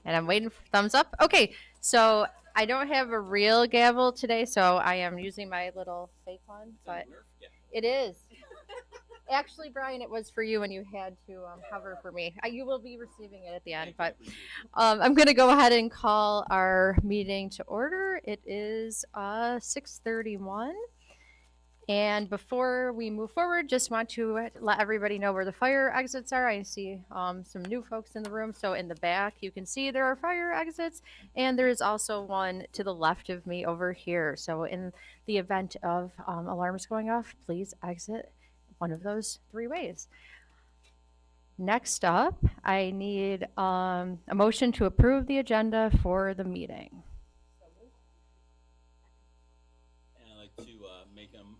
And I'm waiting for thumbs up. Okay, so I don't have a real gavel today, so I am using my little fake one, but it is. Actually, Brian, it was for you, and you had to hover for me. You will be receiving it at the end, but I'm going to go ahead and call our meeting to order. It is 6:31. And before we move forward, just want to let everybody know where the fire exits are. I see some new folks in the room. So in the back, you can see there are fire exits, and there is also one to the left of me over here. So in the event of alarms going off, please exit one of those three ways. Next up, I need a motion to approve the agenda for the meeting.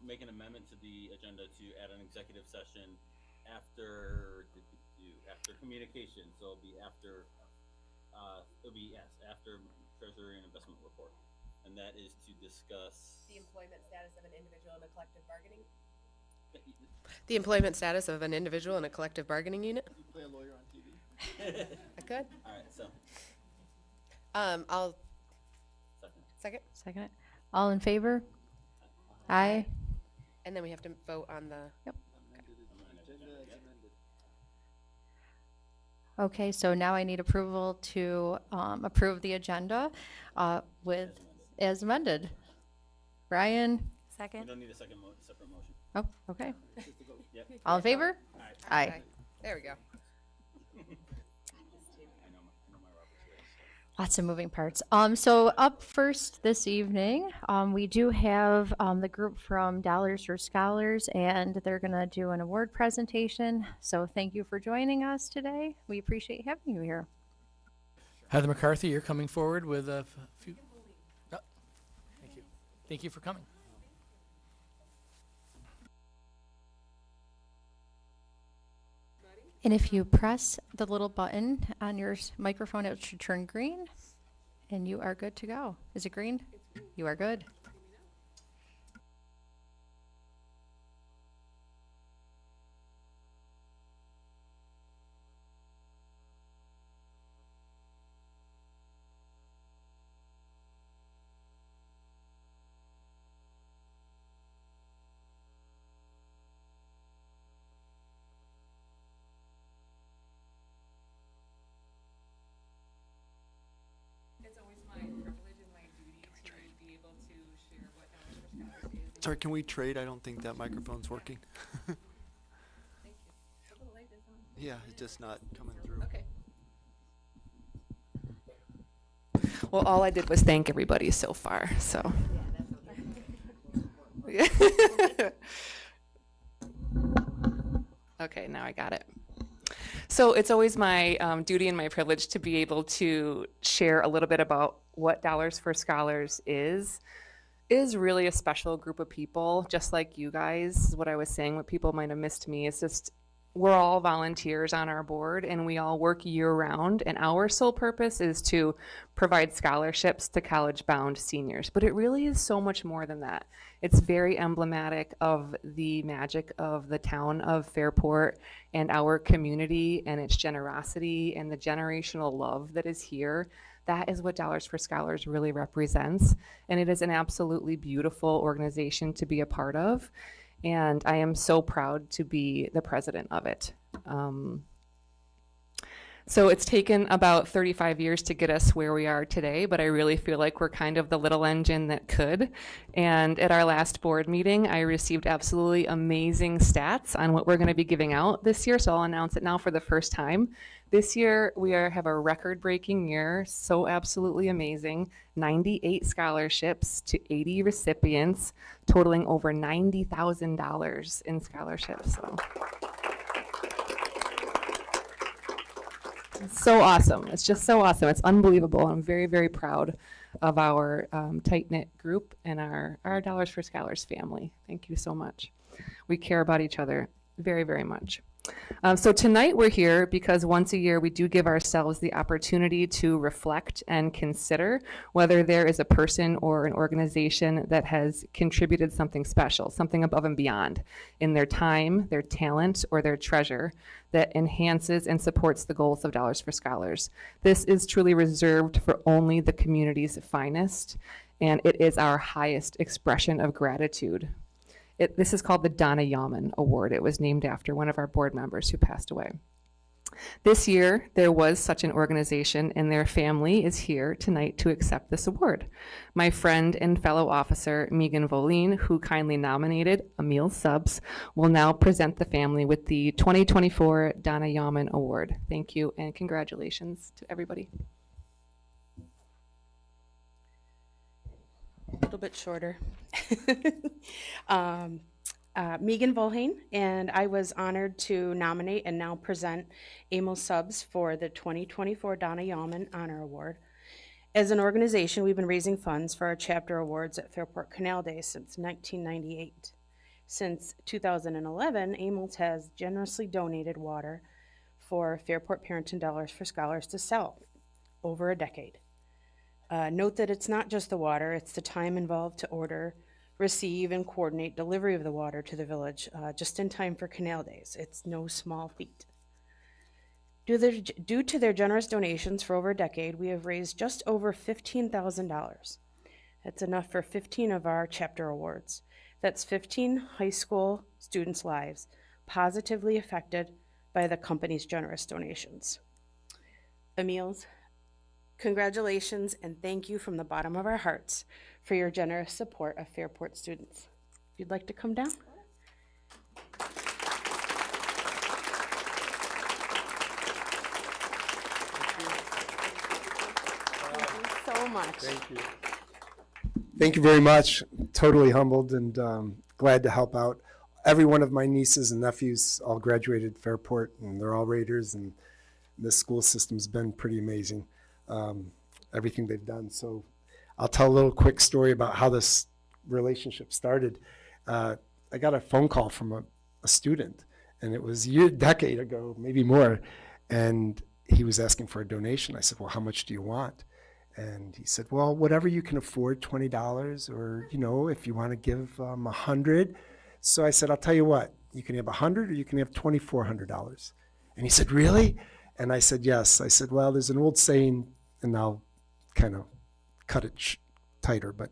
Make an amendment to the agenda to add an executive session after communication. So it'll be after after Treasury and investment report, and that is to discuss the employment status of an individual in a collective bargaining. The employment status of an individual in a collective bargaining unit. You play a lawyer on TV. I could. All right, so I'll second. All in favor? Aye. And then we have to vote on the. Yep. Okay, so now I need approval to approve the agenda with as amended. Brian? Second. you don't need a separate motion. Oh, okay. Yep. All in favor? Aye. There we go. I know my Robert's rules. Lots of moving parts. So up first this evening, we do have the group from Dollars for Scholars, and they're going to do an award presentation. So thank you for joining us today. We appreciate having you here. Heather McCarthy, you're coming forward with a few. Oh, thank you. Thank you for coming. And if you press the little button on your microphone, it should turn green, and you are good to go. Is it green? You are good. Sorry, can we trade? I don't think that microphone's working. Thank you. A little light is on. Yeah, it's just not coming through. Okay. Well, all I did was thank everybody so far. So. Yeah, okay, now I got it. So it's always my duty and my privilege to be able to share a little bit about what Dollars for Scholars is really a special group of people, just like you guys. What I was saying, what people might have missed me, is just we're all volunteers on our board, and we all work year-round, and our sole purpose is to provide scholarships to college-bound seniors. But it really is so much more than that. It's very emblematic of the magic of the town of Fairport and our community and its generosity and the generational love that is here. That is what Dollars for Scholars really represents, and it is an absolutely beautiful organization to be a part of, and I am so proud to be the president of it. So it's taken about 35 years to get us where we are today, but I really feel like we're kind of the little engine that could. And at our last board meeting, I received absolutely amazing stats on what we're going to be giving out this year, so I'll announce it now for the first time. This year, we have a record-breaking year, so absolutely amazing. 98 scholarships to 80 recipients, totaling over $90,000 in scholarships. It's so awesome. It's just so awesome. It's unbelievable. I'm very, very proud of our tight-knit group and our Dollars for Scholars family. Thank you so much. We care about each other very, very much. So tonight we're here because once a year we do give ourselves the opportunity to reflect and consider whether there is a person or an organization that has contributed something special, something above and beyond in their time, their talent, or their treasure that enhances and supports the goals of Dollars for Scholars. This is truly reserved for only the community's finest, and it is our highest expression of gratitude. This is called the Donna Yaman Award. It was named after one of our board members who passed away. This year, there was such an organization, and their family is here tonight to accept this award. My friend and fellow officer, Megan Voline, who kindly nominated Emil Subs, will now present the family with the 2024 Donna Yaman Award. Thank you, and congratulations to everybody. A little bit shorter. Megan Volhane, and I was honored to nominate and now present Emil Subs for the 2024 Donna Yaman Honor Award. As an organization, we've been raising funds for our chapter awards at Fairport Canal Day since 1998. Since 2011, Emil has generously donated water for Fairport Parent and Dollars for Scholars to sell over a decade. Note that it's not just the water, it's the time involved to order, receive, and coordinate delivery of the water to the village just in time for Canal Days. It's no small feat. Due to their generous donations for over a decade, we have raised just over $15,000. That's enough for 15 of our chapter awards. That's 15 high school students' lives positively affected by the company's generous donations. Emil's, congratulations and thank you from the bottom of our hearts for your generous support of Fairport students. If you'd like to come down. Thank you so much. Thank you. Thank you very much. Totally humbled and glad to help out. Every one of my nieces and nephews all graduated Fairport, and they're all Raiders, and this school system's been pretty amazing. Everything they've done. So I'll tell a little quick story about how this relationship started. I got a phone call from a student, and it was a decade ago, maybe more, and he was asking for a donation. I said, well, how much do you want? And he said, well, whatever you can afford, $20, or, you know, if you want to give $100. So I said, I'll tell you what, you can have $100 or you can have $2,400. And he said, really? And I said, yes. I said, well, there's an old saying, and I'll kind of cut it tighter, but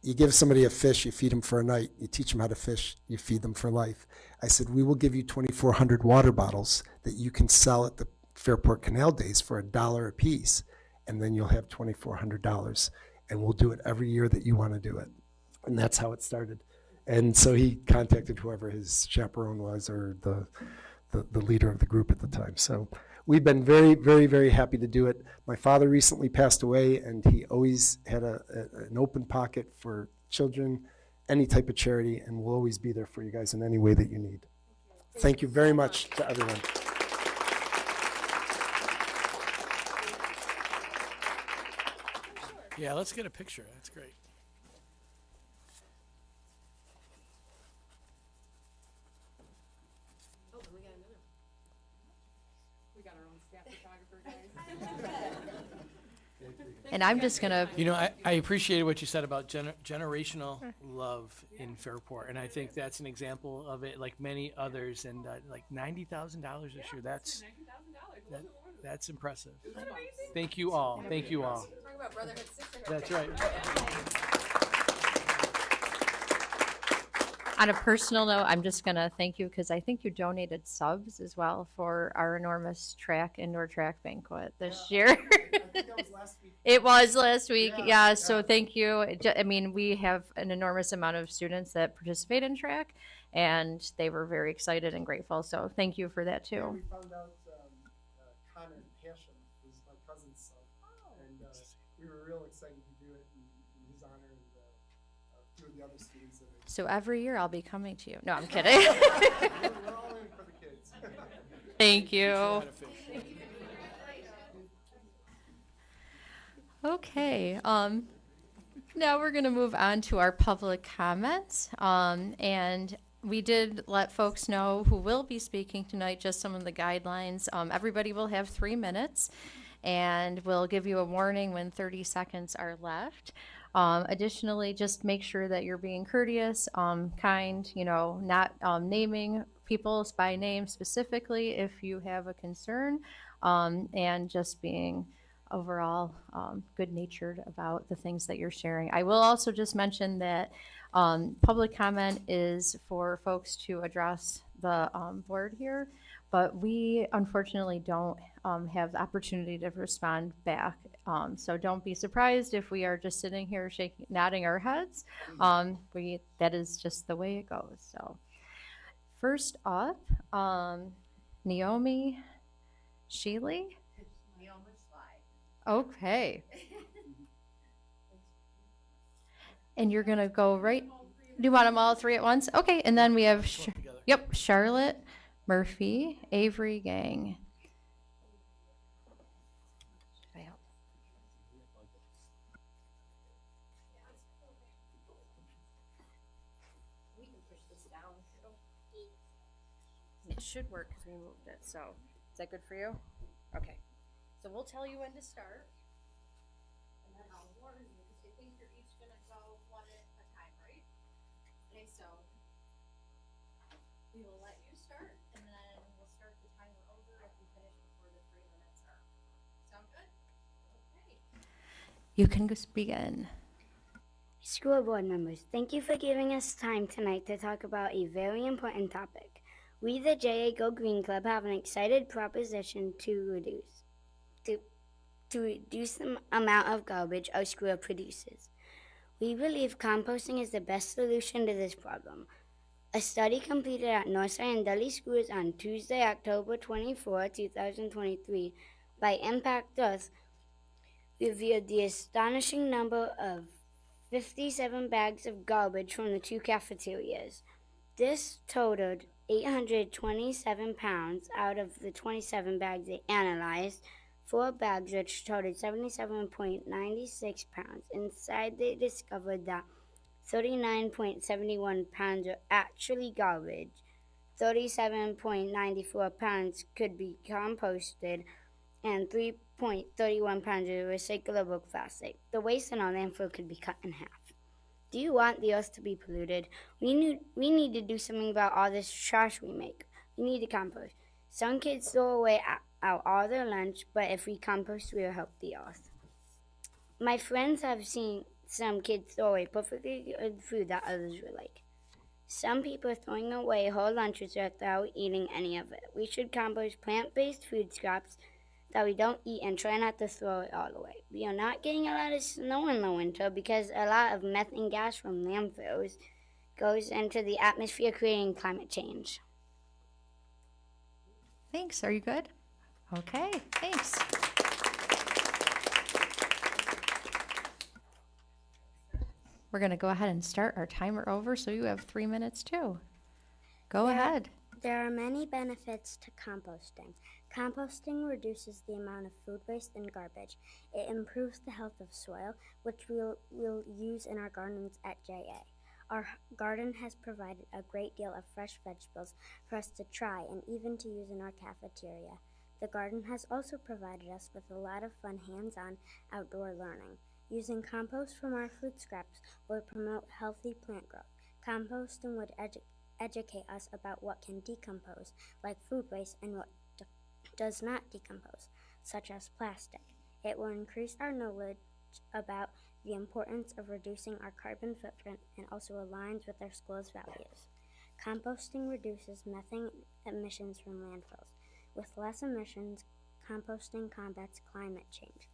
you give somebody a fish, you feed them for a night. You teach them how to fish, you feed them for life. I said, we will give you 2,400 water bottles that you can sell at the Fairport Canal Days for $1 a piece, and then you'll have $2,400, and we'll do it every year that you want to do it. And that's how it started. And so he contacted whoever his chaperone was, or the leader of the group at the time. So we've been very, very, very happy to do it. My father recently passed away, and he always had an open pocket for children, any type of charity, and we'll always be there for you guys in any way that you need. Thank you very much to everyone. Yeah, let's get a picture. That's great. And I'm just going to, You know, I appreciated what you said about generational love in Fairport, and I think that's an example of it, like many others. And like $90,000 this year, that's impressive. Thank you all. Thank you all. That's right. on a personal note, I'm just going to thank you because I think you donated subs as well for our enormous indoor track banquet this year. I think that was last week. It was last week. Yeah, Yeah. yeah. So thank you. I mean, we have an enormous amount of students that participate in track, and they were very excited and grateful. So thank you for that Yeah, too. we found out Connor Passion was my cousin's son, and we were real excited to do it in his honor, and a few of the other students. So every year I'll be coming to you. No, I'm kidding. We're all in for the kids. Thank you. Okay, now we're going to move on to our public comments. And we did let folks know who will be speaking tonight, just some of the guidelines. Everybody will have 3 minutes, and we'll give you a warning when 30 seconds are left. Additionally, just make sure that you're being courteous, kind, not naming people by name specifically if you have a concern, and just being overall good-natured about the things that you're sharing. I will also just mention that public comment is for folks to address the board here, but we unfortunately don't have the opportunity to respond back. So don't be surprised if we are just sitting here nodding our heads. That is just the way it goes. So first up, Naomi Sheely. Okay. And you're gonna go right. Do you want them all three at once? Okay, and then we have, Charlotte Murphy, Avery Gang. It should work because we moved it. So, is that good for you? Okay. So we'll tell you when to start. And then I'll warn you because I think you're each gonna go one at a time, right? Okay, so we will let you start, and then we'll start the timer over if you finish before the 3 minutes are. Sound good? Okay. You can just begin. School board members, thank you for giving us time tonight to talk about a very important topic. We, the JA Go Green Club, have an excited proposition to reduce the amount of garbage our school produces. We believe composting is the best solution to this problem. A study completed at Northside and Dudley schools on Tuesday, October 24, 2023, by Impact Earth revealed the astonishing number of 57 bags of garbage from the 2 cafeterias. This totaled 827 pounds out of the 27 bags they analyzed. 4 bags, which totaled 77.96 pounds. Inside, they discovered that 39.71 pounds are actually garbage. 37.94 pounds could be composted, and 3.31 pounds of recyclable plastic. The waste in our landfill could be cut in half. Do you want the earth to be polluted? We need to do something about all this trash we make. We need to compost. Some kids throw away out all their lunch, but if we compost, we will help the earth. My friends have seen some kids throw away perfectly good food that others would like. Some people are throwing away whole lunches without eating any of it. We should compost plant-based food scraps that we don't eat and try not to throw it all away. We are not getting a lot of snow in the winter because a lot of methane gas from landfills goes into the atmosphere, creating climate change. Thanks. Are you good? Okay, thanks. We're going to go ahead and start our timer over, so you have 3 minutes too. Go ahead. There are many benefits to composting. Composting reduces the amount of food waste and garbage. It improves the health of soil, which we'll use in our gardens at JA. Our garden has provided a great deal of fresh vegetables for us to try and even to use in our cafeteria. The garden has also provided us with a lot of fun hands-on outdoor learning. Using compost from our food scraps will promote healthy plant growth. Composting would educate us about what can decompose, like food waste, and what does not decompose, such as plastic. It will increase our knowledge about the importance of reducing our carbon footprint and also aligns with our school's values. Composting reduces methane emissions from landfills. With less emissions, composting combats climate change.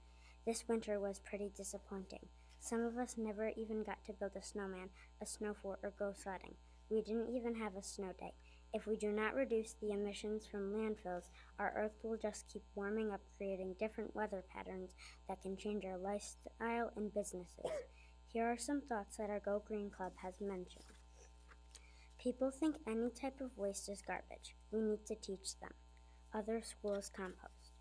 This winter was pretty disappointing. Some of us never even got to build a snowman, a snow fort, or go sledding. We didn't even have a snow day. If we do not reduce the emissions from landfills, our Earth will just keep warming up, creating different weather patterns that can change our lifestyle and businesses. Here are some thoughts that our Go Green Club has mentioned. People think any type of waste is garbage. We need to teach them. Other schools compost.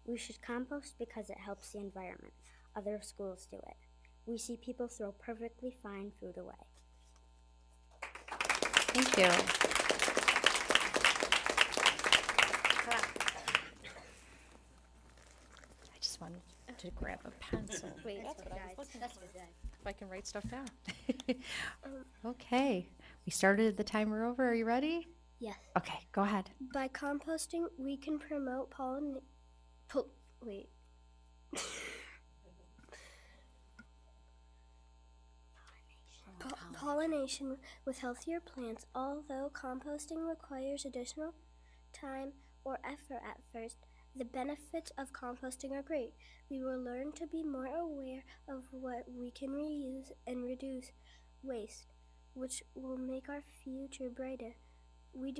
We should compost because it helps the environment. Other schools do it. We see people throw perfectly fine food away. Thank you. I just wanted to grab a pencil. Wait, that's what I was looking for. If I can write stuff down. Okay, we started the timer over. Are you ready? Yes. Okay, go ahead. By composting, we can promote pollination with healthier plants. Although composting requires additional time or effort at first, the benefits of composting are great. We will learn to be more aware of what we can reuse and reduce waste, which will make our future brighter. We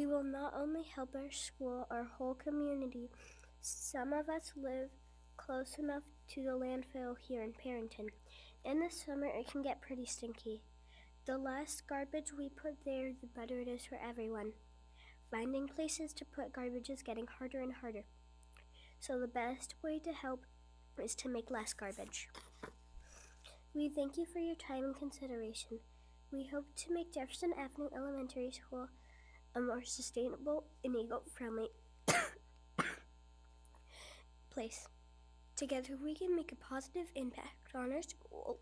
will not only help our school, our whole community. Some of us live close enough to the landfill here in Parrington. In the summer, it can get pretty stinky. The less garbage we put there, the better it is for everyone. Finding places to put garbage is getting harder and harder. So the best way to help is to make less garbage. We thank you for your time and consideration. We hope to make Jefferson Avenue Elementary School a more sustainable and eco-friendly place. Together we can make a positive impact on our school,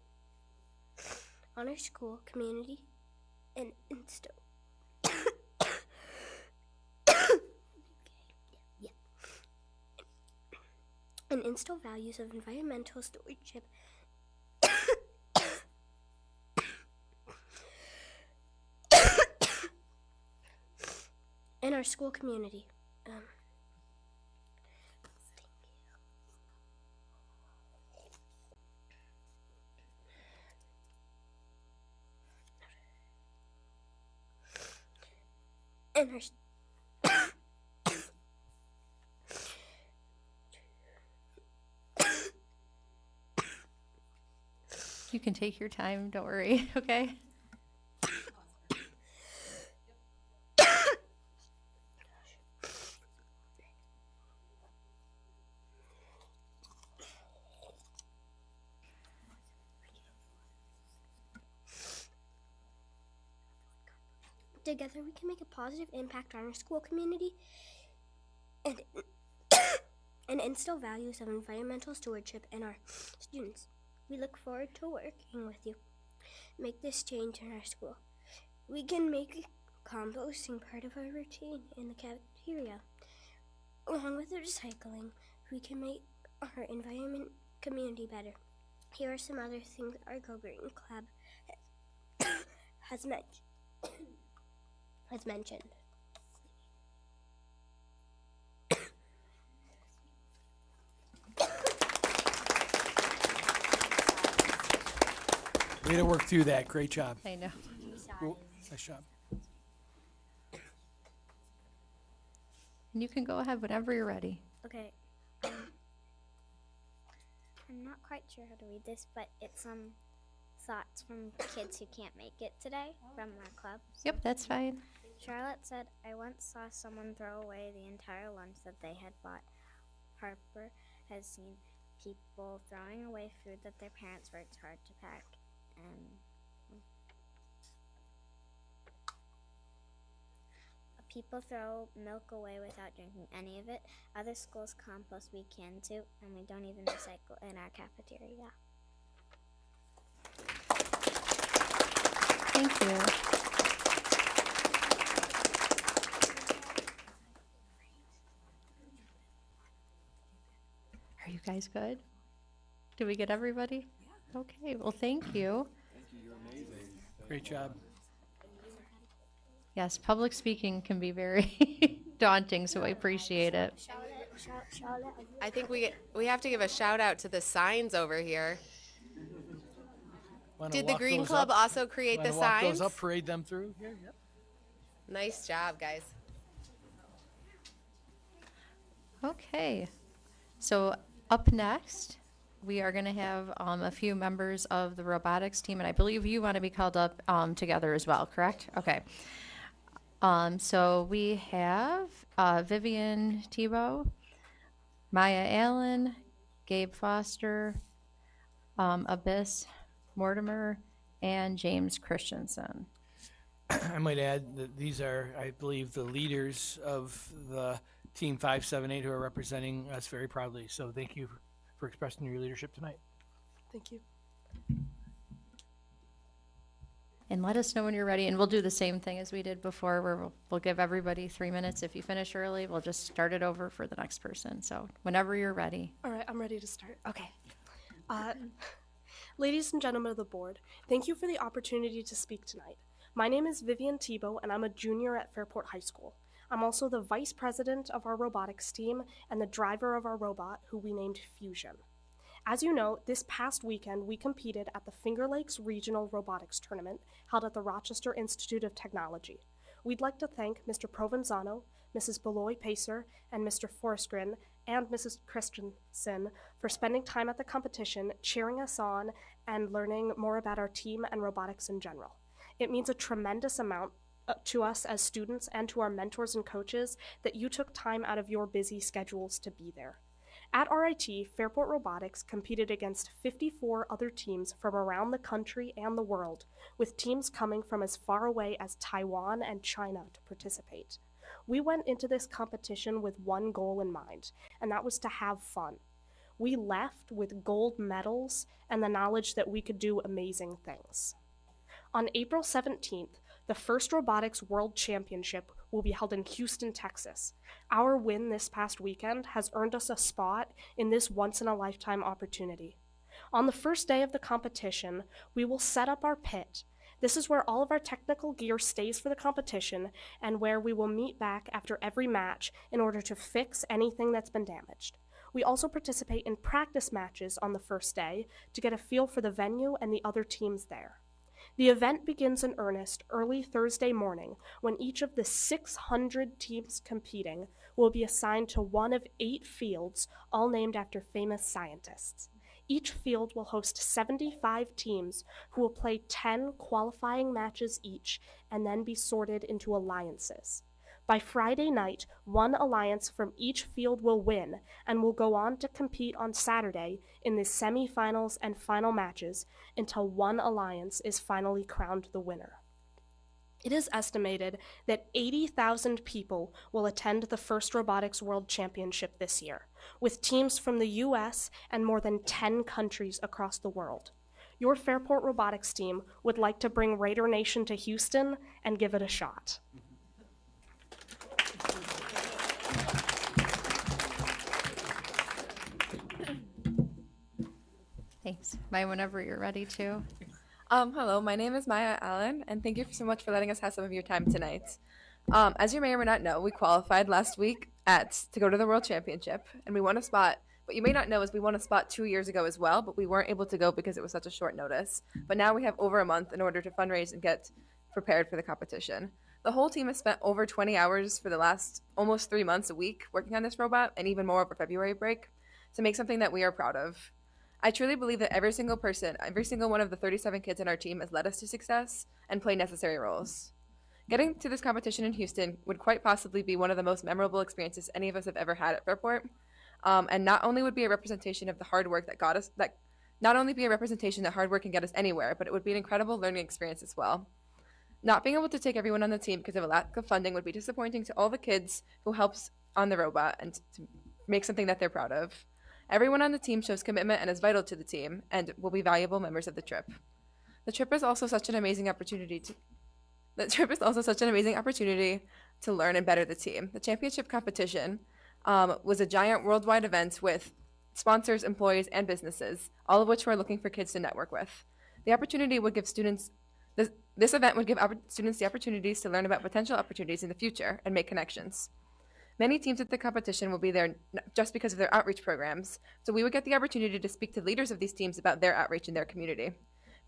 community, and instill values of environmental stewardship in our school community. And our You can take your time, don't worry, okay? Together we can make a positive impact on our school community and instill values of environmental stewardship in our students. We look forward to working with you. Make this change in our school. We can make composting part of our routine in the cafeteria. Along with the recycling, we can make our environment community better. Here are some other things our Go Green Club has mentioned. Way to work through that. Great job. I know. Cool. Nice job. And you can go ahead whenever you're ready. Okay. I'm not quite sure how to read this, but it's thoughts from kids who can't make it today from our club. Yep, that's fine. Charlotte said, I once saw someone throw away the entire lunch that they had bought. Harper has seen people throwing away food that their parents worked hard to pack. And people throw milk away without drinking any of it. Other schools compost, we can too, and we don't even recycle in our cafeteria. Thank you. Are you guys good? Did we get everybody? Yeah. Okay, well, thank you. Thank you, you're amazing. Great job. Yes, public speaking can be very daunting, so I appreciate it. I think we have to give a shout out to the signs over here. Wanna Did the walk Green those Club up? also create the Wanna walk signs? those up, parade them through here? Yep. Nice job, guys. Okay, so up next, we are going to have a few members of the robotics team, and I believe you want to be called up together as well, correct? Okay. So we have Vivian Tebow, Maya Allen, Gabe Foster, Abyss Mortimer, and James Christensen. I might add that these are, I believe, the leaders of the Team 578 who are representing us very proudly. So thank you for expressing your leadership tonight. Thank you. And let us know when you're ready, and we'll do the same thing as we did before, where we'll give everybody 3 minutes. If you finish early, we'll just start it over for the next person. So whenever you're ready. All right, I'm ready to start. Okay. Ladies and gentlemen of the board, thank you for the opportunity to speak tonight. My name is Vivian Tebow, and I'm a junior at Fairport High School. I'm also the vice president of our robotics team and the driver of our robot, who we named Fusion. As you know, this past weekend we competed at the Finger Lakes Regional Robotics Tournament held at the Rochester Institute of Technology. We'd like to thank Mr. Provenzano, Mrs. Beloy Pacer, and Mr. Forstgren, and Mrs. Christensen for spending time at the competition, cheering us on, and learning more about our team and robotics in general. It means a tremendous amount to us as students and to our mentors and coaches that you took time out of your busy schedules to be there. At RIT, Fairport Robotics competed against 54 other teams from around the country and the world, with teams coming from as far away as Taiwan and China to participate. We went into this competition with one goal in mind, and that was to have fun. We left with gold medals and the knowledge that we could do amazing things. On April 17th, the first Robotics World Championship will be held in Houston, Texas. Our win this past weekend has earned us a spot in this once-in-a-lifetime opportunity. On the first day of the competition, we will set up our pit. This is where all of our technical gear stays for the competition and where we will meet back after every match in order to fix anything that's been damaged. We also participate in practice matches on the first day to get a feel for the venue and the other teams there. The event begins in earnest early Thursday morning when each of the 600 teams competing will be assigned to one of 8 fields, all named after famous scientists. Each field will host 75 teams who will play 10 qualifying matches each and then be sorted into alliances. By Friday night, one alliance from each field will win and will go on to compete on Saturday in the semifinals and final matches until one alliance is finally crowned the winner. It is estimated that 80,000 people will attend the first Robotics World Championship this year, with teams from the US and more than 10 countries across the world. Your Fairport Robotics team would like to bring Raider Nation to Houston and give it a shot. Thanks. Maya, whenever you're ready to. Hello, my name is Maya Allen, and thank you so much for letting us have some of your time tonight. As you may or may not know, we qualified last week to go to the World Championship, and we won a spot. What you may not know is we won a spot 2 years ago as well, but we weren't able to go because it was such a short notice. But now we have over a month in order to fundraise and get prepared for the competition. The whole team has spent over 20 hours for the last almost 3 months a week working on this robot, and even more over February break, to make something that we are proud of. I truly believe that every single one of the 37 kids in our team has led us to success and play necessary roles. Getting to this competition in Houston would quite possibly be one of the most memorable experiences any of us have ever had at Fairport, and not only would be a representation of the hard work that got us, not only be a representation that hard work can get us anywhere, but it would be an incredible learning experience as well. Not being able to take everyone on the team because of a lack of funding would be disappointing to all the kids who helps on the robot and to make something that they're proud of. Everyone on the team shows commitment and is vital to the team and will be valuable members of the trip. The trip is also such an amazing opportunity to learn and better the team. The championship competition was a giant worldwide event with sponsors, employees, and businesses, all of which were looking for kids to network with. This event would give students the opportunities to learn about potential opportunities in the future and make connections. Many teams at the competition will be there just because of their outreach programs, so we would get the opportunity to speak to leaders of these teams about their outreach in their community.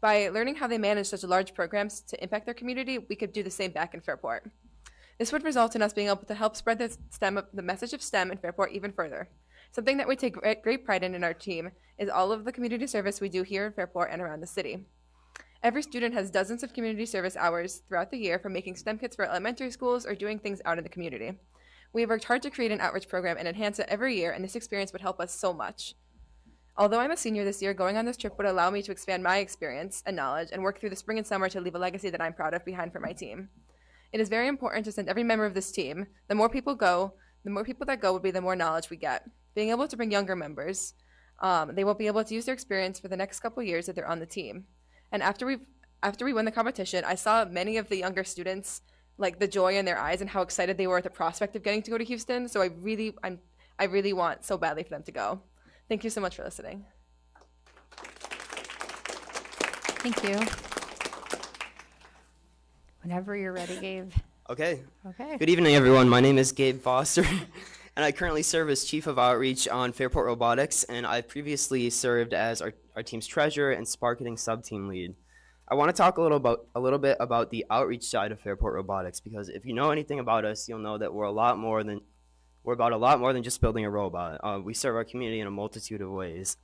By learning how they manage such large programs to impact their community, we could do the same back in Fairport. This would result in us being able to help spread the message of STEM in Fairport even further. Something that we take great pride in our team is all of the community service we do here in Fairport and around the city. Every student has dozens of community service hours throughout the year, from making STEM kits for elementary schools or doing things out in the community. We have worked hard to create an outreach program and enhance it every year, and this experience would help us so much. Although I'm a senior this year, going on this trip would allow me to expand my experience and knowledge and work through the spring and summer to leave a legacy that I'm proud of behind for my team. It is very important to send every member of this team. The more people that go will be the more knowledge we get. Being able to bring younger members, they will be able to use their experience for the next couple years that they're on the team. And after we win the competition, I saw many of the younger students, like the joy in their eyes and how excited they were at the prospect of getting to go to Houston. So I really want so badly for them to go. Thank you so much for listening. Thank you. Whenever you're ready, Gabe. Okay. Okay. Good evening, everyone. My name is Gabe Foster, and I currently serve as Chief of Outreach on Fairport Robotics, and I previously served as our team's treasurer and sparketing sub-team lead. I want to talk a little bit about the outreach side of Fairport Robotics, because if you know anything about us, you'll know that we're about a lot more than just building a robot. We serve our community in a multitude of ways.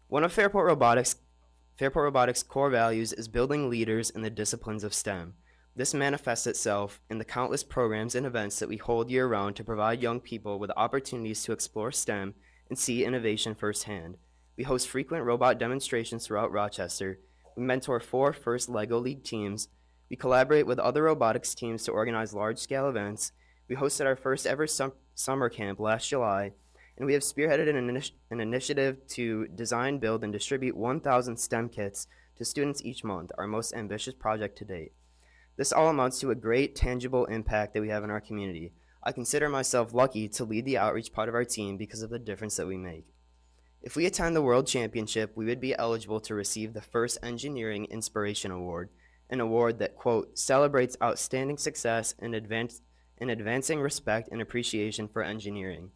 One of Fairport Robotics' core values is building leaders in the disciplines of STEM. This manifests itself in the countless programs and events that we hold year-round to provide young people with opportunities to explore STEM and see innovation firsthand. We host frequent robot demonstrations throughout Rochester. We mentor 4 First LEGO League teams. We collaborate with other robotics teams to organize large-scale events. We hosted our first ever summer camp last July, and we have spearheaded an initiative to design, build, and distribute 1,000 STEM kits to students each month, our most ambitious project to date. This all amounts to a great, tangible impact that we have in our community. I consider myself lucky to lead the outreach part of our team because of the difference that we make. If we attend the World Championship, we would be eligible to receive the first Engineering Inspiration Award, an award that, quote, celebrates outstanding success and advancing respect and appreciation for engineering.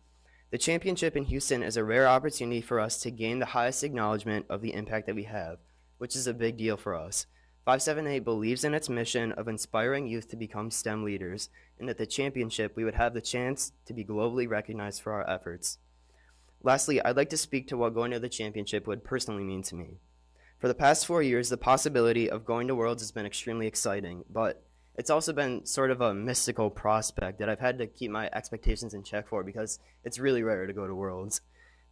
The championship in Houston is a rare opportunity for us to gain the highest acknowledgement of the impact that we have, which is a big deal for us. 578 believes in its mission of inspiring youth to become STEM leaders, and at the championship, we would have the chance to be globally recognized for our efforts. Lastly, I'd like to speak to what going to the championship would personally mean to me. For the past 4 years, the possibility of going to Worlds has been extremely exciting, but it's also been sort of a mystical prospect that I've had to keep my expectations in check for because it's really rare to go to Worlds.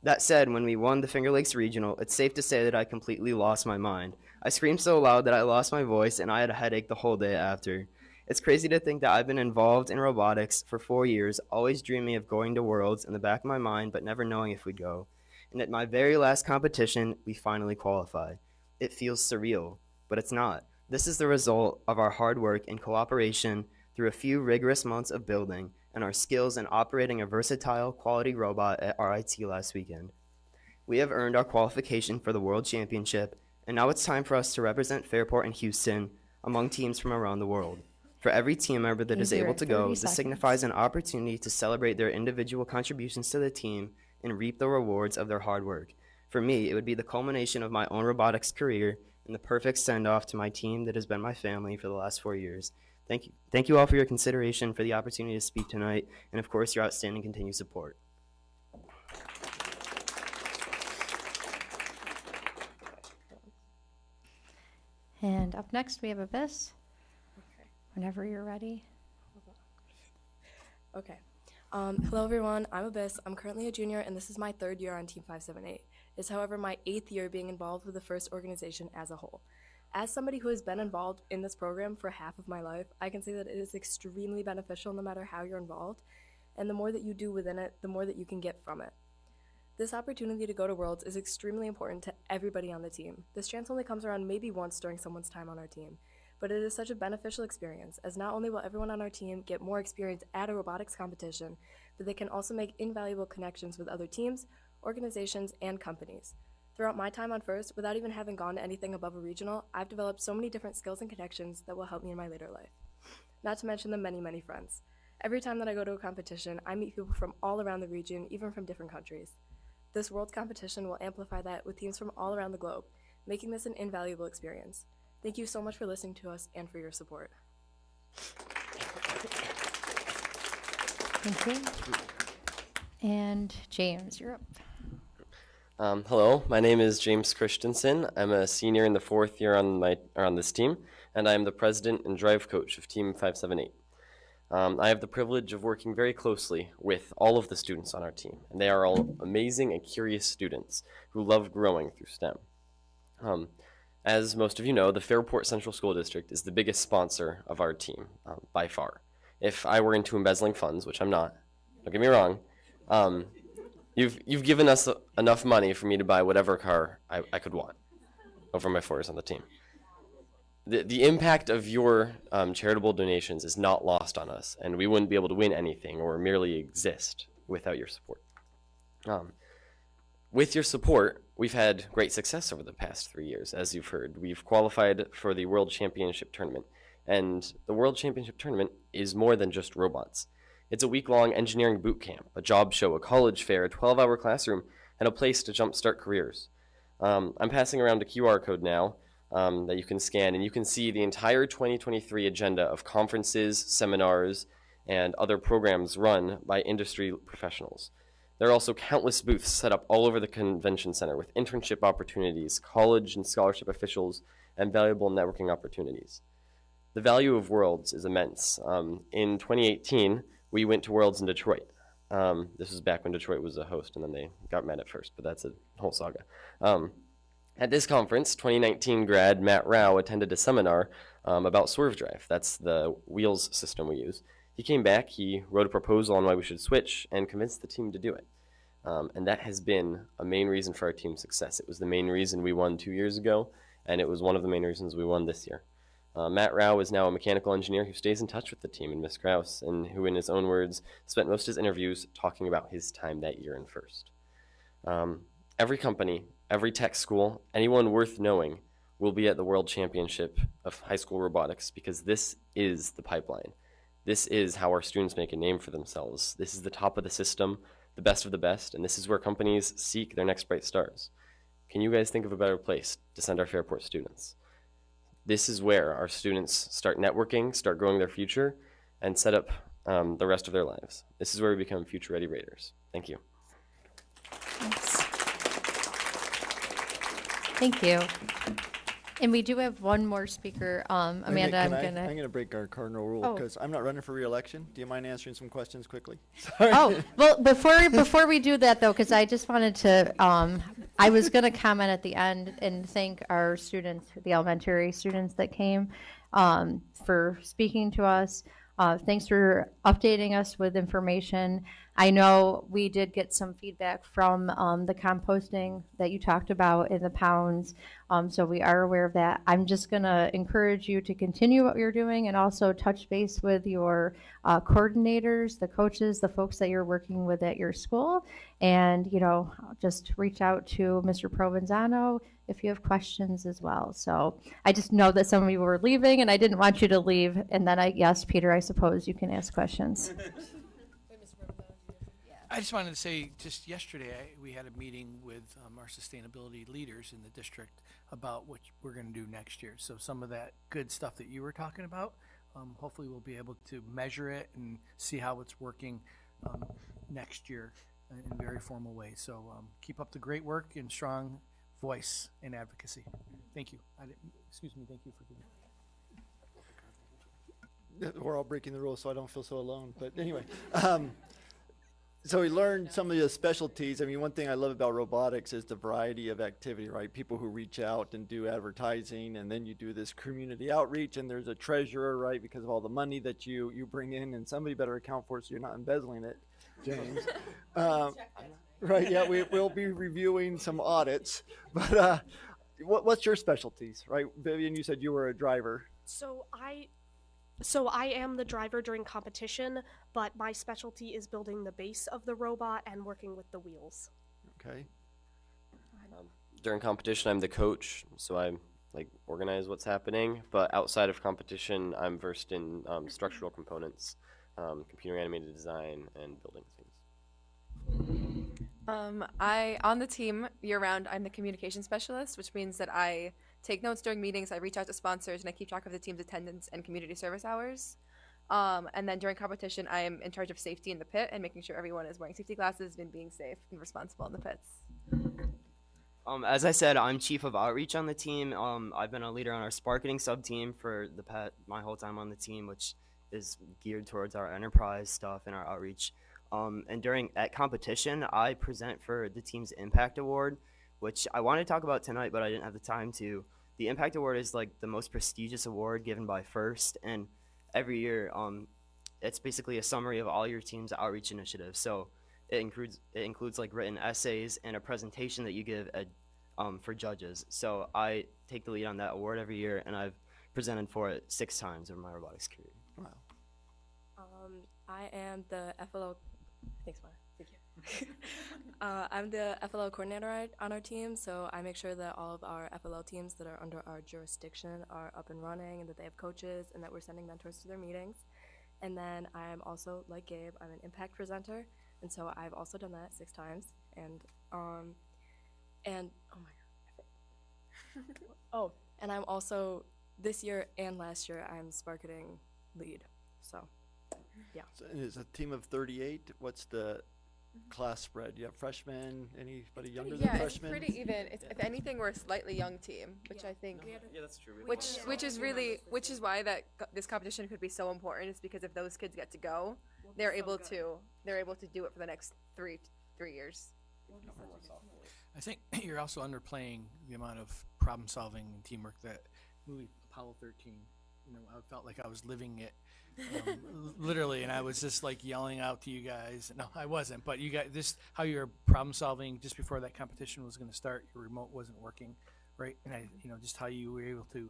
That said, when we won the Finger Lakes Regional, it's safe to say that I completely lost my mind. I screamed so loud that I lost my voice and I had a headache the whole day after. It's crazy to think that I've been involved in robotics for 4 years, always dreaming of going to Worlds in the back of my mind, but never knowing if we'd go. And at my very last competition, we finally qualified. It feels surreal, but it's not. This is the result of our hard work and cooperation through a few rigorous months of building and our skills in operating a versatile, quality robot at RIT last weekend. We have earned our qualification for the World Championship, and now it's time for us to represent Fairport and Houston among teams from around the world. For every team member that is able to go, this signifies an opportunity to celebrate their individual contributions to the team and reap the rewards of their hard work. For me, it would be the culmination of my own robotics career and the perfect send-off to my team that has been my family for the last 4 years. Thank you all for your consideration, for the opportunity to speak tonight, and of course, your outstanding continued support. And up next, we have Abyss. Whenever you're ready. Okay. Hello, everyone. I'm Abyss. I'm currently a junior, and this is my 3rd year on Team 578. It's, however, my 8th year being involved with the first organization as a whole. As somebody who has been involved in this program for half of my life, I can say that it is extremely beneficial no matter how you're involved, and the more that you do within it, the more that you can get from it. This opportunity to go to Worlds is extremely important to everybody on the team. This chance only comes around maybe once during someone's time on our team, but it is such a beneficial experience, as not only will everyone on our team get more experience at a robotics competition, but they can also make invaluable connections with other teams, organizations, and companies. Throughout my time on First, without even having gone to anything above a regional, I've developed so many different skills and connections that will help me in my later life. Not to mention the many, many friends. Every time that I go to a competition, I meet people from all around the region, even from different countries. This World's competition will amplify that with teams from all around the globe, making this an invaluable experience. Thank you so much for listening to us and for your support. Thank you. And James, you're up. Hello, my name is James Christensen. I'm a senior in the 4th year on this team, and I am the president and drive coach of Team 578. I have the privilege of working very closely with all of the students on our team, and they are all amazing and curious students who love growing through STEM. As most of you know, the Fairport Central School District is the biggest sponsor of our team, by far. If I were into embezzling funds, which I'm not, don't get me wrong, you've given us enough money for me to buy whatever car I could want over my 4 years on the team. The impact of your charitable donations is not lost on us, and we wouldn't be able to win anything or merely exist without your support. With your support, we've had great success over the past 3 years, as you've heard. We've qualified for the World Championship Tournament, and the World Championship Tournament is more than just robots. It's a week-long engineering boot camp, a job show, a college fair, a 12-hour classroom, and a place to jumpstart careers. I'm passing around a QR code now that you can scan, and you can see the entire 2023 agenda of conferences, seminars, and other programs run by industry professionals. There are also countless booths set up all over the convention center with internship opportunities, college and scholarship officials, and valuable networking opportunities. The value of Worlds is immense. In 2018, we went to Worlds in Detroit. This was back when Detroit was a host, and then they got mad at first, but that's a whole saga. At this conference, 2019 grad Matt Rao attended a seminar about Swerve Drive. That's the wheels system we use. He came back, he wrote a proposal on why we should switch, and convinced the team to do it. And that has been a main reason for our team's success. It was the main reason we won 2 years ago, and it was one of the main reasons we won this year. Matt Rao is now a mechanical engineer who stays in touch with the team and Ms. Krause, and who, in his own words, spent most of his interviews talking about his time that year in first. Every company, every tech school, anyone worth knowing will be at the World Championship of High School Robotics, because this is the pipeline. This is how our students make a name for themselves. This is the top of the system, the best of the best, and this is where companies seek their next bright stars. Can you guys think of a better place to send our Fairport students? This is where our students start networking, start growing their future, and set up the rest of their lives. This is where we become future-ready Raiders. Thank you. Thanks. Thank you. And we do have one more speaker. Amanda, I'm I'm going to break our cardinal rule Oh. because I'm not running for re-election. Do you mind answering some questions quickly? Oh, well, before we do that, though, because I just wanted to, I was going to comment at the end and thank our students, the elementary students that came, for speaking to us. Thanks for updating us with information. I know we did get some feedback from the composting that you talked about in the pounds, so we are aware of that. I'm just going to encourage you to continue what you're doing and also touch base with your coordinators, the coaches, the folks that you're working with at your school, and just reach out to Mr. Provenzano if you have questions as well. So I just know that some of you were leaving, and I didn't want you to leave. And then yes, Peter, I suppose you can ask questions. I just wanted to say, just yesterday, we had a meeting with our sustainability leaders in the district about what we're going to do next year. So some of that good stuff that you were talking about, hopefully we'll be able to measure it and see how it's working next year in a very formal way. So keep up the great work and strong voice and advocacy. Thank you. Thank you for giving me. We're all breaking the rules, so I don't feel so alone. But anyway, so we learned some of the specialties. I mean, one thing I love about robotics is the variety of activity, right? People who reach out and do advertising, and then you do this community outreach, and there's a treasurer, right, because of all the money that you bring in, and somebody better account for it so you're not embezzling it, James. Right, yeah, we'll be reviewing some audits. But what's your specialties, right? Vivian, you said you were a driver. So I am the driver during competition, but my specialty is building the base of the robot and working with the wheels. Okay. During competition, I'm the coach, so I organize what's happening. But outside of competition, I'm versed in structural components, computer animated design, and building things. On the team year-round, I'm the communication specialist, which means that I take notes during meetings, I reach out to sponsors, and I keep track of the team's attendance and community service hours. And then during competition, I am in charge of safety in the pit and making sure everyone is wearing safety glasses and being safe and responsible in the pits. As I said, I'm chief of outreach on the team. I've been a leader on our sparketing sub-team for my whole time on the team, which is geared towards our enterprise stuff and our outreach. And at competition, I present for the team's Impact Award, which I wanted to talk about tonight, but I didn't have the time to. The Impact Award is like the most prestigious award given by FIRST, and every year, it's basically a summary of all your team's outreach initiatives. So it includes like written essays and a presentation that you give for judges. So I take the lead on that award every year, and I've presented for it 6 times over my robotics career. Wow. I am the FLO. Thanks, Mara. Thank you. I'm the FLO coordinator on our team, so I make sure that all of our FLO teams that are under our jurisdiction are up and running, and that they have coaches, and that we're sending mentors to their meetings. And then I'm also, like Gabe, I'm an impact presenter, and so I've also done that 6 times. And oh my god. And I'm also, this year and last year, I'm Sparketing lead. So, yeah. So it's a team of 38. What's the class spread? You have freshmen, anybody younger than freshmen? It's pretty even. If anything, we're a slightly young team, which I think, Yeah, that's true. which is why this competition could be so important. Is because if those kids get to go, they're able to do it for the next three years. I think you're also underplaying the amount of problem solving and teamwork that movie Apollo 13. I felt like I was living it, literally, and I was just like yelling out to you guys. No, I wasn't, but you guys, this how you're problem solving just before that competition was going to start. Your remote wasn't working, right? And just how you were able to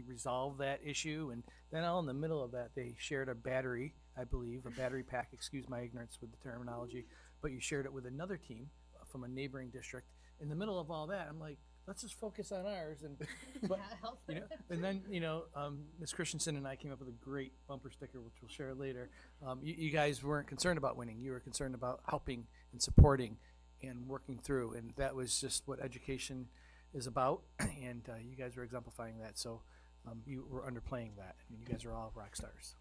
resolve that issue, and then all in the middle of that, they shared a battery, I believe, a battery pack. Excuse my ignorance with the terminology, but you shared it with another team from a neighboring district. In the middle of all that, I'm like, let's just focus on ours, and then Ms. Christensen and I came up with a great bumper sticker, which we'll share later. You guys weren't concerned about winning; you were concerned about helping and supporting and working through, and that was just what education is about. And you guys were exemplifying that. So you were underplaying that, and you guys are all rock stars.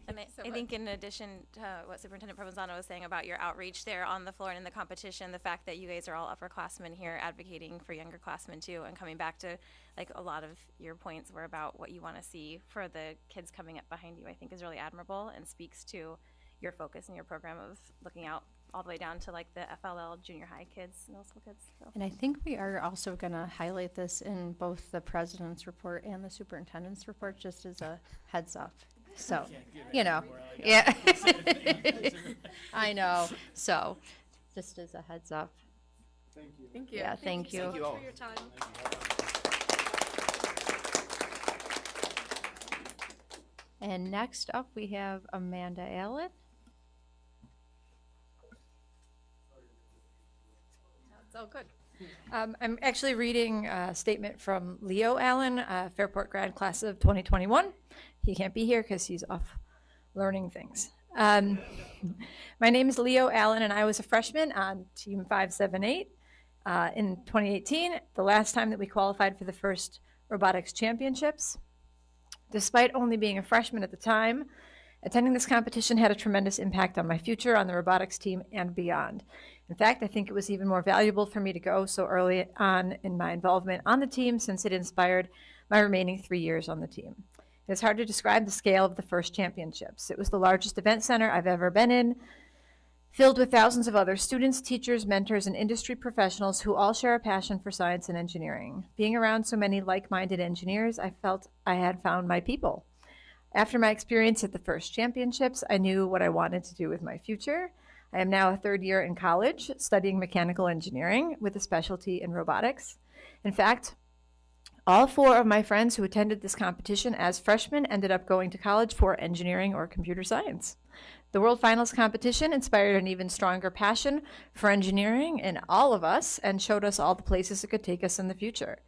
And I think in addition to what Superintendent Provenzano was saying about your outreach there on the floor and in the competition, the fact that you guys are all upperclassmen here advocating for younger classmen too, and coming back to like a lot of your points were about what you want to see for the kids coming up behind you, I think is really admirable and speaks to your focus in your program of looking out all the way down to like the FLL junior high kids, middle school kids. So. And I think we are also going to highlight this in both the president's report and the superintendent's report, just as a heads up. So, yeah, I know. So, just as a heads up. Thank you. Yeah, thank you. Thank you so much for your time. And next up, we have Amanda Allen. It's all good. I'm actually reading a statement from Leo Allen, Fairport grad class of 2021. He can't be here because he's off learning things. My name is Leo Allen, and I was a freshman on Team 578 in 2018, the last time that we qualified for the first Robotics Championships. Despite only being a freshman at the time, attending this competition had a tremendous impact on my future on the robotics team and beyond. In fact, I think it was even more valuable for me to go so early on in my involvement on the team, since it inspired my remaining 3 years on the team. It's hard to describe the scale of the first championships. It was the largest event center I've ever been in, filled with thousands of other students, teachers, mentors, and industry professionals who all share a passion for science and engineering. Being around so many like-minded engineers, I felt I had found my people. After my experience at the first championships, I knew what I wanted to do with my future. I am now a 3rd year in college, studying mechanical engineering with a specialty in robotics. In fact, all 4 of my friends who attended this competition as freshmen ended up going to college for engineering or computer science. The World Finals competition inspired an even stronger passion for engineering in all of us and showed us all the places it could take us in the future.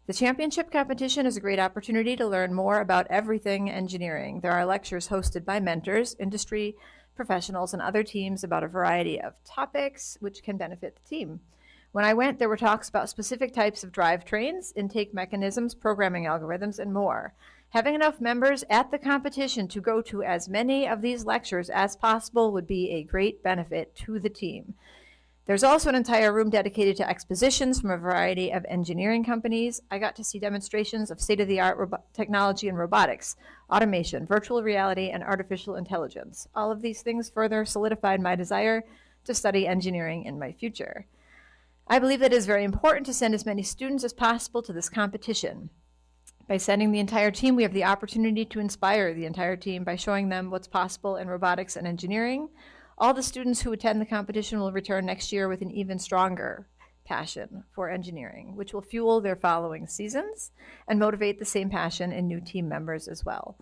The championship competition is a great opportunity to learn more about everything engineering. There are lectures hosted by mentors, industry professionals, and other teams about a variety of topics which can benefit the team. When I went, there were talks about specific types of drivetrains, intake mechanisms, programming algorithms, and more. Having enough members at the competition to go to as many of these lectures as possible would be a great benefit to the team. There's also an entire room dedicated to expositions from a variety of engineering companies. I got to see demonstrations of state-of-the-art technology in robotics, automation, virtual reality, and artificial intelligence. All of these things further solidified my desire to study engineering in my future. I believe that it is very important to send as many students as possible to this competition. By sending the entire team, we have the opportunity to inspire the entire team by showing them what's possible in robotics and engineering. All the students who attend the competition will return next year with an even stronger passion for engineering, which will fuel their following seasons and motivate the same passion in new team members as well.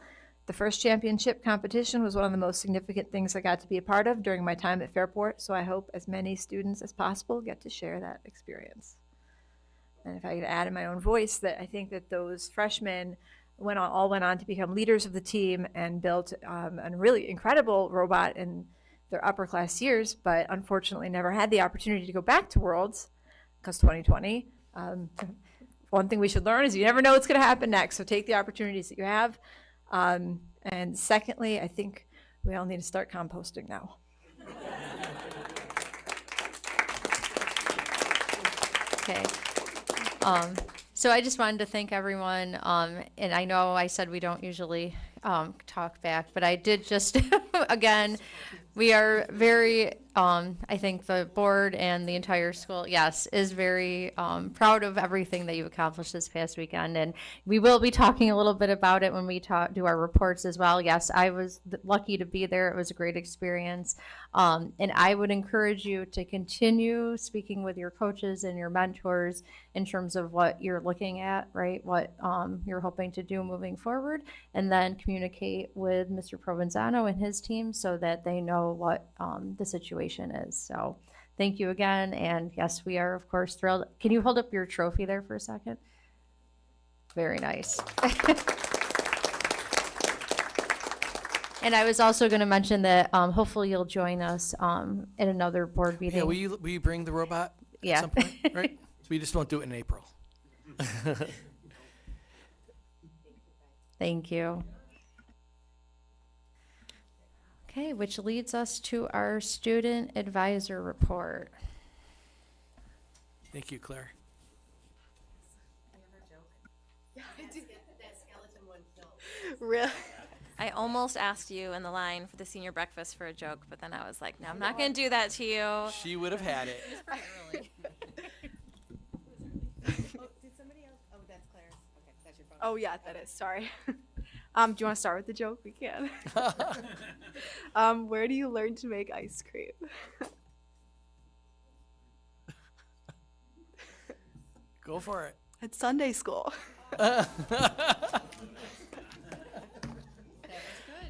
The first championship competition was one of the most significant things I got to be a part of during my time at Fairport, so I hope as many students as possible get to share that experience. And if I could add in my own voice, that I think that those freshmen all went on to become leaders of the team and built a really incredible robot in their upper class years, but unfortunately never had the opportunity to go back to Worlds because 2020. One thing we should learn is you never know what's going to happen next, so take the opportunities that you have. And secondly, I think we all need to start composting now. Okay. So I just wanted to thank everyone, and I know I said we don't usually talk back, but I did just, again, we are very, I think the board and the entire school, yes, is very proud of everything that you've accomplished this past weekend. And we will be talking a little bit about it when we do our reports as well. Yes, I was lucky to be there. It was a great experience. And I would encourage you to continue speaking with your coaches and your mentors in terms of what you're looking at, right? What you're hoping to do moving forward, and then communicate with Mr. Provenzano and his team so that they know what the situation is. So thank you again. And yes, we are of course thrilled. Can you hold up your trophy there for a second? Very nice. And I was also going to mention that hopefully you'll join us in another board meeting. Yeah, will you bring the robot Yeah. at some point, right? So we just won't do it in April. Thank you. Okay, which leads us to our student advisor report. Thank you, Claire. Really? I almost asked you in the line for the senior breakfast for a joke, but then I was like, no, I'm not going to do that to you. She would have had it. Oh yeah, that is. Sorry. Do you want to start with the joke? We can. Where do you learn to make ice cream? Go for it. At Sunday school.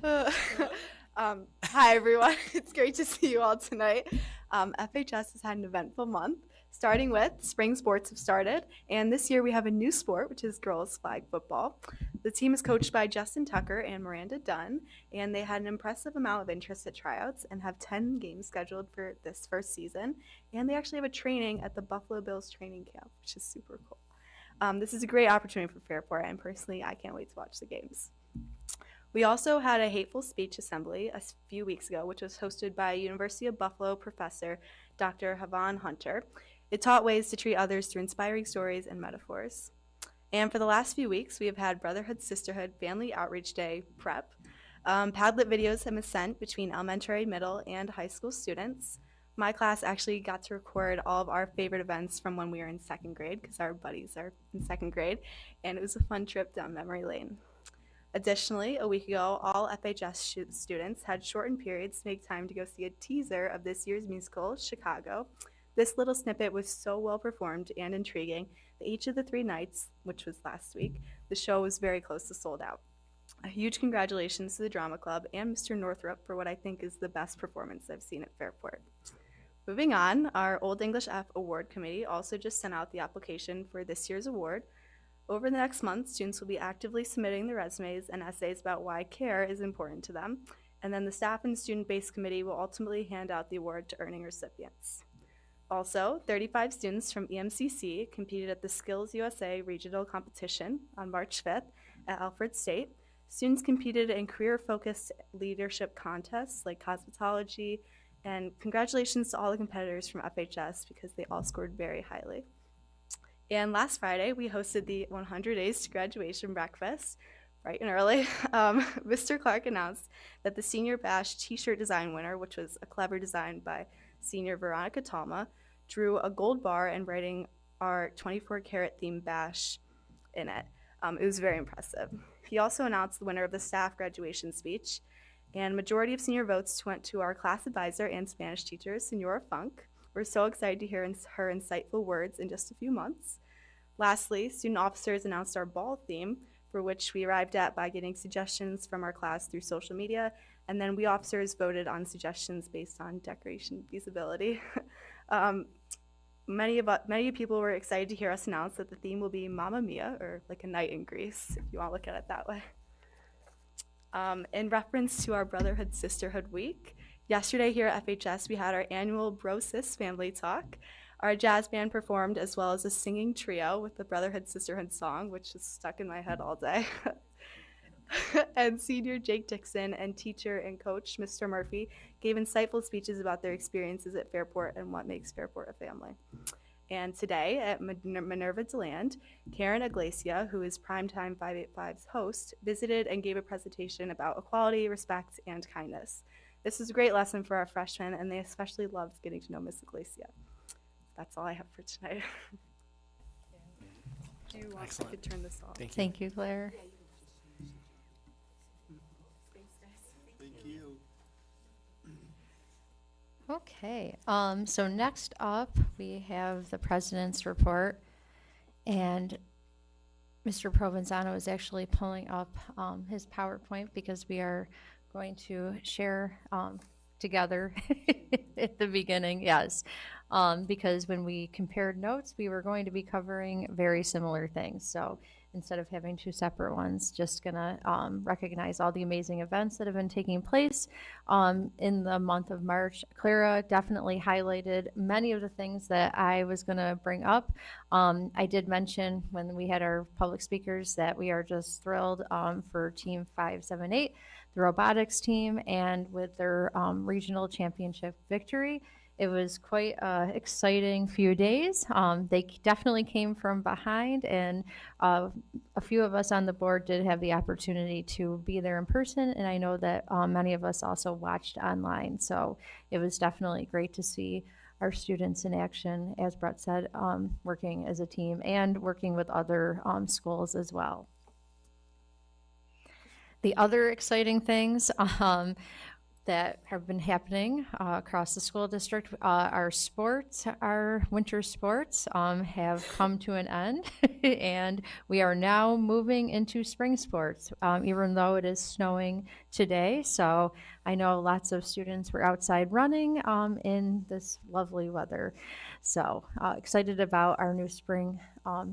Hi everyone. It's great to see you all tonight. FHS has had an eventful month, starting with spring sports have started, and this year we have a new sport, which is girls flag football. The team is coached by Justin Tucker and Miranda Dunn, and they had an impressive amount of interest at tryouts and have 10 games scheduled for this first season, and they actually have a training at the Buffalo Bills training camp, which is super cool. This is a great opportunity for Fairport, and personally I can't wait to watch the games. We also had a hateful speech assembly a few weeks ago, which was hosted by University of Buffalo professor Dr. Havan Hunter. It taught ways to treat others through inspiring stories and metaphors. And for the last few weeks, we have had Brotherhood Sisterhood Family Outreach Day prep. Padlet videos have been sent between elementary, middle, and high school students. My class actually got to record all of our favorite events from when we were in second grade, because our buddies are in second grade, and it was a fun trip down memory lane. Additionally, a week ago, all FHS students had shortened periods to make time to go see a teaser of this year's musical, Chicago. This little snippet was so well performed and intriguing that each of the 3 nights, which was last week, the show was very close to sold out. A huge congratulations to the Drama Club and Mr. Northrup for what I think is the best performance I've seen at Fairport. Moving on, our Old English F Award Committee also just sent out the application for this year's award. Over the next month, students will be actively submitting their resumes and essays about why care is important to them, and then the staff and student-based committee will ultimately hand out the award to earning recipients. Also, 35 students from EMCC competed at the Skills USA Regional Competition on March 5th at Alfred State. Students competed in career-focused leadership contests like cosmetology, And congratulations to all the competitors from FHS because they all scored very highly. And last Friday, we hosted the 100 Days to Graduation breakfast, bright and early. Mr. Clark announced that the Senior Bash t-shirt design winner, which was a clever design by senior Veronica Talma, drew a gold bar and writing our 24-karat theme bash in it. It was very impressive. He also announced the winner of the staff graduation speech, and majority of senior votes went to our class advisor and Spanish teacher, Senora Funk. We're so excited to hear her insightful words in just a few months. Lastly, student officers announced our ball theme, for which we arrived at by getting suggestions from our class through social media, and then we officers voted on suggestions based on decoration feasibility. Many people were excited to hear us announce that the theme will be Mamma Mia, or like a night in Greece, if you want to look at it that way. In reference to our Brotherhood Sisterhood Week, yesterday here at FHS we had our annual Bro Sis Family Talk. Our jazz band performed as well as a singing trio with the Brotherhood Sisterhood song, which is stuck in my head all day. And senior Jake Dixon and teacher and coach Mr. Murphy gave insightful speeches about their experiences at Fairport and what makes Fairport a family. And today at Minerva DeLand, Karen Iglesia, who is Primetime 585's host, visited and gave a presentation about equality, respect, and kindness. This was a great lesson for our freshmen, and they especially loved getting to know Miss Iglesia. That's all I have for tonight. Do you want to turn this off? Thank you, Claire. Thank you. Okay, so next up we have the president's report, and Mr. Provenzano is actually pulling up his PowerPoint because we are going to share together at the beginning, yes, because when we compared notes, we were going to be covering very similar things. So instead of having two separate ones, just gonna recognize all the amazing events that have been taking place in the month of March. Clara definitely highlighted many of the things that I was gonna bring up. I did mention when we had our public speakers that we are just thrilled for Team 578, the robotics team, and with their regional championship victory. It was quite an exciting few days. They definitely came from behind, and a few of us on the board did have the opportunity to be there in person, and I know that many of us also watched online. So it was definitely great to see our students in action, as Brett said, working as a team and working with other schools as well. The other exciting things that have been happening across the school district, our sports, our winter sports have come to an end and we are now moving into spring sports, even though it is snowing today. So I know lots of students were outside running in this lovely weather. So excited about our new spring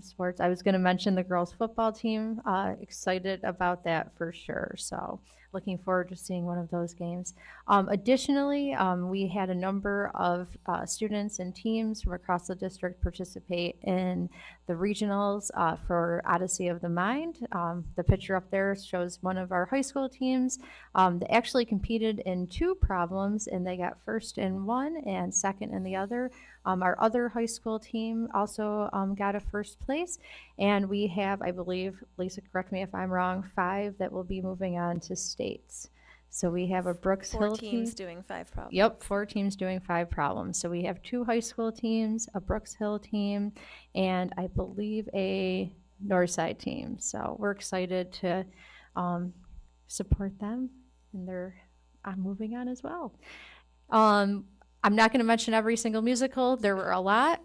sports. I was going to mention the girls football team, excited about that for sure. So looking forward to seeing one of those games. Additionally, we had a number of students and teams from across the district participate in the regionals for Odyssey of the Mind. The picture up there shows one of our high school teams. They actually competed in two problems and they got first in one and second in the other. Our other high school team also got a first place, and we have, I believe, Lisa, correct me if I'm wrong, 5 that will be moving on to states. So we have a Brooks Hill team. 4 teams doing 5 problems. Yep, 4 teams doing 5 problems. So we have 2 high school teams, a Brooks Hill team, and I believe a Northside team. So we're excited to support them, and they're moving on as well. I'm not going to mention every single musical. There were a lot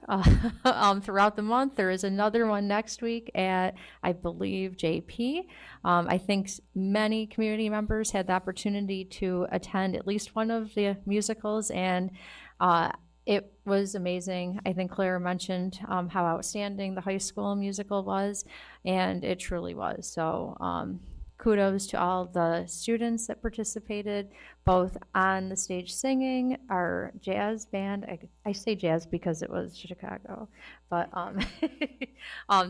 throughout the month. There is another one next week at, I believe, JP. I think many community members had the opportunity to attend at least one of the musicals, and it was amazing. I think Clara mentioned how outstanding the high school musical was, and it truly was. So kudos to all the students that participated, both on the stage singing, our jazz band. I say jazz because it was Chicago, but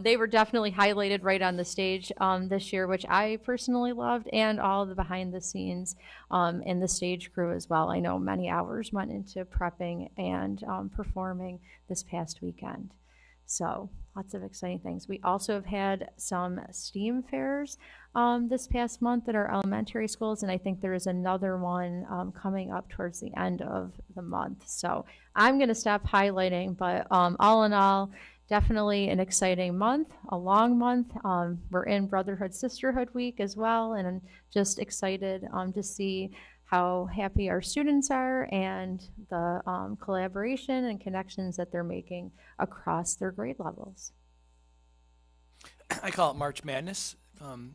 they were definitely highlighted right on the stage this year, which I personally loved, and all the behind the scenes and the stage crew as well. I know many hours went into prepping and performing this past weekend. So lots of exciting things. We also have had some STEAM fairs this past month at our elementary schools, and I think there is another one coming up towards the end of the month. So I'm going to stop highlighting, but all in all, definitely an exciting month, a long month. We're in Brotherhood Sisterhood Week as well, and I'm just excited to see how happy our students are and the collaboration and connections that they're making across their grade levels. I call it March Madness, and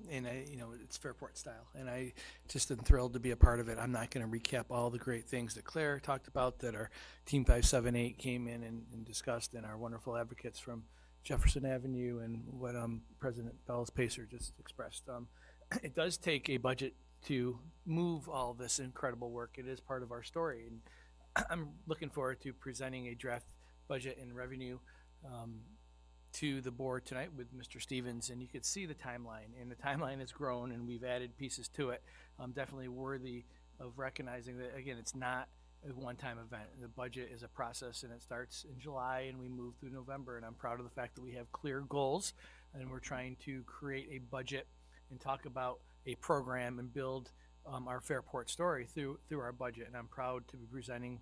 it's Fairport style, and I just am thrilled to be a part of it. I'm not going to recap all the great things that Claire talked about that our Team 578 came in and discussed, and our wonderful advocates from Jefferson Avenue and what President Bells Pacer just expressed. It does take a budget to move all this incredible work. It is part of our story, and I'm looking forward to presenting a draft budget and revenue to the board tonight with Mr. Stevens, and you could see the timeline, and the timeline has grown, and we've added pieces to it. Definitely worthy of recognizing that, again, it's not a one-time event. The budget is a process, and it starts in July, and we move through November, and I'm proud of the fact that we have clear goals, and we're trying to create a budget and talk about a program and build our Fairport story through our budget. And I'm proud to be presenting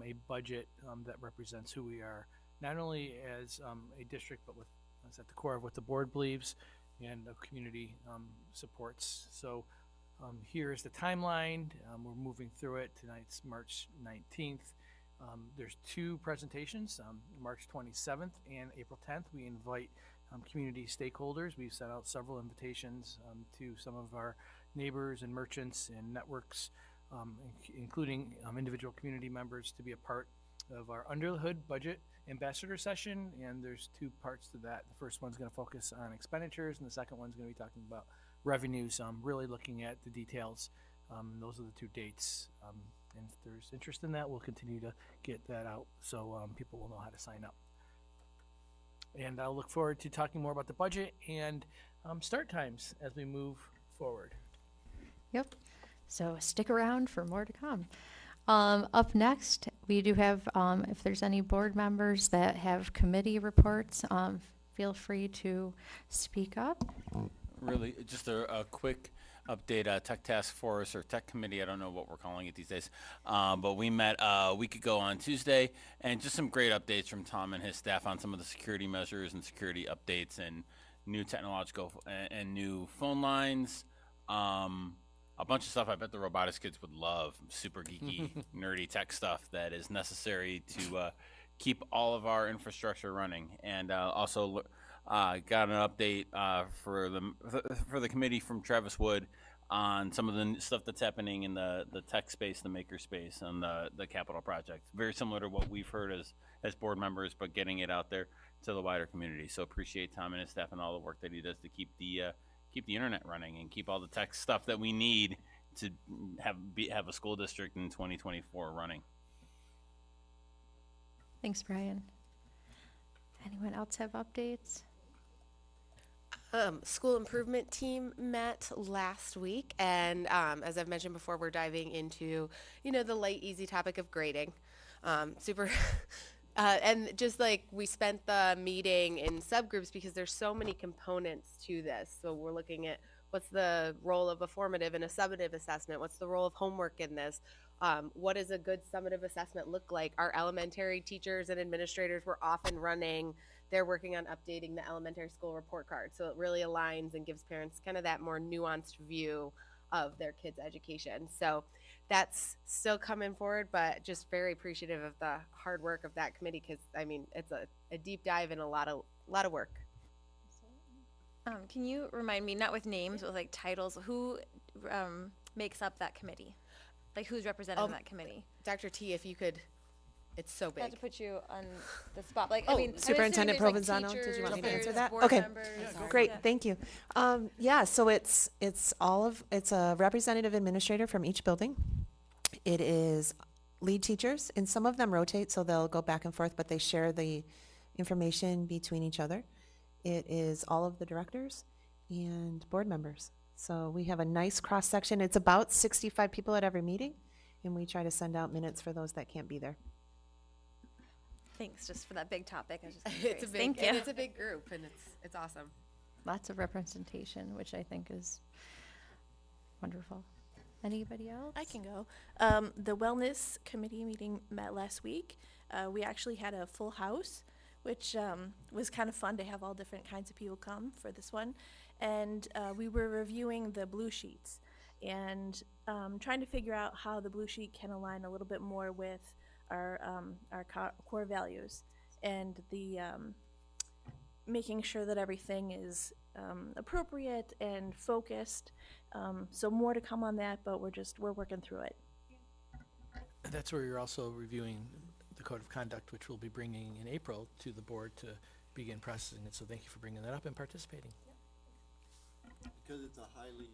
a budget that represents who we are, not only as a district, but that's at the core of what the board believes and the community supports. So here's the timeline. We're moving through it. Tonight's March 19th. There's two presentations, March 27th and April 10th. We invite community stakeholders. We've sent out several invitations to some of our neighbors and merchants and networks, including individual community members, to be a part of our Under the Hood budget ambassador session. And there's two parts to that. The first one's going to focus on expenditures, and the second one's going to be talking about revenues, really looking at the details. Those are the two dates. And if there's interest in that, we'll continue to get that out so people will know how to sign up. And I'll look forward to talking more about the budget and start times as we move forward. Yep. So stick around for more to come. Up next, we do have, if there's any board members that have committee reports, feel free to speak up. Really, just a quick update. Tech Task Force or Tech Committee, I don't know what we're calling it these days, but we met a week ago on Tuesday, and just some great updates from Tom and his staff on some of the security measures and security updates and new technological and new phone lines. A bunch of stuff I bet the robotics kids would love, super geeky, nerdy tech stuff that is necessary to keep all of our infrastructure running. And also got an update for the committee from Travis Wood on some of the stuff that's happening in the tech space, the maker space, and the capital project. Very similar to what we've heard as board members, but getting it out there to the wider community. So appreciate Tom and his staff and all the work that he does to keep the internet running and keep all the tech stuff that we need to have a school district in 2024 running. Thanks, Brian. Anyone else have updates? School improvement team met last week, and as I've mentioned before, we're diving into, the light, easy topic of grading. Super, and just like we spent the meeting in subgroups because there's so many components to this. So we're looking at what's the role of a formative and a summative assessment? What's the role of homework in this? What does a good summative assessment look like? Our elementary teachers and administrators were often running. They're working on updating the elementary school report card. So it really aligns and gives parents kind of that more nuanced view of their kids' education. So that's still coming forward, but just very appreciative of the hard work of that committee because, it's a deep dive and a lot of work. Can you remind me, not with names, but with like titles, who makes up that committee? Like who's represented in that committee? Dr. T, if you could It's so big. Not to put you on the spot, like, Oh, I mean, Superintendent I would assume Provenzano, there's, did you want me to answer teachers, that? board Okay, members, great, yeah. thank you. Yeah, so it's a representative administrator from each building. It is lead teachers, and some of them rotate, so they'll go back and forth, but they share the information between each other. It is all of the directors and board members. So we have a nice cross-section. It's about 65 people at every meeting, and we try to send out minutes for those that can't be there. Thanks, just for that big topic. I was just It's a curious. big, Thank you. and it's a big group, and it's awesome. Lots of representation, which I think is wonderful. Anybody else? I can go. The wellness committee meeting met last week. We actually had a full house, which was kind of fun to have all different kinds of people come for this one. And we were reviewing the blue sheets and trying to figure out how the blue sheet can align a little bit more with our core values and the making sure that everything is appropriate and focused. So more to come on that, but we're working through it. That's where you're also reviewing the code of conduct, which we'll be bringing in April to the board to begin processing it. So thank you for bringing that up and participating. Because it's a highly.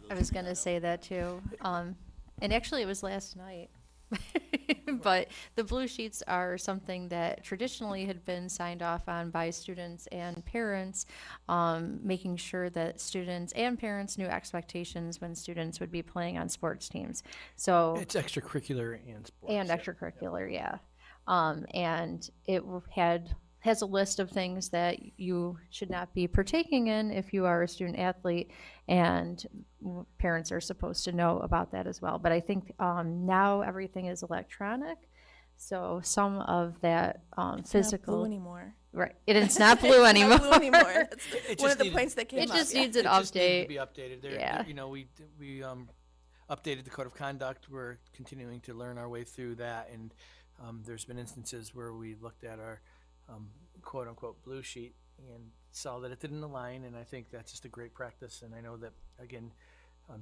I was going to say that too. And actually, it was last night. But the blue sheets are something that traditionally had been signed off on by students and parents, making sure that students and parents knew expectations when students would be playing on sports teams. So It's extracurricular and sports. and extracurricular, yeah. And it has a list of things that you should not be partaking in if you are a student athlete, and parents are supposed to know about that as well. But I think now everything is electronic, so some of that physical. Not blue anymore. Right, it's not blue anymore. Not blue anymore. That's It one just of the needed- points that came It up. just yeah. needs an It just needed update. to be updated. Yeah. You know, we updated the code of conduct. We're continuing to learn our way through that, and there's been instances where we looked at our quote unquote blue sheet and saw that it didn't align, and I think that's just a great practice. And I know that again,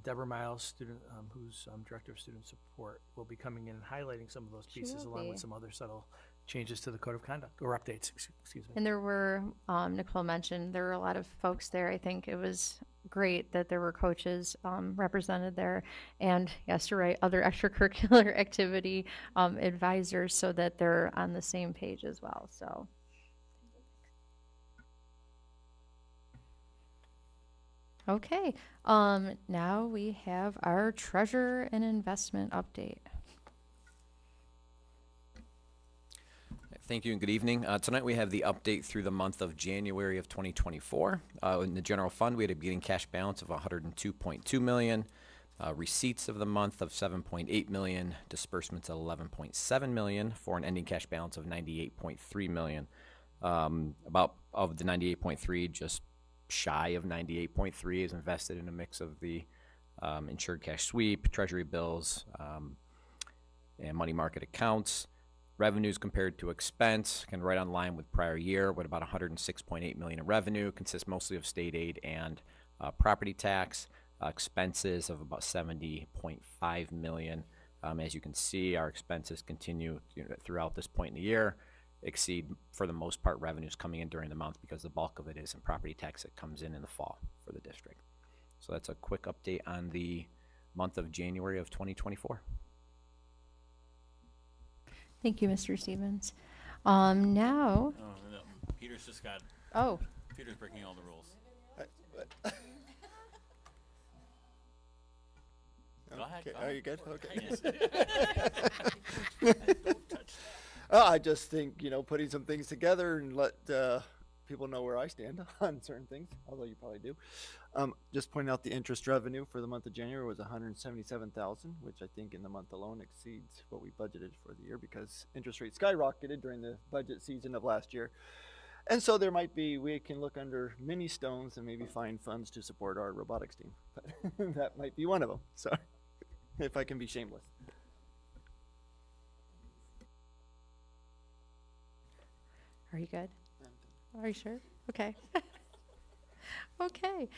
Deborah Miles, student who's director of student support, will be coming in and highlighting some of those She pieces will along be. with some other subtle changes to the code of conduct or updates. Excuse me. And there were, Nicole mentioned, there were a lot of folks there. I think it was great that there were coaches represented there. And yes, you're right, other extracurricular activity advisors, so that they're on the same page as well. So. Okay, now we have our treasurer and investment update. Thank you and good evening. Tonight we have the update through the month of January of 2024. In the general fund, we had a beginning cash balance of $102.2 million, receipts of the month of $7.8 million, disbursements of $11.7 million, for an ending cash balance of $98.3 million. About of the 98.3, just shy of 98.3 is invested in a mix of the insured cash sweep, treasury bills, and money market accounts. Revenues compared to expense can right on line with prior year, with about $106.8 million in revenue, consists mostly of state aid and property tax. Expenses of about $70.5 million. As you can see, our expenses continue throughout this point in the year, exceed for the most part revenues coming in during the month, because the bulk of it is in property tax that comes in the fall for the district. So that's a quick update on the month of January of 2024. Thank you, Mr. Stevens. Now. Oh, no. Peter's just got. Oh. Peter's breaking all the rules. Go ahead. Okay, are you good? Okay. Yes. I just think, putting some things together and let people know where I stand on certain things, although you probably do. Just pointing out the interest revenue for the month of January was $177,000, which I think in the month alone exceeds what we budgeted for the year, because interest rates skyrocketed during the budget season of last year. And so we can look under many stones and maybe find funds to support our robotics team. But that might be one of them. So if I can be shameless. Are you good? Are you sure? Okay. Okay.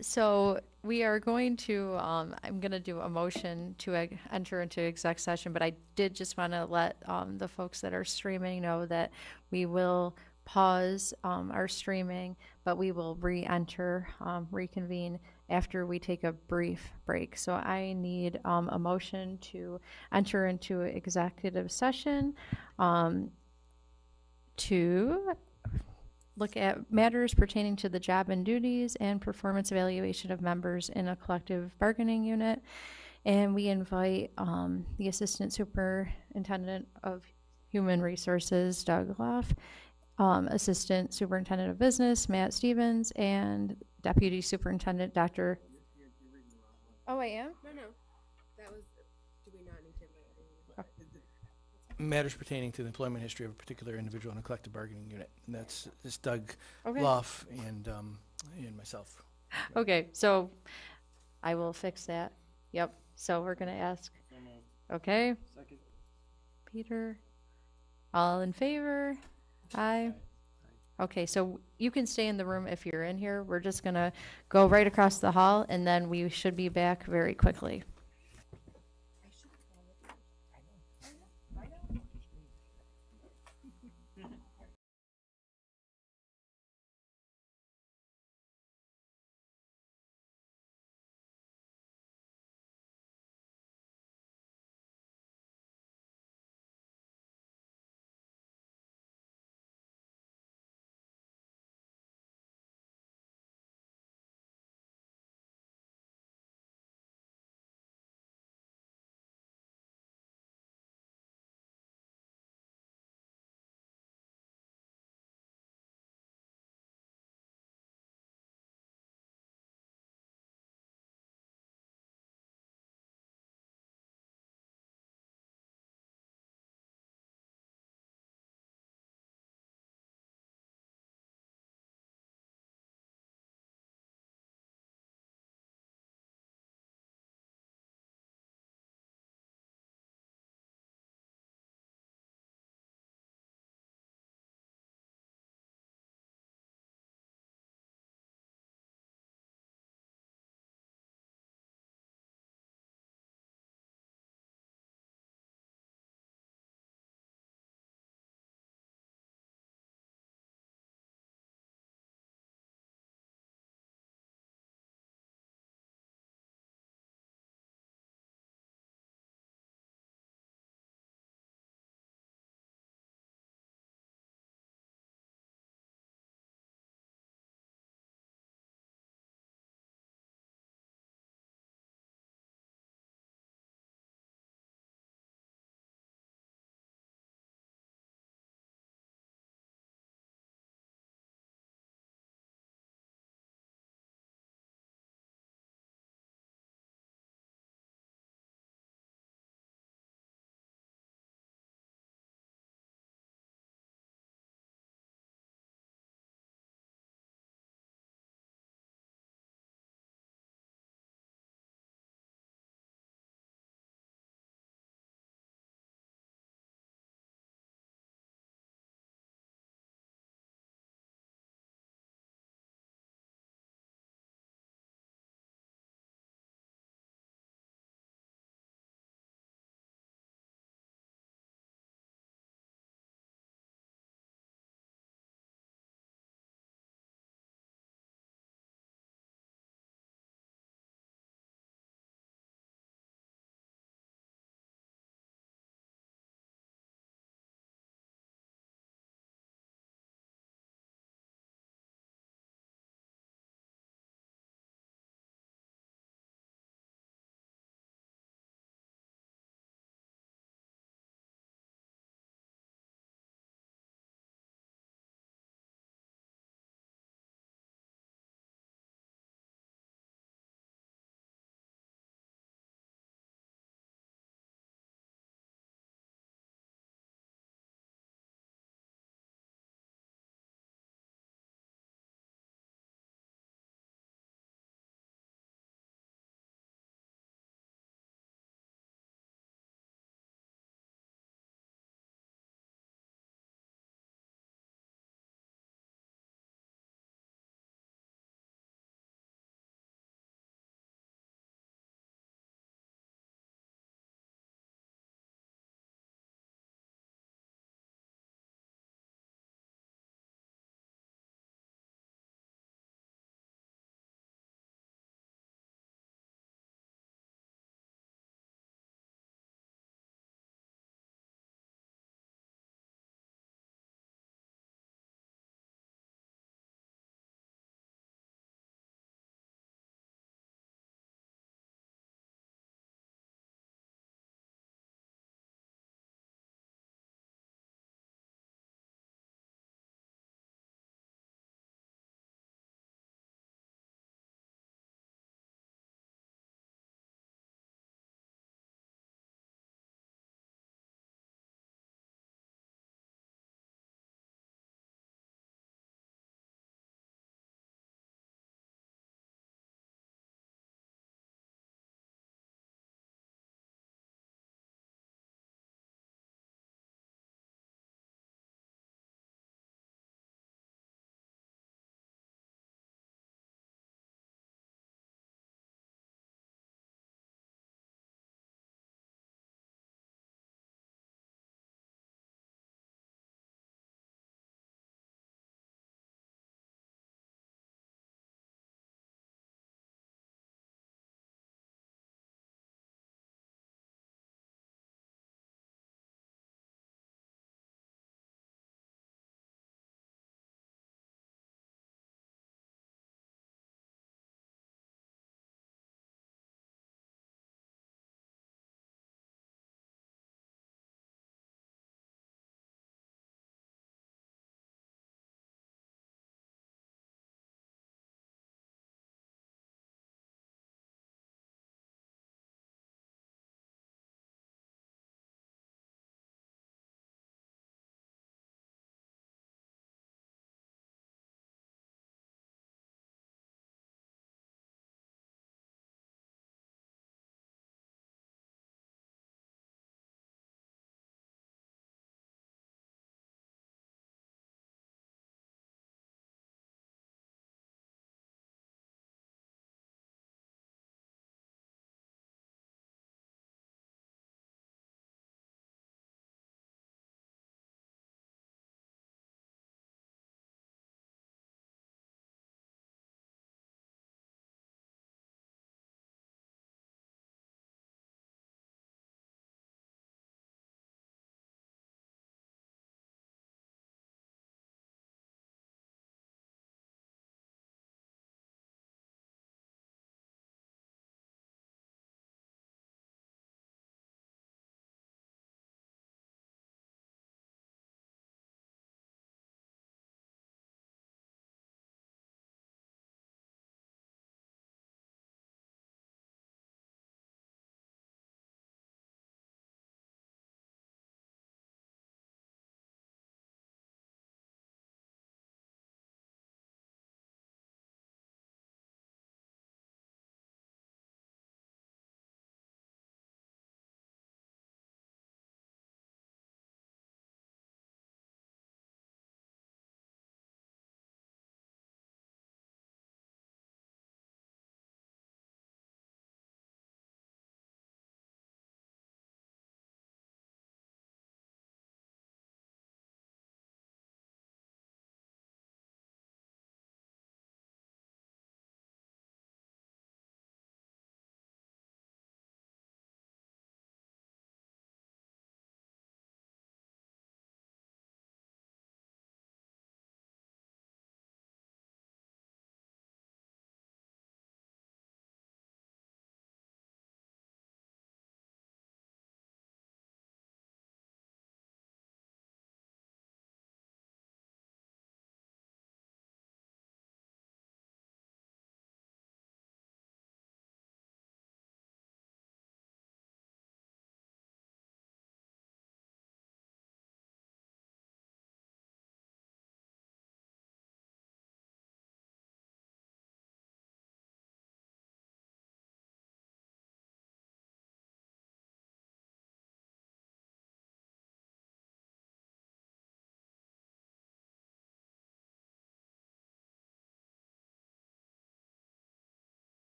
So we are going to, I'm going to do a motion to enter into exec session, but I did just want to let the folks that are streaming know that we will pause our streaming, but we will re-enter, reconvene after we take a brief break. So I need a motion to enter into executive session to look at matters pertaining to the job and duties and performance evaluation of members in a collective bargaining unit. And we invite the Assistant Superintendent of Human Resources, Doug Loff, Assistant Superintendent of Business, Matt Stevens, and Deputy Superintendent, Dr. Oh, I am? No. That was, do we not need to invite everyone? Matters pertaining to the employment history of a particular individual in a collective bargaining unit. And that's Doug Okay. Loff and myself. Okay, so I will fix that. Yep. So we're going to ask. Okay. Second. Peter. All in favor? Aye. Okay, so you can stay in the room if you're in here. We're just going to go right across the hall, and then we should be back very quickly.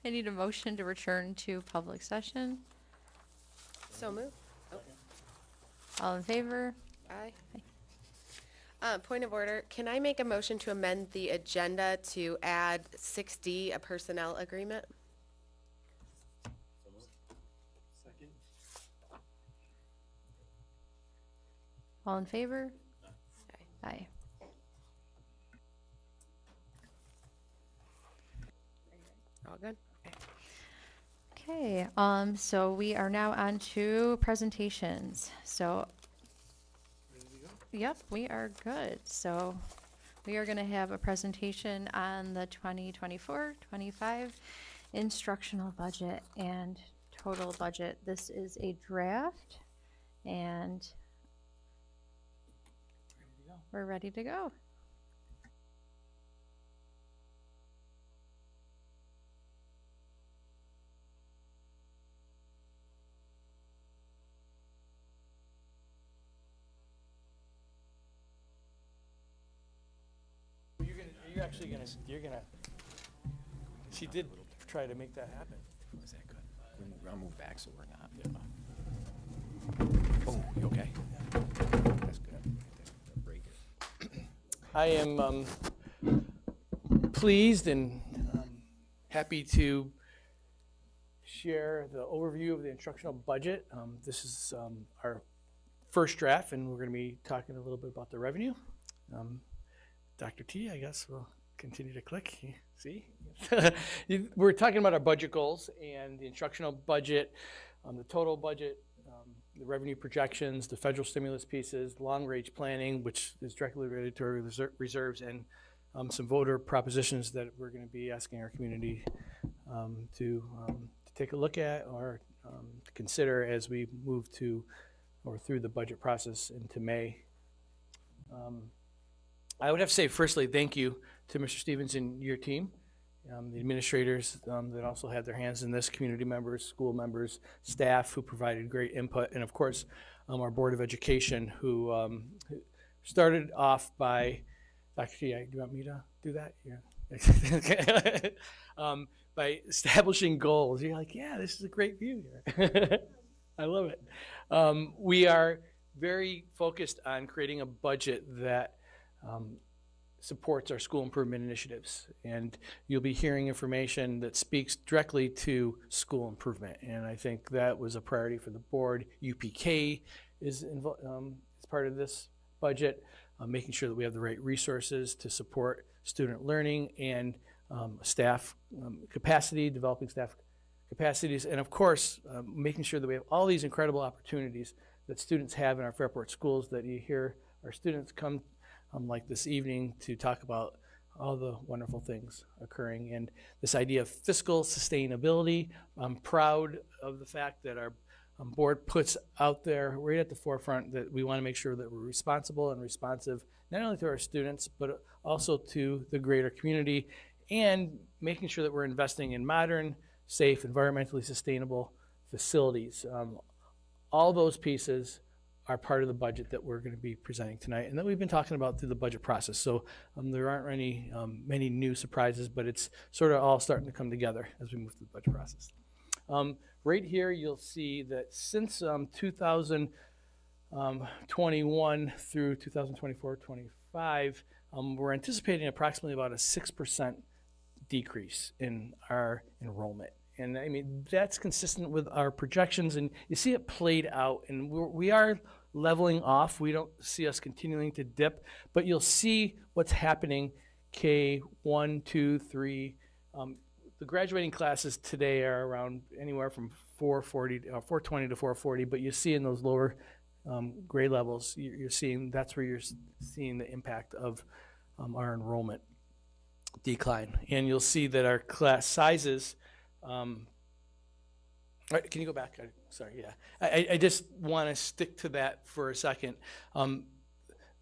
I need a motion to return to public session. So move. All in favor? Aye. Point of order, can I make a motion to amend the agenda to add 6D, a personnel agreement? All in favor? Aye. All good? Okay, so we are now on to presentations. So, yep, we are good. So we are going to have a presentation on the 2024-25 instructional budget and total budget. This is a draft, and we're ready to go. You're gonna, she did try to make that happen. Was that good? I'll move back so we're not. Oh, you okay? That's good. Break it. I am pleased and happy to share the overview of the instructional budget. This is our first draft, and we're going to be talking a little bit about the revenue. Dr. T, I guess we'll continue to click. See? We're talking about our budget goals and the instructional budget, the total budget, the revenue projections, the federal stimulus pieces, long-range planning, which is directly related to our reserves, and some voter propositions that we're going to be asking our community to take a look at or to consider as we move to or through the budget process into May. I would have to say, firstly, thank you to Mr. Stevens and your team, the administrators that also had their hands in this, community members, school members, staff who provided great input, and of course, our Board of Education who started off by, Dr. T, do you want me to do that? Yeah. By establishing goals. You're like, yeah, this is a great view here. I love it. We are very focused on creating a budget that supports our school improvement initiatives, and you'll be hearing information that speaks directly to school improvement, and I think that was a priority for the board. UPK is part of this budget, making sure that we have the right resources to support student learning and staff capacity, developing staff capacities, and of course making sure that we have all these incredible opportunities that students have in our Fairport schools, that you hear our students come like this evening to talk about all the wonderful things occurring, and this idea of fiscal sustainability. I'm proud of the fact that our board puts out there right at the forefront that we want to make sure that we're responsible and responsive, not only to our students, but also to the greater community, and making sure that we're investing in modern, safe, environmentally sustainable facilities. All those pieces are part of the budget that we're going to be presenting tonight and that we've been talking about through the budget process. So there aren't any many new surprises, but it's sort of all starting to come together as we move through the budget process. Right here, you'll see that since 2021 through 2024-25, we're anticipating approximately about a 6% decrease in our enrollment. And I mean, that's consistent with our projections, and you see it played out, and we are leveling off. We don't see us continuing to dip, but you'll see what's happening K1, 2, 3. The graduating classes today are around anywhere from 420 to 440, but you see in those lower grade levels, you're seeing, that's where you're seeing the impact of our enrollment decline. And you'll see that our class sizes, can you go back? Sorry, yeah. I just want to stick to that for a second.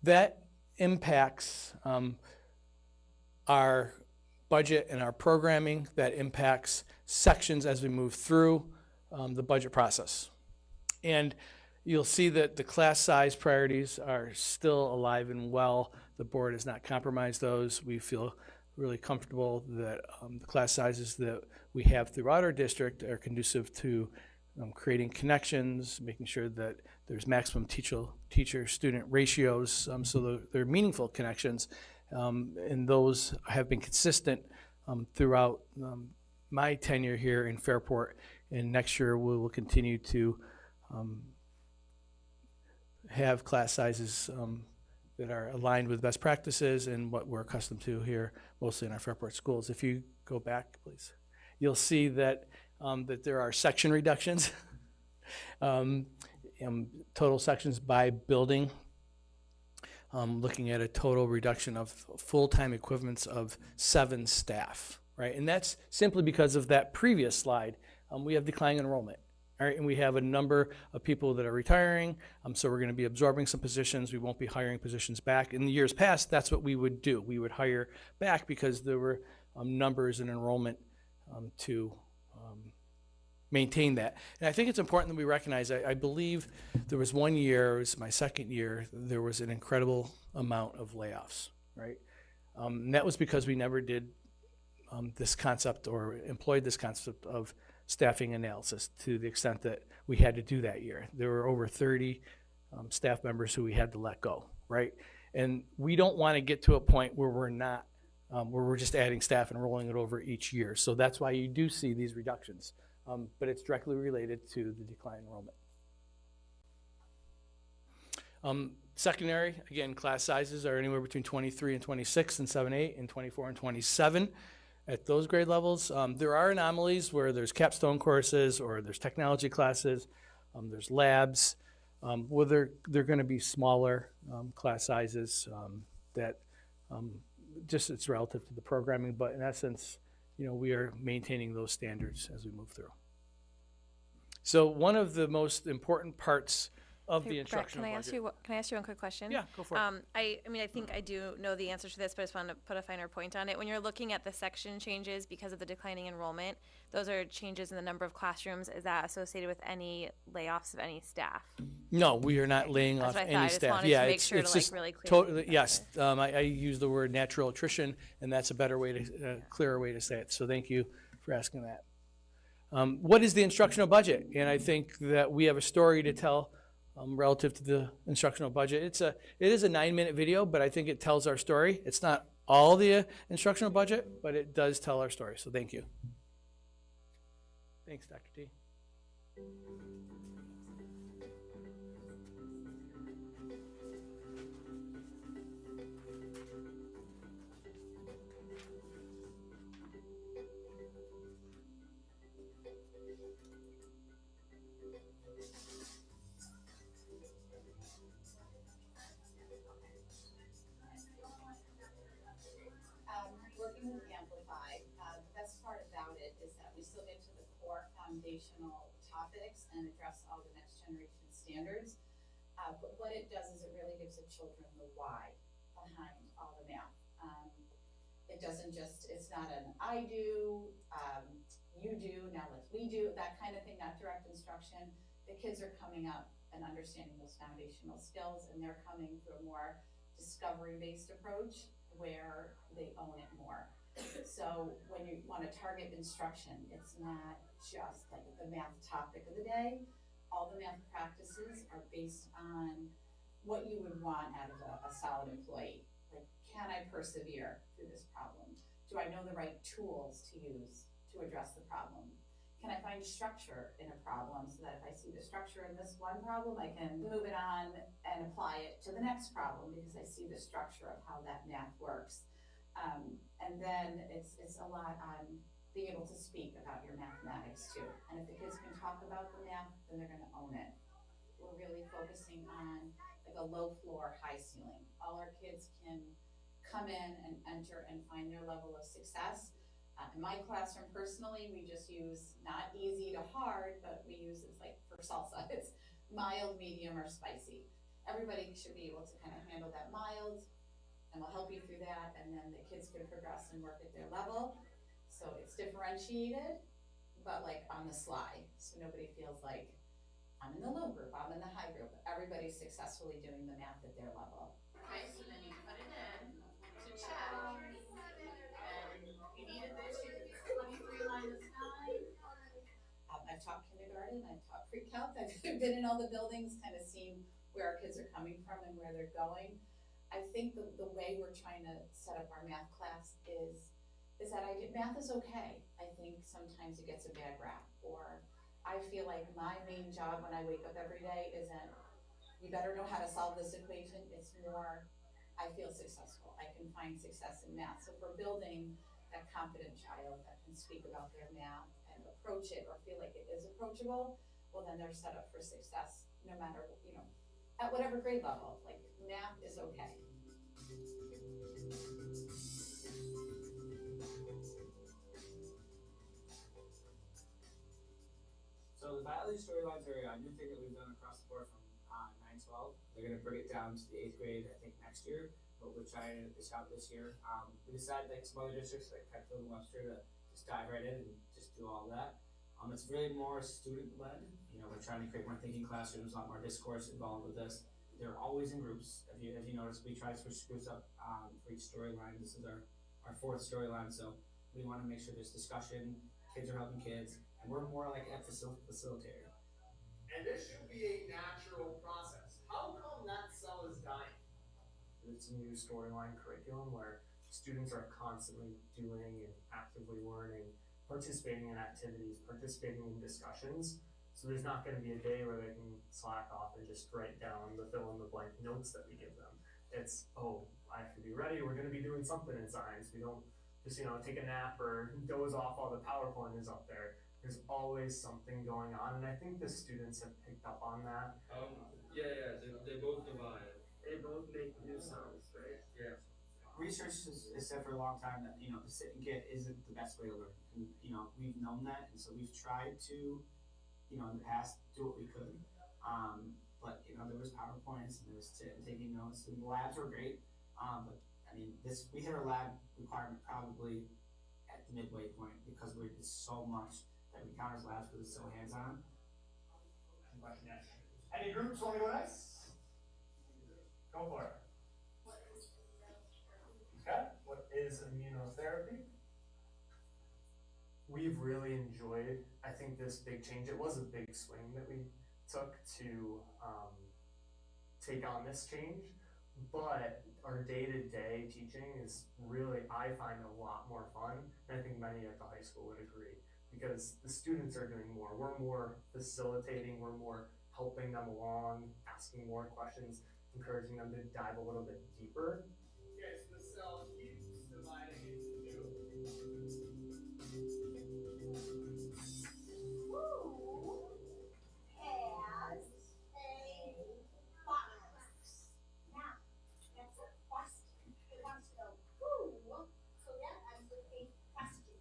That impacts our budget and our programming, that impacts sections as we move through the budget process. And you'll see that the class size priorities are still alive and well. The board has not compromised those. We feel really comfortable that the class sizes that we have throughout our district are conducive to creating connections, making sure that there's maximum teacher-student ratios, so they're meaningful connections, and those have been consistent throughout my tenure here in Fairport. And next year we will continue to have class sizes that are aligned with best practices and what we're accustomed to here, mostly in our Fairport schools. If you go back, please, you'll see that that there are section reductions, total sections by building, looking at a total reduction of full-time equivalents of 7 staff, right? And that's simply because of that previous slide. We have declining enrollment. All right, and we have a number of people that are retiring, so we're going to be absorbing some positions. We won't be hiring positions back. In the years past, that's what we would do. We would hire back because there were numbers and enrollment to maintain that. And I think it's important that we recognize, I believe there was one year, it was my second year, there was an incredible amount of layoffs, right? And that was because we never did this concept or employed this concept of staffing analysis to the extent that we had to do that year. There were over 30 staff members who we had to let go, right? And we don't want to get to a point where we're not, where we're just adding staff and rolling it over each year. So that's why you do see these reductions, but it's directly related to the decline in enrollment. Secondary, again, class sizes are anywhere between 23 and 26 and 7-8 and 24 and 27. At those grade levels, there are anomalies where there's capstone courses or there's technology classes, there's labs, where they're going to be smaller class sizes that just it's relative to the programming, but in essence, we are maintaining those standards as we move through. So one of the most important parts of the instructional budget. Can I ask you one quick question? Yeah, go for it. I mean, I think I do know the answer to this, but I just want to put a finer point on it. When you're looking at the section changes because of the declining enrollment, those are changes in the number of classrooms. Is that associated with any layoffs of any staff? No, we are not laying off any staff. Yeah, it's just really clear. Totally, yes. I use the word natural attrition, and that's a better way to, clearer way to say it. So thank you for asking that. What is the instructional budget? And I think that we have a story to tell relative to the instructional budget. It is a 9-minute video, but I think it tells our story. It's not all the instructional budget, but it does tell our story. So thank you. Thanks, Dr. T. Working with Amplify, the best part about it is that we still get to the core foundational topics and address all the next generation standards. But what it does is it really gives the children the why behind all the math. It doesn't just, it's not an I do, you do, now let's we do, that kind of thing, not direct instruction. The kids are coming up and understanding those foundational skills, and they're coming through a more discovery-based approach where they own it more. So when you want to target instruction, it's not just like the math topic of the day. All the math practices are based on what you would want out of a solid employee. Like, can I persevere through this problem? Do I know the right tools to use to address the problem? Can I find structure in a problem so that if I see the structure in this one problem, I can move it on and apply it to the next problem because I see the structure of how that math works. And then it's a lot on being able to speak about your mathematics too. And if the kids can talk about the math, then they're gonna own it. We're really focusing on like a low floor, high ceiling. All our kids can come in and enter and find their level of success. In my classroom personally, we just use not easy to hard, but we use, it's like for salsa, it's mild, medium, or spicy. Everybody should be able to kind of handle that mild, and we'll help you through that, and then the kids can progress and work at their level. So it's differentiated, but like on the sly, so nobody feels like I'm in the low group, I'm in the high group. Everybody's successfully doing the math at their level. Okay, so then you put it in to check. kindergarten. I've taught pre-calc. I've been in all the buildings, kind of seen where our kids are coming from and where they're going. I think the way we're trying to set up our math class is that math is okay. I think sometimes it gets a bad rap, or I feel like my main job when I wake up every day isn't, you better know how to solve this equation. It's more, I feel successful. I can find success in math. So if we're building a confident child that can speak about their math and approach it or feel like it is approachable, well then they're set up for success no matter, at whatever grade level. Like, math is okay. So the biology storylines are a new thing that we've done across the board from 9-12. They're going to bring it down to the 8th grade, I think, next year, but we're trying this out this year. We decided, like some other districts, like Petfield and Webster, to just dive right in and just do all that. It's really more student-led. We're trying to create more thinking classrooms, a lot more discourse involved with this. They're always in groups. If you notice, we try to switch groups up for each storyline. This is our 4th storyline, so we want to make sure there's discussion, kids are helping kids, and we're more like a facilitator. And this should be a natural process. How come that cell is dying? It's a new storyline curriculum where students are constantly doing and actively learning, participating in activities, participating in discussions. So there's not going to be a day where they can slack off and just write down the fill-in-the-blank notes that we give them. It's, oh, I have to be ready. We're going to be doing something in science. We don't just, take a nap or doze off while the PowerPoint is up there. There's always something going on, and I think the students have picked up on that. Yeah, they both divide. They both make new sounds, right? Yeah. Research has said for a long time that, the sit and get isn't the best way to learn. And, we've known that, and so we've tried to, in the past, do what we could. But, there was PowerPoints, and there was taking notes, and the labs were great. But, we hit our lab requirement probably at the midway point because we did so much that we count as labs because it's so hands-on. Any groups want to go next? Go for it. Okay, what is immunotherapy? We've really enjoyed, I think, this big change. It was a big swing that we took to take on this change, but our day-to-day teaching is really, I find, a lot more fun, and I think many at the high school would agree, because the students are doing more. We're more facilitating, we're more helping them along, asking more questions, encouraging them to dive a little bit deeper. Okay, so the cell keeps dividing into two. Who has a box? Now, that's a question. It wants to go, who? So that answers a question.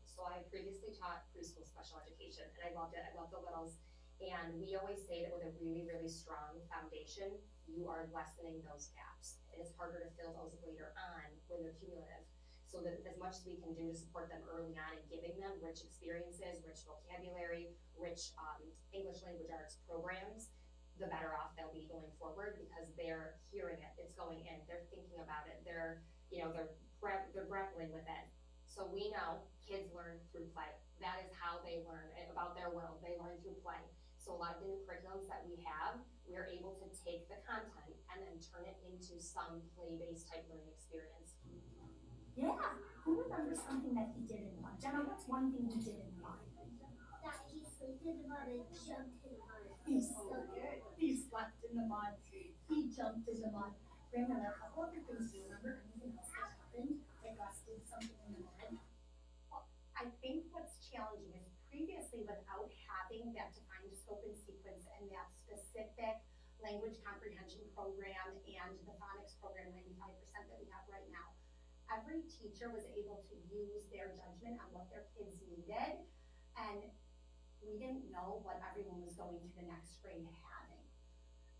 So I previously taught preschool special education, and I loved it. I loved the littles. And we always say that with a really, really strong foundation, you are lessening those gaps. And it's harder to fill those later on when they're cumulative. So that as much as we can do to support them early on and giving them rich experiences, rich vocabulary, rich English language arts programs, the better off they'll be going forward because they're hearing it, it's going in, they're thinking about it, they're grappling with it. So we know kids learn through play. That is how they learn about their world. They learn through play. So a lot of the new curriculums that we have, we're able to take the content and then turn it into some play-based type learning experience. Yeah. Who remembers something that he did in lunch? Jenna, what's one thing he did in lunch? That he slept in the mud and jumped in the mud. He's so good. He slept in the mud. He jumped in the mud. Brandon, a couple other things. Do you remember anything else that happened? Like Gus did something in the mud? Well, I think what's challenging is previously without having that defined scope and sequence and that specific language comprehension program and the phonics program, 95% that we have right now, every teacher was able to use their judgment on what their kids needed, and we didn't know what everyone was going to the next grade having.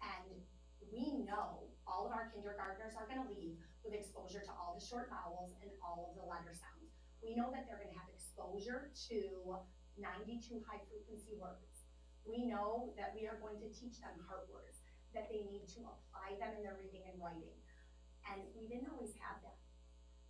And we know all of our kindergartners are going to leave with exposure to all the short vowels and all of the letter sounds. We know that they're going to have exposure to 92 high frequency words. We know that we are going to teach them heart words, that they need to apply them in their reading and writing. And we didn't always have that.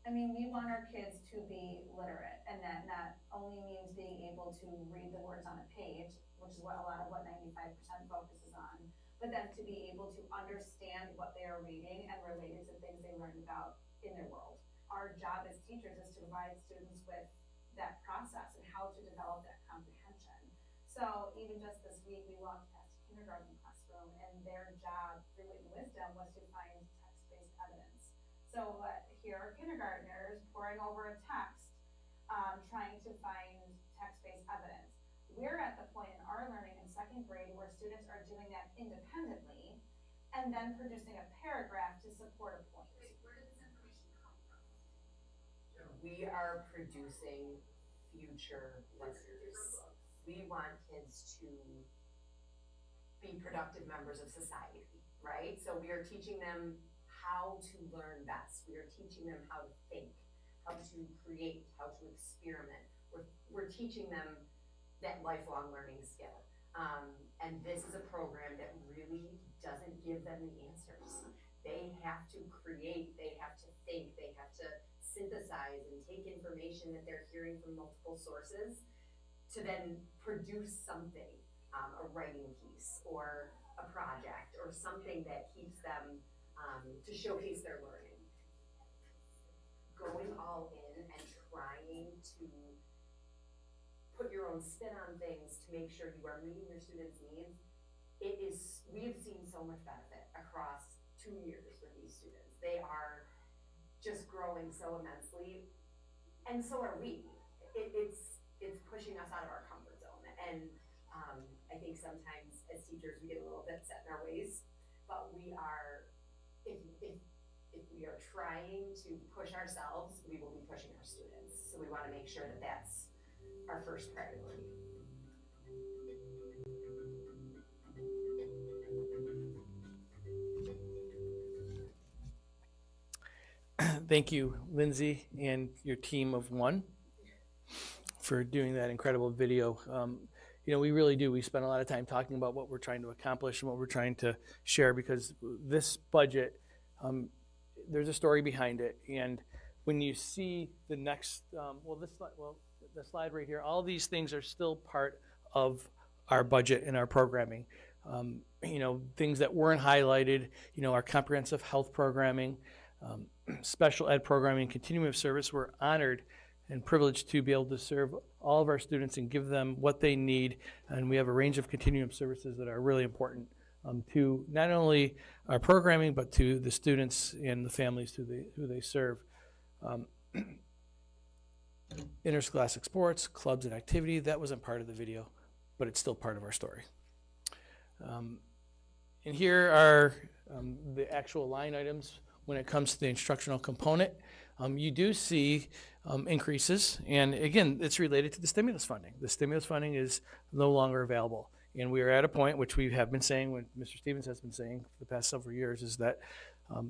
I mean, we want our kids to be literate, and that not only means being able to read the words on a page, which is what a lot of what 95% focuses on. But then to be able to understand what they are reading and relate it to things they learned about in their world. Our job as teachers is to provide students with that process and how to develop that comprehension. So even just this week, we walked past a kindergarten classroom, and their job through Wit and Wisdom was to find text-based evidence. So here are kindergartners poring over a text, trying to find text-based evidence. We're at the point in our learning in second grade where students are doing that independently and then producing a paragraph to support a point. Wait, where did this information come from? We are producing future learners. We want kids to be productive members of society, right? So we are teaching them how to learn best. We are teaching them how to think, how to create, how to experiment. We're teaching them that lifelong learning skill. And this is a program that really doesn't give them the answers. They have to create, they have to think, they have to synthesize and take information that they're hearing from multiple sources to then produce something, a writing piece or a project or something that keeps them to showcase their learning. Going all in and trying to put your own spin on things to make sure you are meeting your students' needs, we have seen so much benefit across 2 years with these students. They are just growing so immensely, and so are we. It's pushing us out of our comfort zone, and I think sometimes as teachers we get a little bit set in our ways, but we are, if we are trying to push ourselves, we will be pushing our students. So we want to make sure that that's our first priority. Thank you, Lindsay, and your team of one for doing that incredible video. You know, we really do. We spend a lot of time talking about what we're trying to accomplish and what we're trying to share, because this budget, there's a story behind it. And when you see the next, the slide right here, all these things are still part of our budget and our programming. You know, things that weren't highlighted, you know, our comprehensive health programming, special ed programming, continuum of service. We're honored and privileged to be able to serve all of our students and give them what they need. And we have a range of continuum services that are really important to not only our programming, but to the students and the families who they serve. Interscholastic sports, clubs and activity, that wasn't part of the video, but it's still part of our story. And here are the actual line items when it comes to the instructional component. You do see increases, and again, it's related to the stimulus funding. The stimulus funding is no longer available, and we are at a point, which we have been saying, when Mr. Stevens has been saying for the past several years, is that,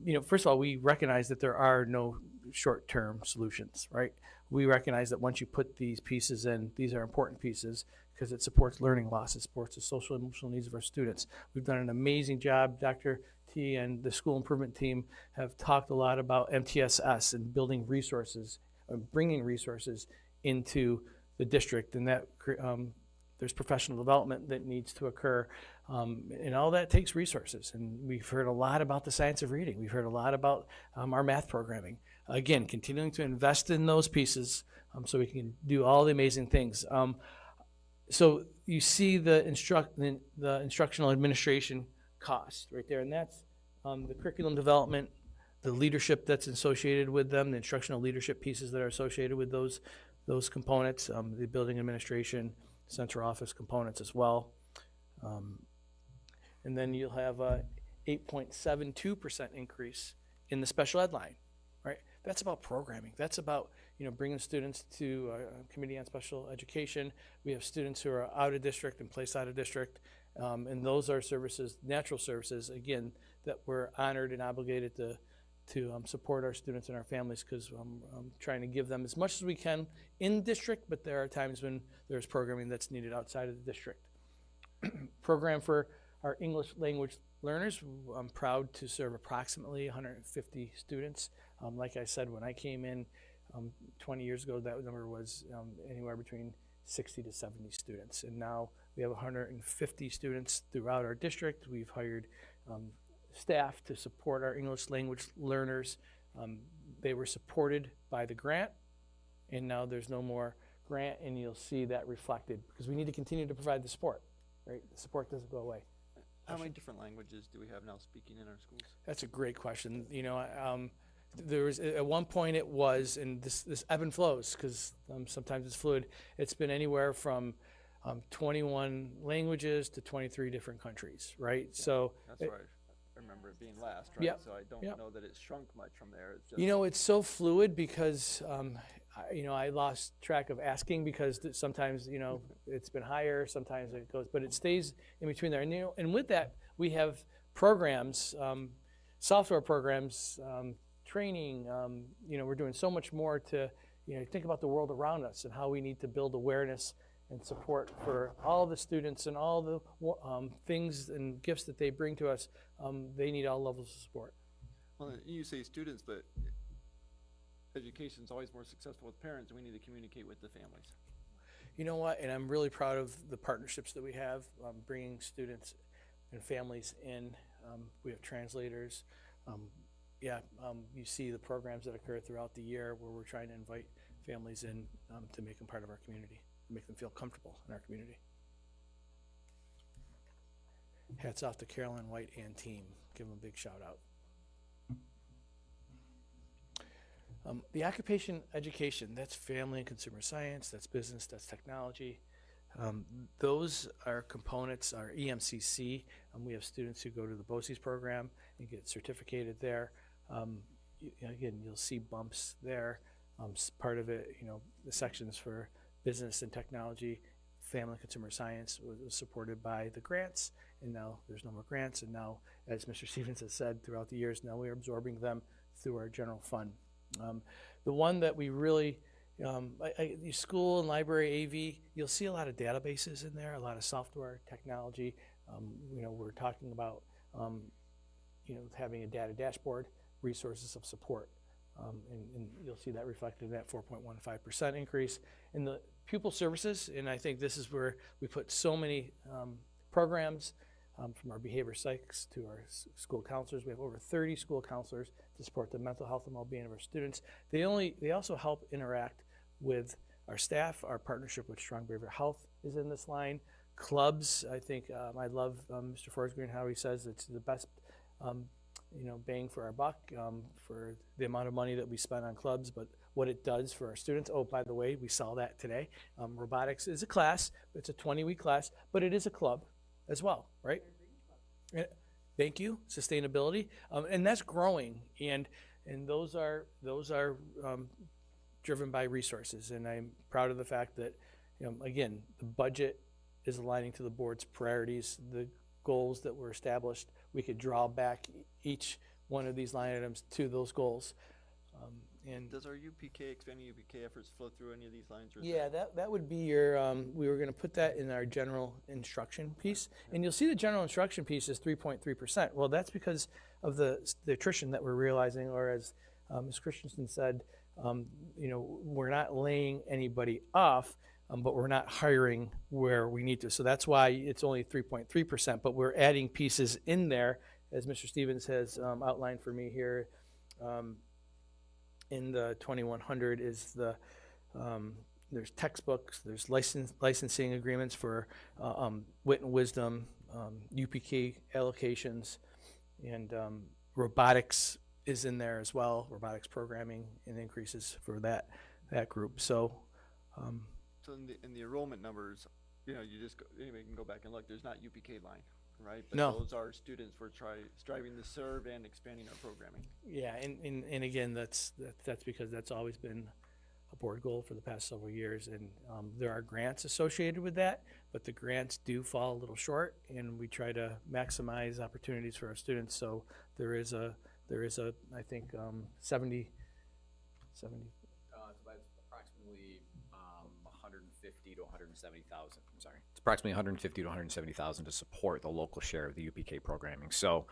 you know, first of all, we recognize that there are no short-term solutions, right? We recognize that once you put these pieces in, these are important pieces because it supports learning loss, it supports the social and emotional needs of our students. We've done an amazing job. Dr. T and the school improvement team have talked a lot about MTSS and building resources, bringing resources into the district, and that there's professional development that needs to occur, and all that takes resources. And we've heard a lot about the science of reading. We've heard a lot about our math programming. Again, continuing to invest in those pieces so we can do all the amazing things. So you see the instructional administration cost right there, and that's the curriculum development, the leadership that's associated with them, the instructional leadership pieces that are associated with those components, the building administration, central office components as well. And then you'll have a 8.72% increase in the special ed line, right? That's about programming. That's about, you know, bringing students to a committee on special education. We have students who are out of district and placed out of district, and those are services, natural services, again, that we're honored and obligated to support our students and our families, because I'm trying to give them as much as we can in district, but there are times when there's programming that's needed outside of the district. Program for our English language learners, I'm proud to serve approximately 150 students. Like I said, when I came in 20 years ago, that number was anywhere between 60 to 70 students, and now We have 150 students throughout our district. We've hired staff to support our English language learners. They were supported by the grant, and now there's no more grant, and you'll see that reflected because we need to continue to provide the support, right? The support doesn't go away. How many different languages do we have now speaking in our schools? That's a great question. You know, there was at one point it was, and this ebb and flows because sometimes it's fluid. It's been anywhere from 21 languages to 23 different countries, right? Yeah, so that's right. I remember it being last, right? Yep, so I don't know that it's shrunk much from there. It's just, you know, it's so fluid because you know, I lost track of asking because sometimes, you know, it's been higher, sometimes it goes, but it stays in between there. And, you know, and with that, we have programs, software programs, training, you know, we're doing so much more to, you know, think about the world around us and how we need to build awareness and support for all the students and all the things and gifts that they bring to us. They need all levels of support. Well, you say students, but education is always more successful with parents, and we need to communicate with the families. You know what? And I'm really proud of the partnerships that we have, bringing students and families in. We have translators. You see the programs that occur throughout the year where we're trying to invite families in to make them part of our community, make them feel comfortable in our community. Hats off to Carolyn White and team. Give them a big shout out. The occupation education, that's family and consumer science, that's business, that's technology. Those are components, our EMCC. We have students who go to the BOCES program and get certificated there. Again, you'll see bumps there. Part of it, you know, the sections for business and technology, family and consumer science was supported by the grants, and now there's no more grants. And now, as Mr. Stevens has said throughout the years, now we're absorbing them through our general fund. The one that we really, school and library AV, you'll see a lot of databases in there, a lot of software technology. You know, we're talking about, you know, having a data dashboard, resources of support. And you'll see that reflected in that 4.15% increase. In the pupil services, and I think this is where we put so many programs, from our behavior psychs to our school counselors. We have over 30 school counselors to support the mental health and well-being of our students. They also help interact with our staff. Our partnership with Strong Behavior Health is in this line. Clubs, I think, I love Mr. Forsgren, how he says it's the best you know, bang for our buck, for the amount of money that we spend on clubs, but what it does for our students. Oh, by the way, we saw that today. Robotics is a class. It's a 20-week class, but it is a club as well, right? Thank you. Sustainability, and that's growing, and those are driven by resources. And I'm proud of the fact that, you know, again, the budget is aligning to the board's priorities, the goals that were established. We could draw back each one of these line items to those goals. And does our UPK, expanding UPK efforts flow through any of these lines? Or yeah, that would be your, we were going to put that in our general instruction piece. And you'll see the general instruction piece is 3.3%. Well, that's because of the attrition that we're realizing, or as Ms. Christensen said, you know, we're not laying anybody off, but we're not hiring where we need to. So that's why it's only 3.3%, but we're adding pieces in there, as Mr. Stevens has outlined for me here. In the 2100 is the, there's textbooks, there's licensing agreements for wit and wisdom, UPK allocations, and robotics is in there as well, robotics programming and increases for that group. So, so in the enrollment numbers, you know, you just anybody can go back and look. There's not UPK line, right? But no. Those are students we're striving to serve and expanding our programming. Yeah, and again, that's because that's always been a board goal for the past several years, and there are grants associated with that, but the grants do fall a little short, and we try to maximize opportunities for our students. So there is a I think 70. So that's approximately 150 to 170,000. I'm sorry. It's approximately 150 to 170,000 to support the local share of the UPK programming. So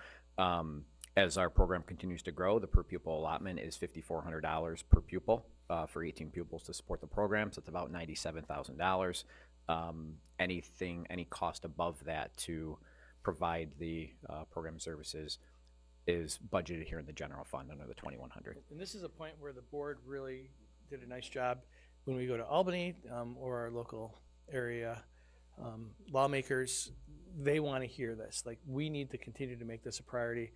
as our program continues to grow, the per pupil allotment is $5,400 per pupil for 18 pupils to support the program. So it's about $97,000. any cost above that to provide the program services is budgeted here in the general fund under the 2100. And this is a point where the board really did a nice job when we go to Albany or our local area lawmakers. They want to hear this. Like, we need to continue to make this a priority.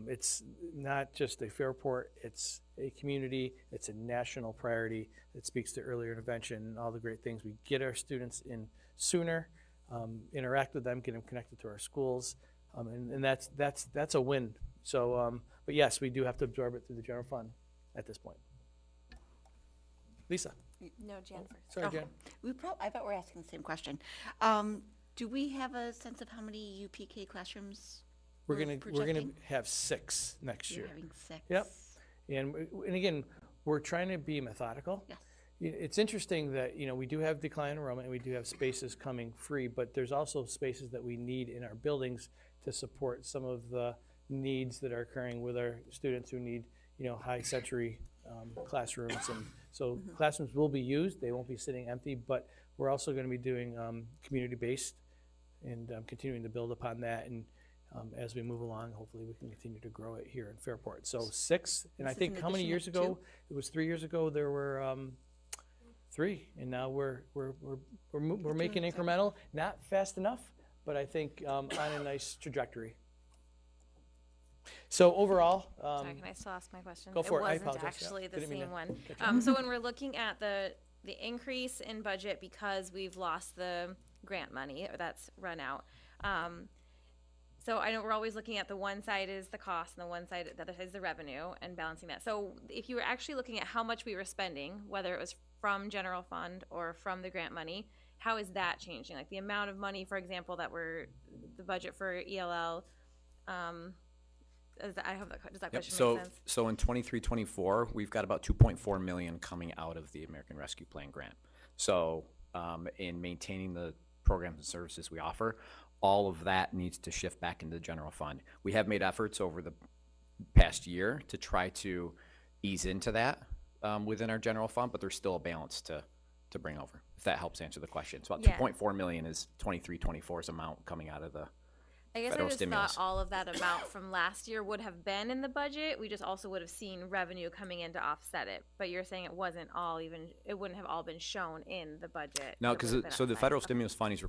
It's not just a Fairport, it's a community, it's a national priority. It speaks to earlier intervention and all the great things. We get our students in sooner, interact with them, get them connected to our schools, and that's a win. So, but yes, we do have to absorb it through the general fund at this point. Lisa. No, Jan first. Sorry, Jan. I thought we were asking the same question. Do we have a sense of how many UPK classrooms We're gonna have 6 next year. You're having 6. Yep. And again, we're trying to be methodical. Yes. It's interesting that, you know, we do have decline enrollment and we do have spaces coming free, but there's also spaces that we need in our buildings to support some of the needs that are occurring with our students who need, you know, high century classrooms. And so classrooms will be used, they won't be sitting empty, but we're also going to be doing community-based and continuing to build upon that. And as we move along, hopefully we can continue to grow it here in Fairport. So 6, and I think how many years ago? It was 3 years ago. There were 3, and now we're making incremental, not fast enough, but I think on a nice trajectory. So overall, sorry, can I still ask my question? Go for it. I It wasn't apologize. actually the Didn't mean same to one. cut you off. So when we're looking at the increase in budget because we've lost the grant money that's run out. So I know we're always looking at the one side is the cost and the other side is the revenue and balancing that. So if you were actually looking at how much we were spending, whether it was from general fund or from the grant money, how is that changing? Like the amount of money, for example, the budget for ELL. Does that question make sense? So in 23-24, we've got about 2.4 million coming out of the American Rescue Plan grant. So in maintaining the programs and services we offer, all of that needs to shift back into the general fund. We have made efforts over the past year to try to ease into that within our general fund, but there's still a balance to bring over, if that helps answer the question. So about 2.4 million is 23-24's amount coming out of the I guess federal I just stimulus. thought all of that amount from last year would have been in the budget. We just also would have seen revenue coming in to offset it. But you're saying it wasn't all it wouldn't have all been shown in the budget. No, because so the federal stimulus funding is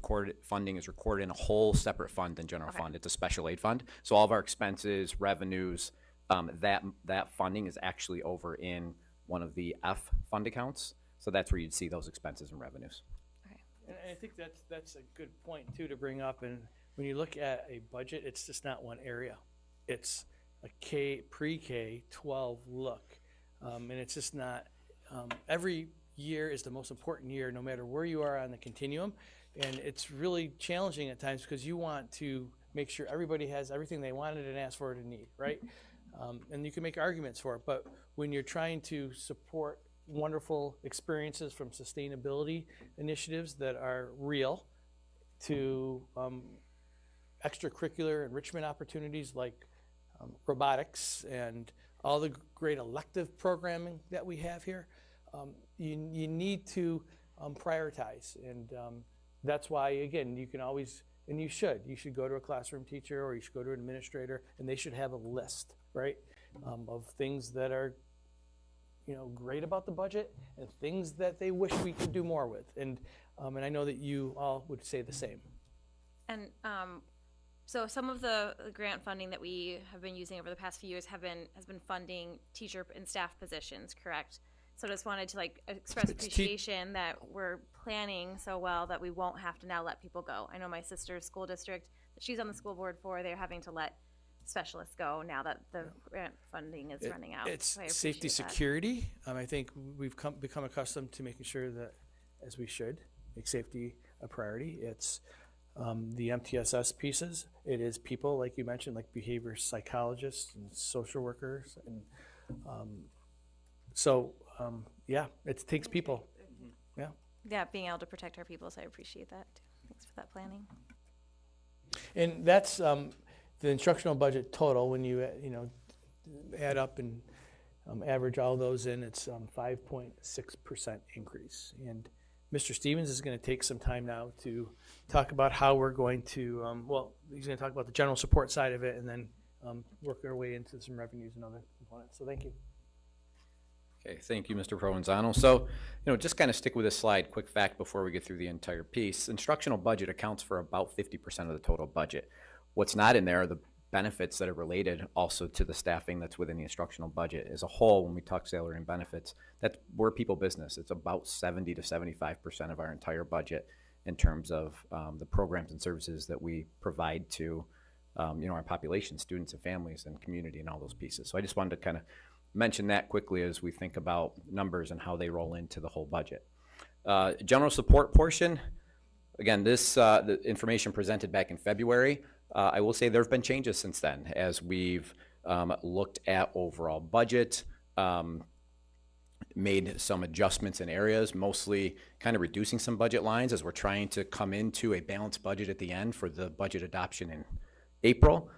recorded in a whole separate fund than general fund. It's a special aid fund. So all of our expenses, revenues, that funding is actually over in one of the F fund accounts. So that's where you'd see those expenses and revenues. And I think that's a good point too to bring up. And when you look at a budget, it's just not one area. It's a pre-K 12 look, and it's just not. Every year is the most important year, no matter where you are on the continuum, and it's really challenging at times because you want to make sure everybody has everything they wanted and asked for and need, right? And you can make arguments for it, but when you're trying to support wonderful experiences from sustainability initiatives that are real to extracurricular enrichment opportunities like robotics and all the great elective programming that we have here, you need to prioritize. And that's why, again, you can always, and you should go to a classroom teacher or you should go to an administrator and they should have a list, right, of things that are great about the budget and things that they wish we could do more with. And I know that you all would say the same. And so some of the grant funding that we have been using over the past few years has been funding teacher and staff positions, correct? So just wanted to express appreciation that we're planning so well that we won't have to now let people go. I know my sister's school district that she's on the school board for, they're having to let specialists go now that the grant funding is running out. It's so safety, security. I think we've become accustomed to making sure that, as we should, make safety a priority. It's the MTSS pieces. It is people, like you mentioned, like behavior psychologists and social workers. And it takes people. Yeah. Yeah, being able to protect our people, so I appreciate that. Thanks for that planning. And that's the instructional budget total. When you add up and average all those in, it's 5.6% increase. And Mr. Stevens is going to take some time now to talk about how we're going to, he's going to talk about the general support side of it and then work our way into some revenues and other components. So thank you. Okay, thank you, Mr. Provenzano. So, just kind of stick with this slide. Quick fact before we get through the entire piece. Instructional budget accounts for about 50% of the total budget. What's not in there are the benefits that are related also to the staffing that's within the instructional budget. As a whole, when we talk salary and benefits, we're people business. It's about 70 to 75% of our entire budget in terms of the programs and services that we provide to our population, students and families and community and all those pieces. So I just wanted to kind of mention that quickly as we think about numbers and how they roll into the whole budget. General support portion, again, the information presented back in February. I will say there have been changes since then as we've looked at overall budget, made some adjustments in areas, mostly kind of reducing some budget lines as we're trying to come into a balanced budget at the end for the budget adoption in April.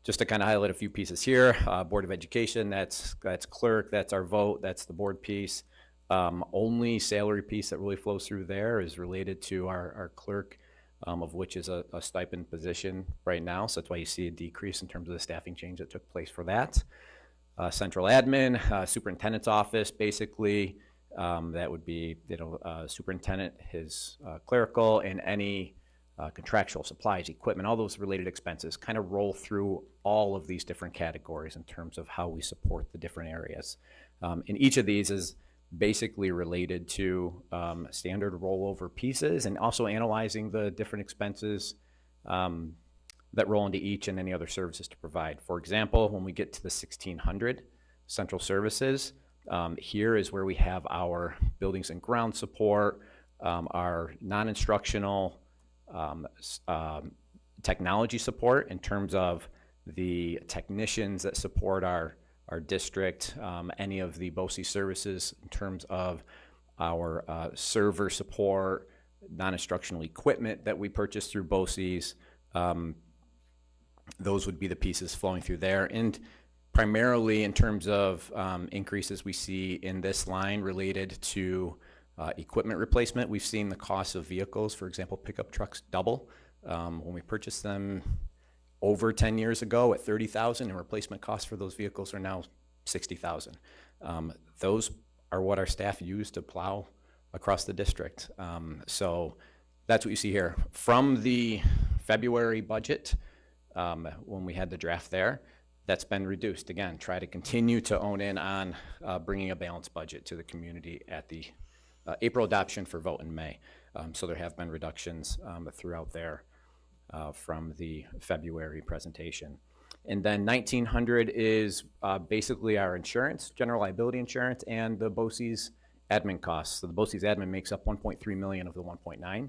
Just to kind of highlight a few pieces here, Board of Education, that's clerk, that's our vote, that's the board piece. Only salary piece that really flows through there is related to our clerk, of which is a stipend position right now. So that's why you see a decrease in terms of the staffing change that took place for that. Central admin, superintendent's office, basically, that would be, superintendent, his clerical, and any contractual supplies, equipment, all those related expenses kind of roll through all of these different categories in terms of how we support the different areas. And each of these is basically related to standard rollover pieces and also analyzing the different expenses that roll into each and any other services to provide. For example, when we get to the 1600 central services, here is where we have our buildings and ground support, our non-instructional technology support in terms of the technicians that support our district, any of the BOCES services in terms of our server support, non-instructional equipment that we purchase through BOCES. Those would be the pieces flowing through there. And primarily in terms of increases we see in this line related to equipment replacement. We've seen the cost of vehicles, for example, pickup trucks double. When we purchased them over 10 years ago at $30,000, and replacement costs for those vehicles are now $60,000. Those are what our staff use to plow across the district. So that's what you see here. From the February budget, when we had the draft there, that's been reduced. Again, try to continue to own in on bringing a balanced budget to the community at the April adoption for vote in May. So there have been reductions throughout there from the February presentation. And then 1900 is basically our insurance, general liability insurance, and the BOCES admin costs. So the BOCES admin makes up 1.3 million of the 1.9.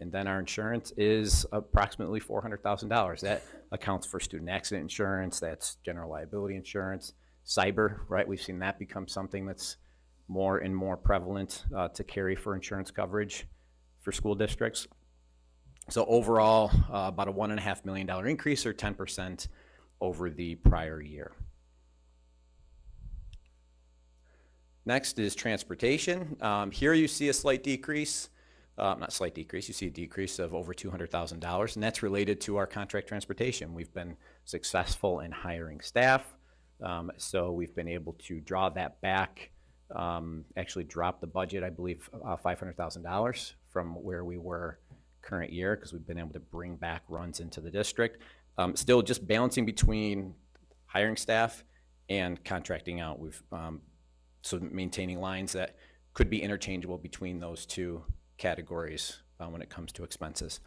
And then our insurance is approximately $400,000. That accounts for student accident insurance, that's general liability insurance, cyber, right? We've seen that become something that's more and more prevalent to carry for insurance coverage for school districts. So overall, about a $1.5 million increase, or 10% over the prior year. Next is transportation. Here you see a slight decrease. Not slight decrease, you see a decrease of over $200,000, and that's related to our contract transportation. We've been successful in hiring staff, so we've been able to draw that back, actually drop the budget, I believe, $500,000 from where we were current year, because we've been able to bring back runs into the district. Still just balancing between hiring staff and contracting out. We've so maintaining lines that could be interchangeable between those two categories when it comes to expenses.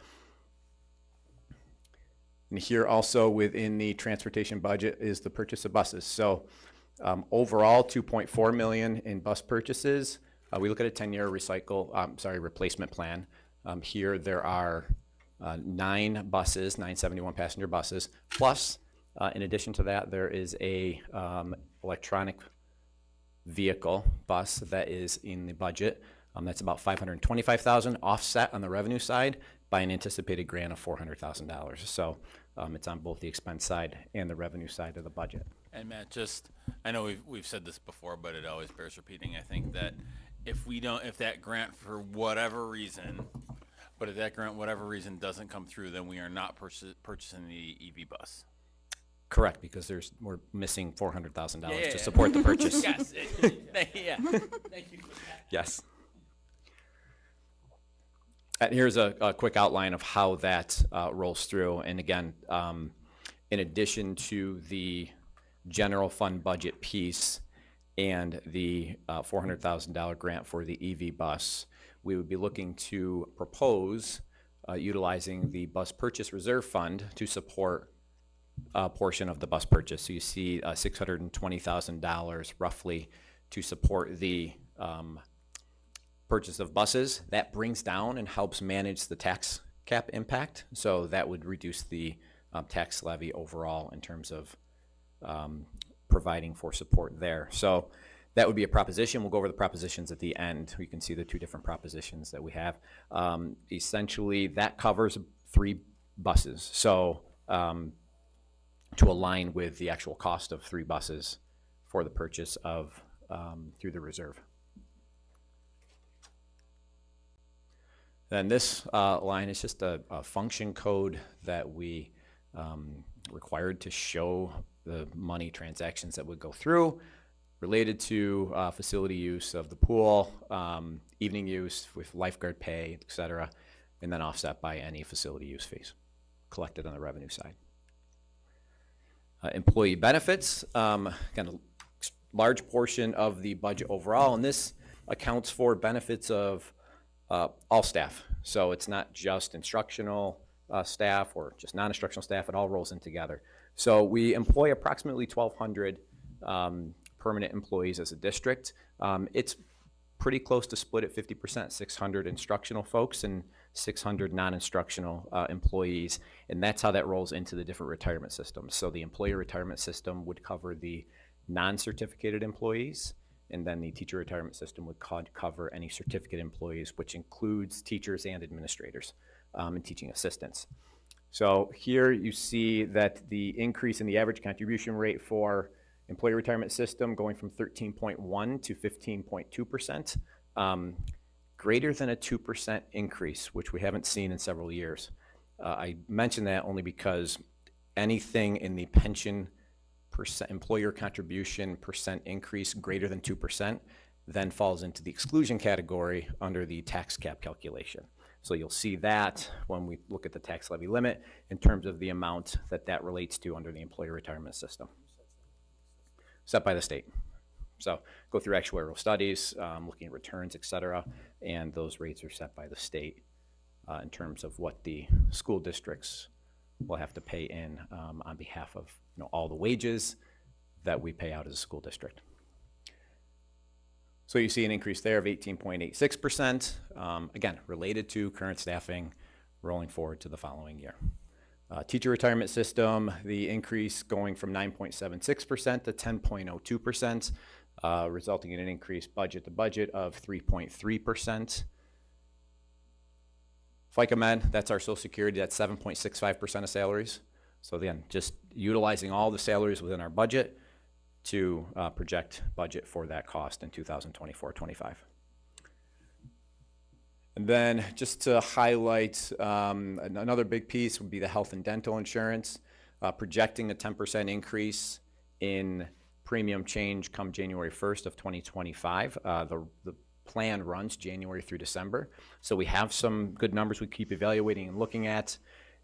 And here also within the transportation budget is the purchase of buses. So overall, 2.4 million in bus purchases. We look at a 10-year replacement plan. Here there are 9 buses, 971 passenger buses, plus in addition to that, there is a electronic vehicle bus that is in the budget. That's about $525,000, offset on the revenue side by an anticipated grant of $400,000. So it's on both the expense side and the revenue side of the budget. And Matt, I know we've said this before, but it always bears repeating. I think that if that grant for whatever reason, but if that grant, whatever reason, doesn't come through, then we are not purchasing the EV bus. Correct, because we're missing $400,000 Yeah. to support the purchase. Yes. Yeah. Thank you for that. Yes. Here's a quick outline of how that rolls through. And again, in addition to the general fund budget piece and the $400,000 grant for the EV bus, we would be looking to propose utilizing the bus purchase reserve fund to support a portion of the bus purchase. So you see $620,000 roughly to support the purchase of buses. That brings down and helps manage the tax cap impact. So that would reduce the tax levy overall in terms of providing for support there. So that would be a proposition. We'll go over the propositions at the end. You can see the two different propositions that we have. Essentially, that covers 3 buses. So to align with the actual cost of 3 buses for the purchase of through the reserve. Then this line is just a function code that we required to show the money transactions that would go through related to facility use of the pool, evening use with lifeguard pay, et cetera, and then offset by any facility use fees collected on the revenue side. Employee benefits, kind of large portion of the budget overall, and this accounts for benefits of all staff. So it's not just instructional staff or just non-instructional staff. It all rolls in together. So we employ approximately 1,200 permanent employees as a district. It's pretty close to split at 50%, 600 instructional folks and 600 non-instructional employees. And that's how that rolls into the different retirement systems. So the employee retirement system would cover the non-certificated employees, and then the teacher retirement system would cover any certificate employees, which includes teachers and administrators and teaching assistants. So here you see that the increase in the average contribution rate for employee retirement system going from 13.1 to 15.2%, greater than a 2% increase, which we haven't seen in several years. I mention that only because anything in the pension employer contribution percent increase greater than 2% then falls into the exclusion category under the tax cap calculation. So you'll see that when we look at the tax levy limit in terms of the amount that relates to under the employer retirement system. Set by the state. So go through actuarial studies, looking at returns, et cetera, and those rates are set by the state in terms of what the school districts will have to pay in on behalf of all the wages that we pay out as a school district. So you see an increase there of 18.86%, again, related to current staffing rolling forward to the following year. Teacher retirement system, the increase going from 9.76% to 10.02%, resulting in an increased budget to budget of 3.3%. FICA Med, that's our Social Security, that's 7.65% of salaries. So again, just utilizing all the salaries within our budget to project budget for that cost in 2024-25. And then just to highlight another big piece would be the health and dental insurance, projecting a 10% increase in premium change come January 1st of 2025. The plan runs January through December. So we have some good numbers we keep evaluating and looking at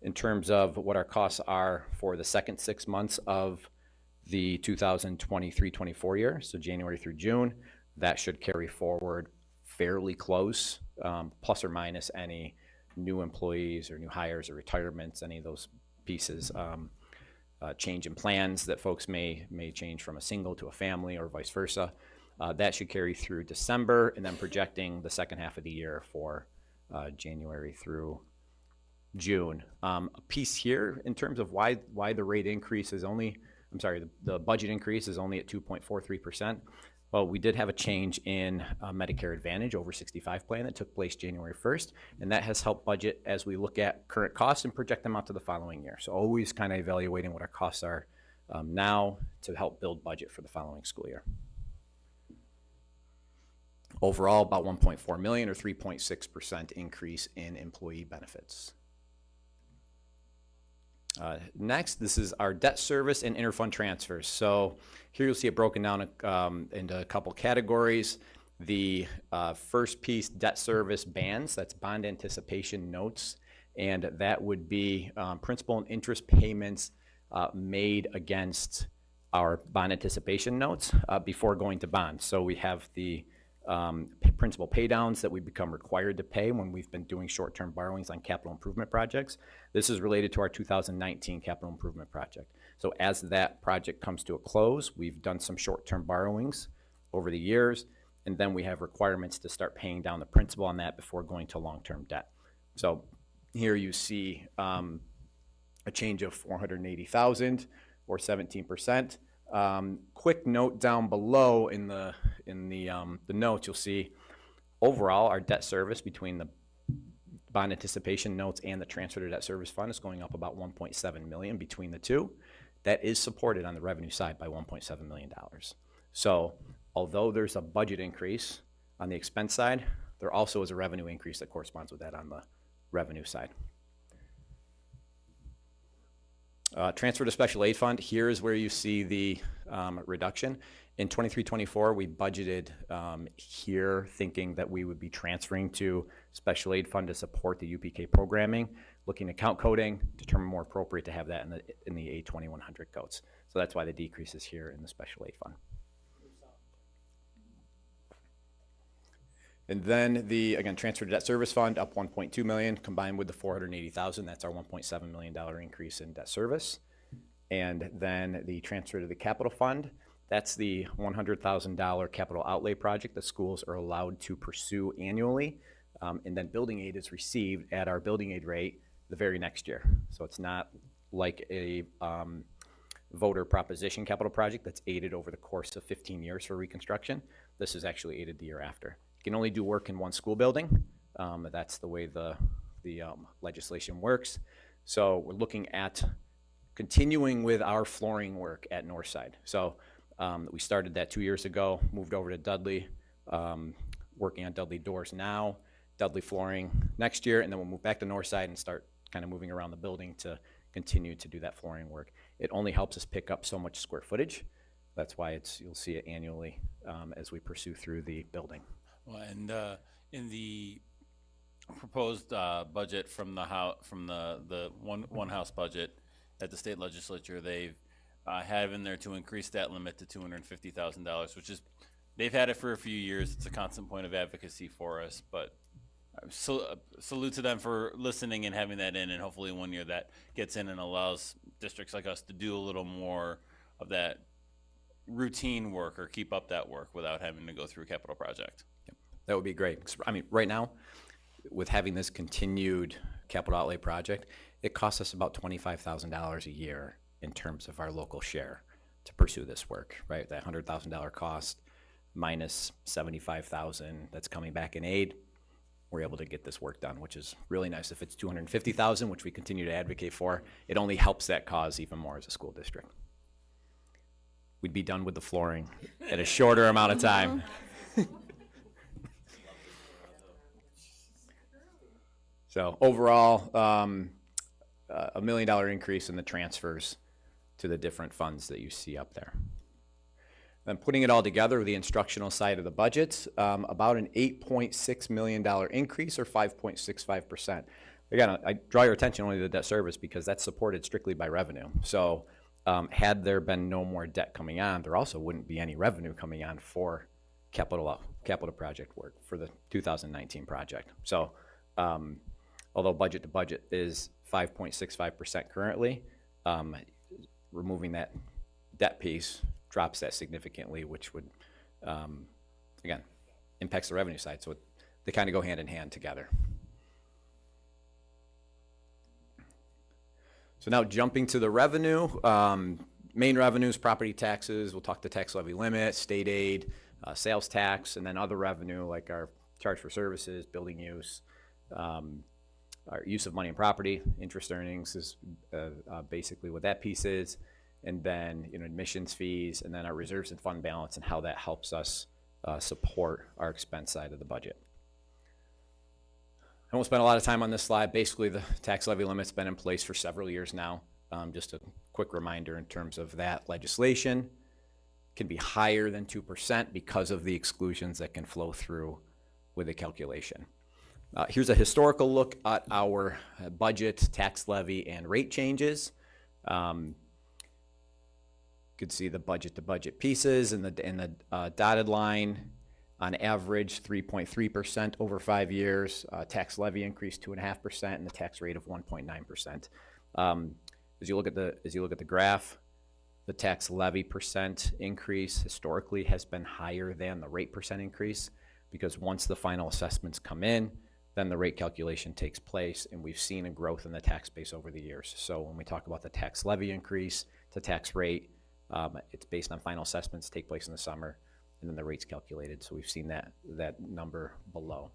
in terms of what our costs are for the second 6 months of the 2023-24 year, so January through June. That should carry forward fairly close, plus or minus any new employees or new hires or retirements, any of those pieces. Change in plans that folks may change from a single to a family or vice versa. That should carry through December, and then projecting the second half of the year for January through June. A piece here in terms of why the rate increase is only, the budget increase is only at 2.43%. Well, we did have a change in Medicare Advantage over 65 plan that took place January 1st, and that has helped budget as we look at current costs and project them out to the following year. So always kind of evaluating what our costs are now to help build budget for the following school year. Overall, about 1.4 million or 3.6% increase in employee benefits. Next, this is our debt service and interfund transfers. So here you'll see it broken down into a couple categories. The first piece, debt service bands, that's bond anticipation notes, and that would be principal and interest payments made against our bond anticipation notes before going to bonds. So we have the principal paydowns that we become required to pay when we've been doing short-term borrowings on capital improvement projects. This is related to our 2019 capital improvement project. So as that project comes to a close, we've done some short-term borrowings over the years, and then we have requirements to start paying down the principal on that before going to long-term debt. So here you see a change of 480,000 or 17%. Quick note down below in the notes, you'll see overall our debt service between the bond anticipation notes and the transfer to debt service fund is going up about 1.7 million between the two. That is supported on the revenue side by $1.7 million. So although there's a budget increase on the expense side, there also is a revenue increase that corresponds with that on the revenue side. Transfer to special aid fund, here is where you see the reduction. In 23-24, we budgeted here thinking that we would be transferring to special aid fund to support the UPK programming, looking at count coding, determine more appropriate to have that in the A2100 codes. So that's why the decrease is here in the special aid fund. And then the, again, transfer to debt service fund up 1.2 million combined with the 480,000. That's our $1.7 million increase in debt service. And then the transfer to the capital fund, that's the $100,000 capital outlay project that schools are allowed to pursue annually. And then building aid is received at our building aid rate the very next year. So it's not like a voter proposition capital project that's aided over the course of 15 years for reconstruction. This is actually aided the year after. You can only do work in one school building. That's the way the legislation works. So we're looking at continuing with our flooring work at Northside. So we started that 2 years ago, moved over to Dudley, working on Dudley doors now, Dudley flooring next year, and then we'll move back to Northside and start kind of moving around the building to continue to do that flooring work. It only helps us pick up so much square footage. That's why you'll see it annually as we pursue through the building. Well, and in the proposed budget from the one house budget at the state legislature, they've have in there to increase that limit to $250,000, which is, they've had it for a few years. It's a constant point of advocacy for us, but salute to them for listening and having that in, and hopefully 1 year that gets in and allows districts like us to do a little more of that routine work or keep up that work without having to go through a capital project. That would be great. I mean, right now, with having this continued capital outlay project, it costs us about $25,000 a year in terms of our local share to pursue this work, right? That $100,000 cost minus $75,000 that's coming back in aid, we're able to get this work done, which is really nice. If it's $250,000, which we continue to advocate for, it only helps that cause even more as a school district. We'd be done with the flooring at a shorter amount of time. So overall, $1 million increase in the transfers to the different funds that you see up there. Then putting it all together, the instructional side of the budget, about an $8.6 million increase or 5.65%. Again, I draw your attention only to the debt service because that's supported strictly by revenue. So had there been no more debt coming on, there also wouldn't be any revenue coming on for capital project work for the 2019 project. So although budget to budget is 5.65% currently, removing that debt piece drops that significantly, which would, again, impacts the revenue side. So they kind of go hand in hand together. So now jumping to the revenue, main revenues, property taxes, we'll talk the tax levy limit, state aid, sales tax, and then other revenue like our charge for services, building use, our use of money and property, interest earnings is basically what that piece is, and then admissions fees, and then our reserves and fund balance and how that helps us support our expense side of the budget. I won't spend a lot of time on this slide. Basically, the tax levy limit's been in place for several years now. Just a quick reminder in terms of that legislation. Can be higher than 2% because of the exclusions that can flow through with a calculation. Here's a historical look at our budget, tax levy, and rate changes. You could see the budget to budget pieces in the dotted line. On average, 3.3% over 5 years. Tax levy increased 2.5%, and the tax rate of 1.9%. As you look at the graph, the tax levy percent increase historically has been higher than the rate percent increase, because once the final assessments come in, then the rate calculation takes place, and we've seen a growth in the tax base over the years. So when we talk about the tax levy increase to tax rate, it's based on final assessments take place in the summer, and then the rate's calculated. So we've seen that number below.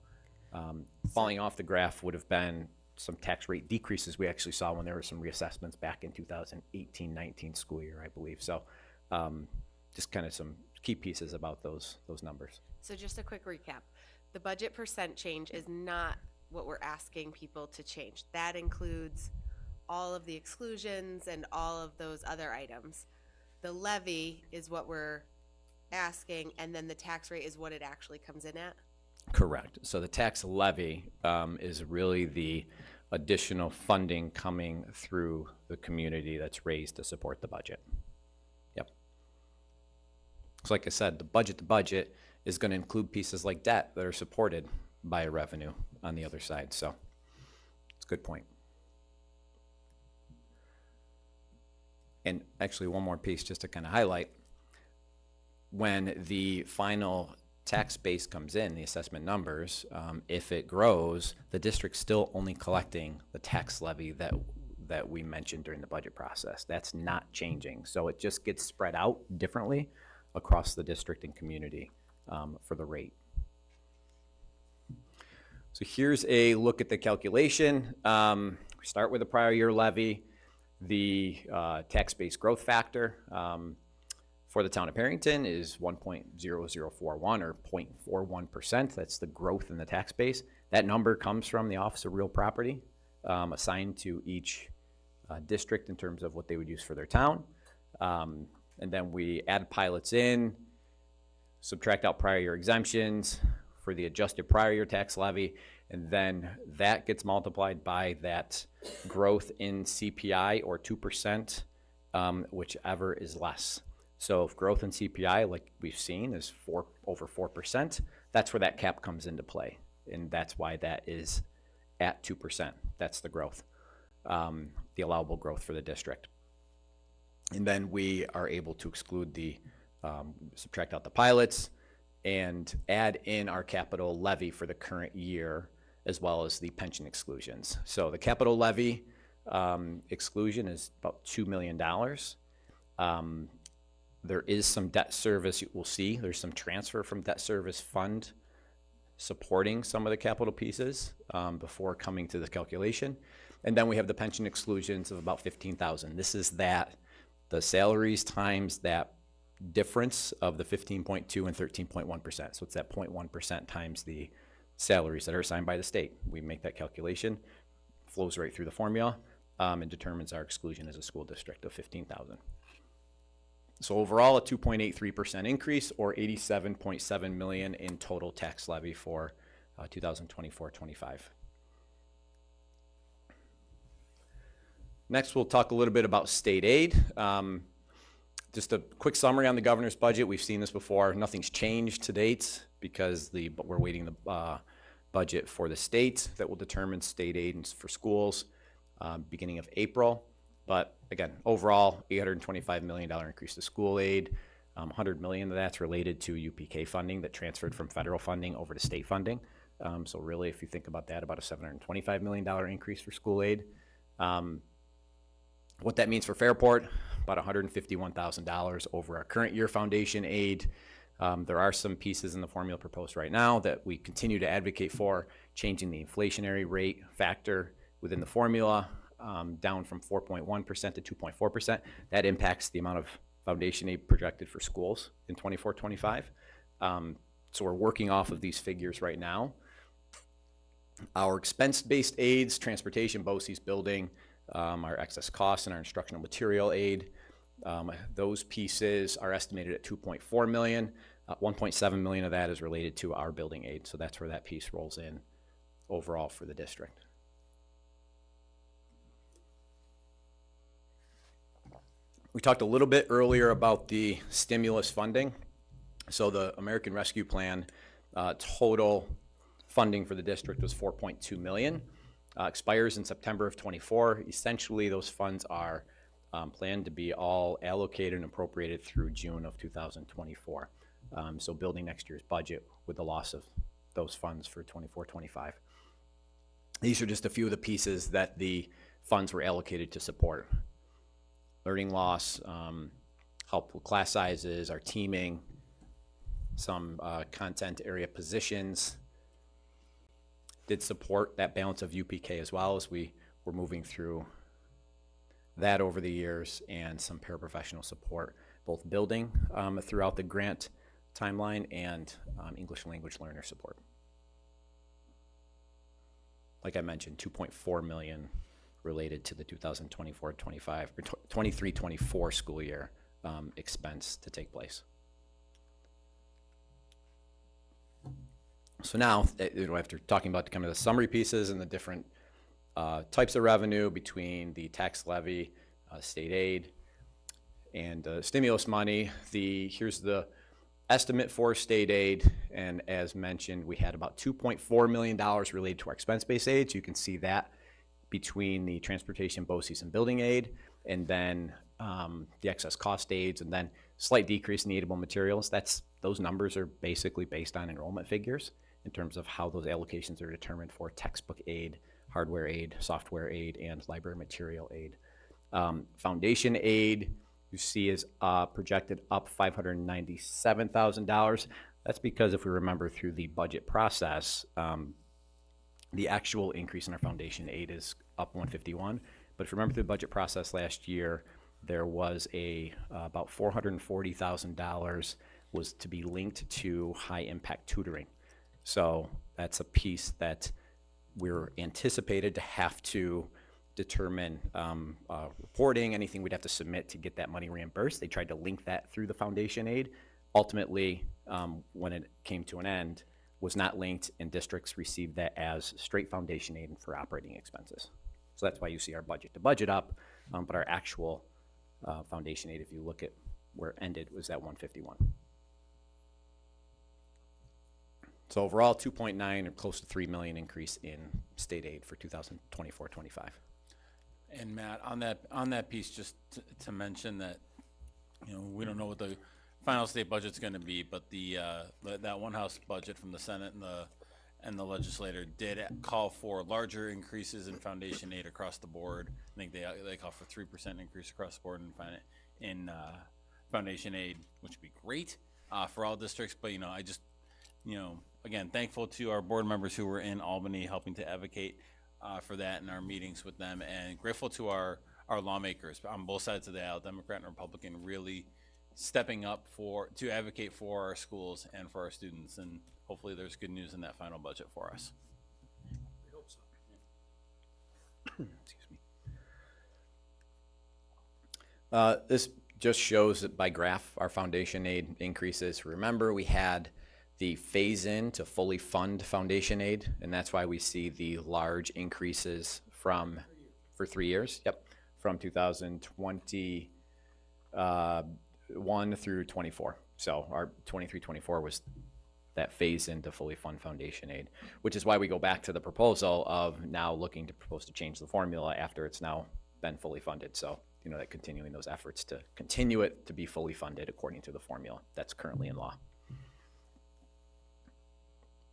Falling off the graph would have been some tax rate decreases we actually saw when there were some reassessments back in 2018-19 school year, I believe. So just kind of some key pieces about those numbers. So just a quick recap. The budget percent change is not what we're asking people to change. That includes all of the exclusions and all of those other items. The levy is what we're asking, and then the tax rate is what it actually comes in at? Correct. So the tax levy is really the additional funding coming through the community that's raised to support the budget. Yep. So like I said, the budget to budget is going to include pieces like debt that are supported by revenue on the other side. So it's a good point. And actually one more piece just to kind of highlight. When the final tax base comes in, the assessment numbers, if it grows, the district's still only collecting the tax levy that we mentioned during the budget process. That's not changing. So it just gets spread out differently across the district and community for the rate. So here's a look at the calculation. We start with the prior year levy, the tax base growth factor. For the town of Perrington is 1.0041 or 0.41%. That's the growth in the tax base. That number comes from the Office of Real Property assigned to each district in terms of what they would use for their town. And then we add pilots in, subtract out prior year exemptions for the adjusted prior year tax levy, and then that gets multiplied by that growth in CPI or 2%, whichever is less. So if growth in CPI, like we've seen, is over 4%, that's where that cap comes into play. And that's why that is at 2%. That's the growth, the allowable growth for the district. And then we are able to exclude subtract out the pilots and add in our capital levy for the current year, as well as the pension exclusions. So the capital levy exclusion is about $2 million. There is some debt service, you will see. There's some transfer from debt service fund supporting some of the capital pieces before coming to the calculation. And then we have the pension exclusions of about $15,000. This is the salaries times that difference of the 15.2 and 13.1%. So it's that 0.1% times the salaries that are assigned by the state. We make that calculation, flows right through the formula, and determines our exclusion as a school district of $15,000. So overall, a 2.83% increase, or $87.7 million in total tax levy for 2024-25. Next, we'll talk a little bit about state aid. Just a quick summary on the governor's budget. We've seen this before. Nothing's changed to date because we're waiting the budget for the state that will determine state aid for schools beginning of April. But again, overall, $825 million increase to school aid. $100 million of that's related to UPK funding that transferred from federal funding over to state funding. So really, if you think about that, about a $725 million increase for school aid. What that means for Fairport, about $151,000 over our current year foundation aid. There are some pieces in the formula proposed right now that we continue to advocate for, changing the inflationary rate factor within the formula down from 4.1% to 2.4%. That impacts the amount of foundation aid projected for schools in 24-25. So we're working off of these figures right now. Our expense-based aids, transportation, BOCES, building, our excess costs, and our instructional material aid, those pieces are estimated at $2.4 million. 1.7 million of that is related to our building aid, so that's where that piece rolls in overall for the district. We talked a little bit earlier about the stimulus funding. So the American Rescue Plan total funding for the district was $4.2 million. Expires in September of 24. Essentially, those funds are planned to be all allocated and appropriated through June of 2024. So building next year's budget with the loss of those funds for 24-25. These are just a few of the pieces that the funds were allocated to support. Learning loss, help with class sizes, our teaming, some content area positions. Did support that balance of UPK as well as we were moving through that over the years, and some paraprofessional support, both building throughout the grant timeline and English language learner support. Like I mentioned, $2.4 million related to the 2024-25 or 23-24 school year expense to take place. So now, after talking about kind of the summary pieces and the different types of revenue between the tax levy, state aid, and stimulus money, here's the estimate for state aid. And as mentioned, we had about $2.4 million related to our expense-based aid. So you can see that between the transportation, BOCES, and building aid, and then the excess cost aids, and then slight decrease in the aidable materials. Those numbers are basically based on enrollment figures in terms of how those allocations are determined for textbook aid, hardware aid, software aid, and library material aid. Foundation aid, you see, is projected up $597,000. That's because if we remember through the budget process, the actual increase in our foundation aid is up 151. But if you remember through the budget process last year, there was about $440,000 was to be linked to high impact tutoring. So that's a piece that we're anticipated to have to determine reporting, anything we'd have to submit to get that money reimbursed. They tried to link that through the foundation aid. Ultimately, when it came to an end, was not linked, and districts received that as straight foundation aid for operating expenses. So that's why you see our budget to budget up, but our actual foundation aid, if you look at where it ended, was at 151. So overall, 2.9 or close to 3 million increase in state aid for 2024-25. And Matt, on that piece, just to mention that, we don't know what the final state budget's going to be, but that one house budget from the Senate and the legislature did call for larger increases in foundation aid across the board. I think they call for 3% increase across the board in foundation aid, which would be great for all districts. But I just again, thankful to our board members who were in Albany helping to advocate for that in our meetings with them, and grateful to our lawmakers on both sides of the aisle, Democrat and Republican, really stepping up to advocate for our schools and for our students, and hopefully there's good news in that final budget for us. We hope so. Excuse me. This just shows that by graph our foundation aid increases. Remember, we had the phase-in to fully fund foundation aid, and that's why we see the large increases for 3 years. Yep, from 2021 through 24. So our 23-24 was that phase into fully fund foundation aid, which is why we go back to the proposal of now looking to propose to change the formula after it's now been fully funded. So that continuing those efforts to continue it to be fully funded according to the formula that's currently in law,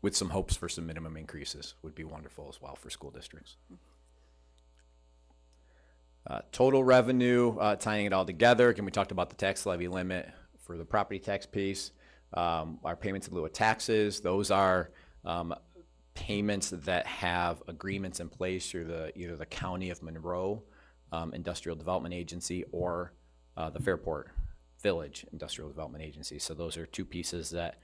with some hopes for some minimum increases would be wonderful as well for school districts. Total revenue, tying it all together. Again, we talked about the tax levy limit for the property tax piece. Our payments in lieu of taxes, those are payments that have agreements in place through either the County of Monroe Industrial Development Agency or the Fairport Village Industrial Development Agency. So those are two pieces that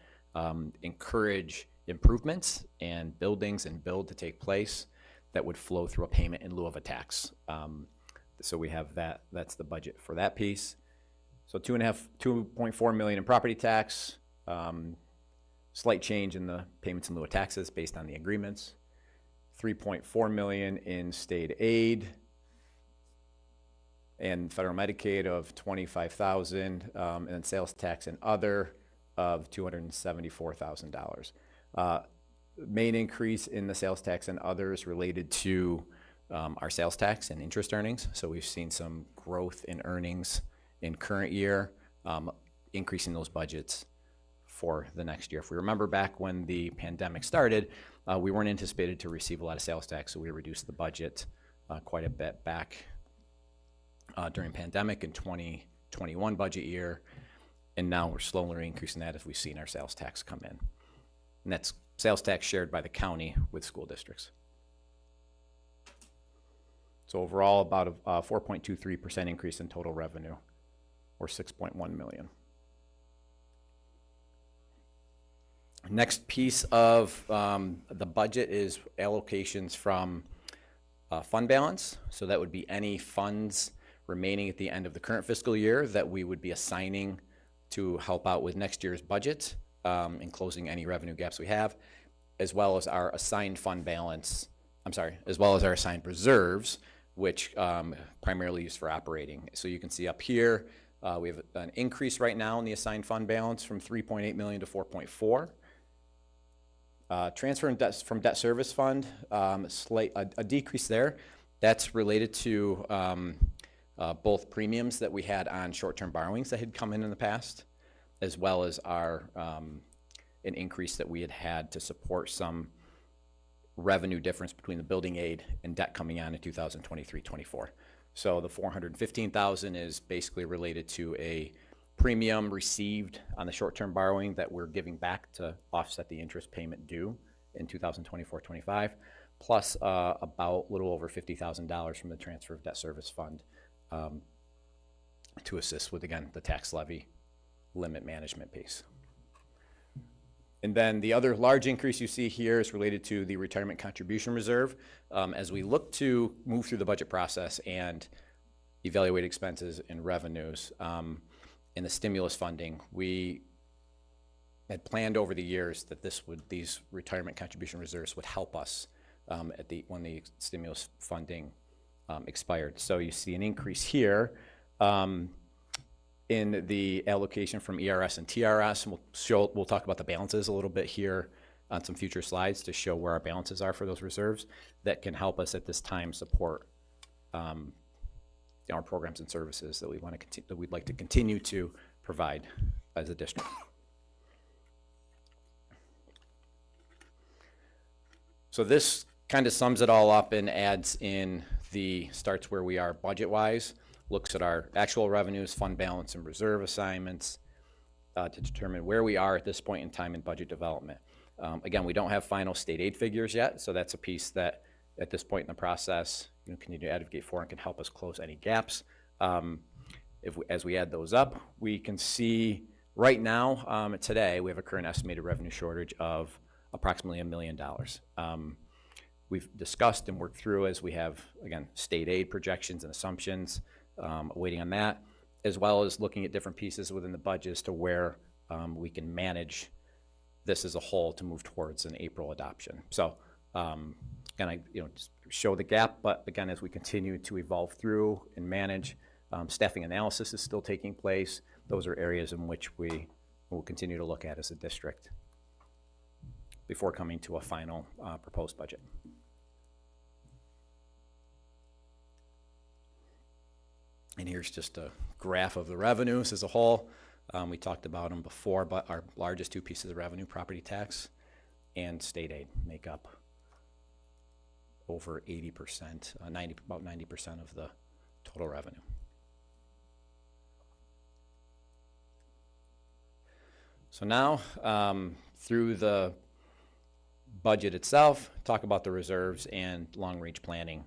encourage improvements and buildings and build to take place that would flow through a payment in lieu of a tax. So we have that, that's the budget for that piece. So 2.4 million in property tax, slight change in the payments in lieu of taxes based on the agreements. 3.4 million in state aid and federal Medicaid of 25,000, and then sales tax and other of $274,000. Main increase in the sales tax and others related to our sales tax and interest earnings. So we've seen some growth in earnings in current year, increasing those budgets for the next year. If we remember back when the pandemic started, we weren't anticipated to receive a lot of sales tax, so we reduced the budget quite a bit back during pandemic in 2021 budget year, and now we're slowly increasing that as we've seen our sales tax come in. And that's sales tax shared by the county with school districts. So overall, about a 4.23% increase in total revenue, or 6.1 million. Next piece of the budget is allocations from fund balance. So that would be any funds remaining at the end of the current fiscal year that we would be assigning to help out with next year's budget and closing any revenue gaps we have, as well as our assigned fund balance, as well as our assigned reserves, which primarily used for operating. So you can see up here, we have an increase right now in the assigned fund balance from 3.8 million to 4.4. Transfer from debt service fund, a decrease there. That's related to both premiums that we had on short-term borrowings that had come in the past, as well as our an increase that we had to support some revenue difference between the building aid and debt coming on in 2023-24. So the 415,000 is basically related to a premium received on the short-term borrowing that we're giving back to offset the interest payment due in 2024-25, plus about a little over $50,000 from the transfer of debt service fund to assist with, again, the tax levy limit management piece. And then the other large increase you see here is related to the retirement contribution reserve. As we look to move through the budget process and evaluate expenses and revenues in the stimulus funding, we had planned over the years that these retirement contribution reserves would help us when the stimulus funding expired. So you see an increase here in the allocation from ERS and TRS, and we'll talk about the balances a little bit here on some future slides to show where our balances are for those reserves that can help us at this time support our programs and services that we'd like to continue to provide as a district. So this kind of sums it all up and adds in starts where we are budget-wise, looks at our actual revenues, fund balance, and reserve assignments to determine where we are at this point in time in budget development. Again, we don't have final state aid figures yet, so that's a piece that at this point in the process, continue to advocate for and can help us close any gaps. As we add those up, we can see right now, today, we have a current estimated revenue shortage of approximately $1 million. We've discussed and worked through as we have, again, state aid projections and assumptions, waiting on that, as well as looking at different pieces within the budget as to where we can manage this as a whole to move towards an April adoption. So, again, I just show the gap, but again, as we continue to evolve through and manage, staffing analysis is still taking place. Those are areas in which we will continue to look at as a district before coming to a final proposed budget. And here's just a graph of the revenues as a whole. We talked about them before, but our largest two pieces of revenue, property tax and state aid, make up over 80%, about 90% of the total revenue. So now, through the budget itself, talk about the reserves and long-range planning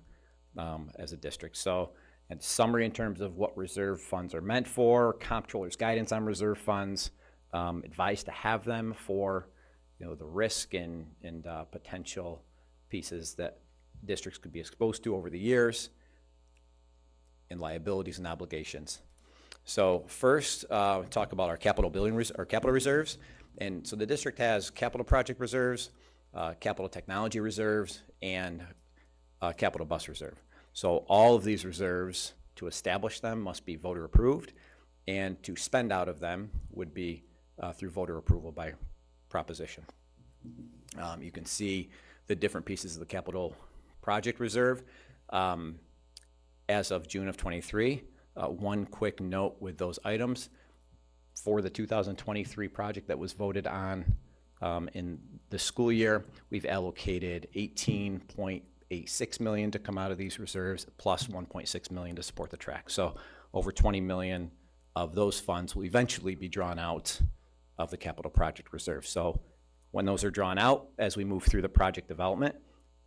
as a district. So, and summary in terms of what reserve funds are meant for, comptroller's guidance on reserve funds, advised to have them for, the risk and potential pieces that districts could be exposed to over the years, and liabilities and obligations. So first, talk about our capital reserves. And so the district has capital project reserves, capital technology reserves, and capital bus reserve. So all of these reserves, to establish them, must be voter approved, and to spend out of them would be through voter approval by proposition. You can see the different pieces of the capital project reserve. As of June of 23, one quick note with those items. For the 2023 project that was voted on in the school year, we've allocated $18.86 million to come out of these reserves, plus $1.6 million to support the track. So over $20 million of those funds will eventually be drawn out of the capital project reserve. So when those are drawn out, as we move through the project development,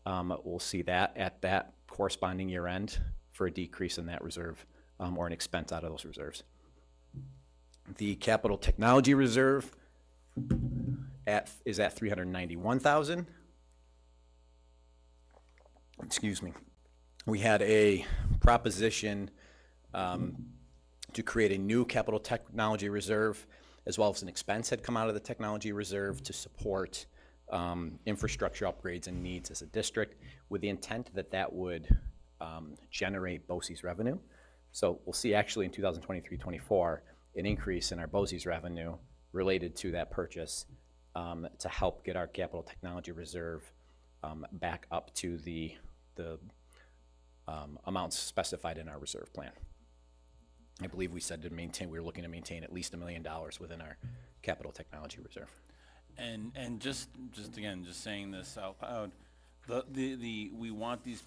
we'll see that at that corresponding year end for a decrease in that reserve or an expense out of those reserves. The capital technology reserve is at $391,000. Excuse me. We had a proposition to create a new capital technology reserve, as well as an expense had come out of the technology reserve to support infrastructure upgrades and needs as a district, with the intent that that would generate BOCES revenue. So we'll see actually in 2023-24 an increase in our BOCES revenue related to that purchase to help get our capital technology reserve back up to the amounts specified in our reserve plan. I believe we said we were looking to maintain at least $1 million within our capital technology reserve. And just again, just saying this out loud, we want these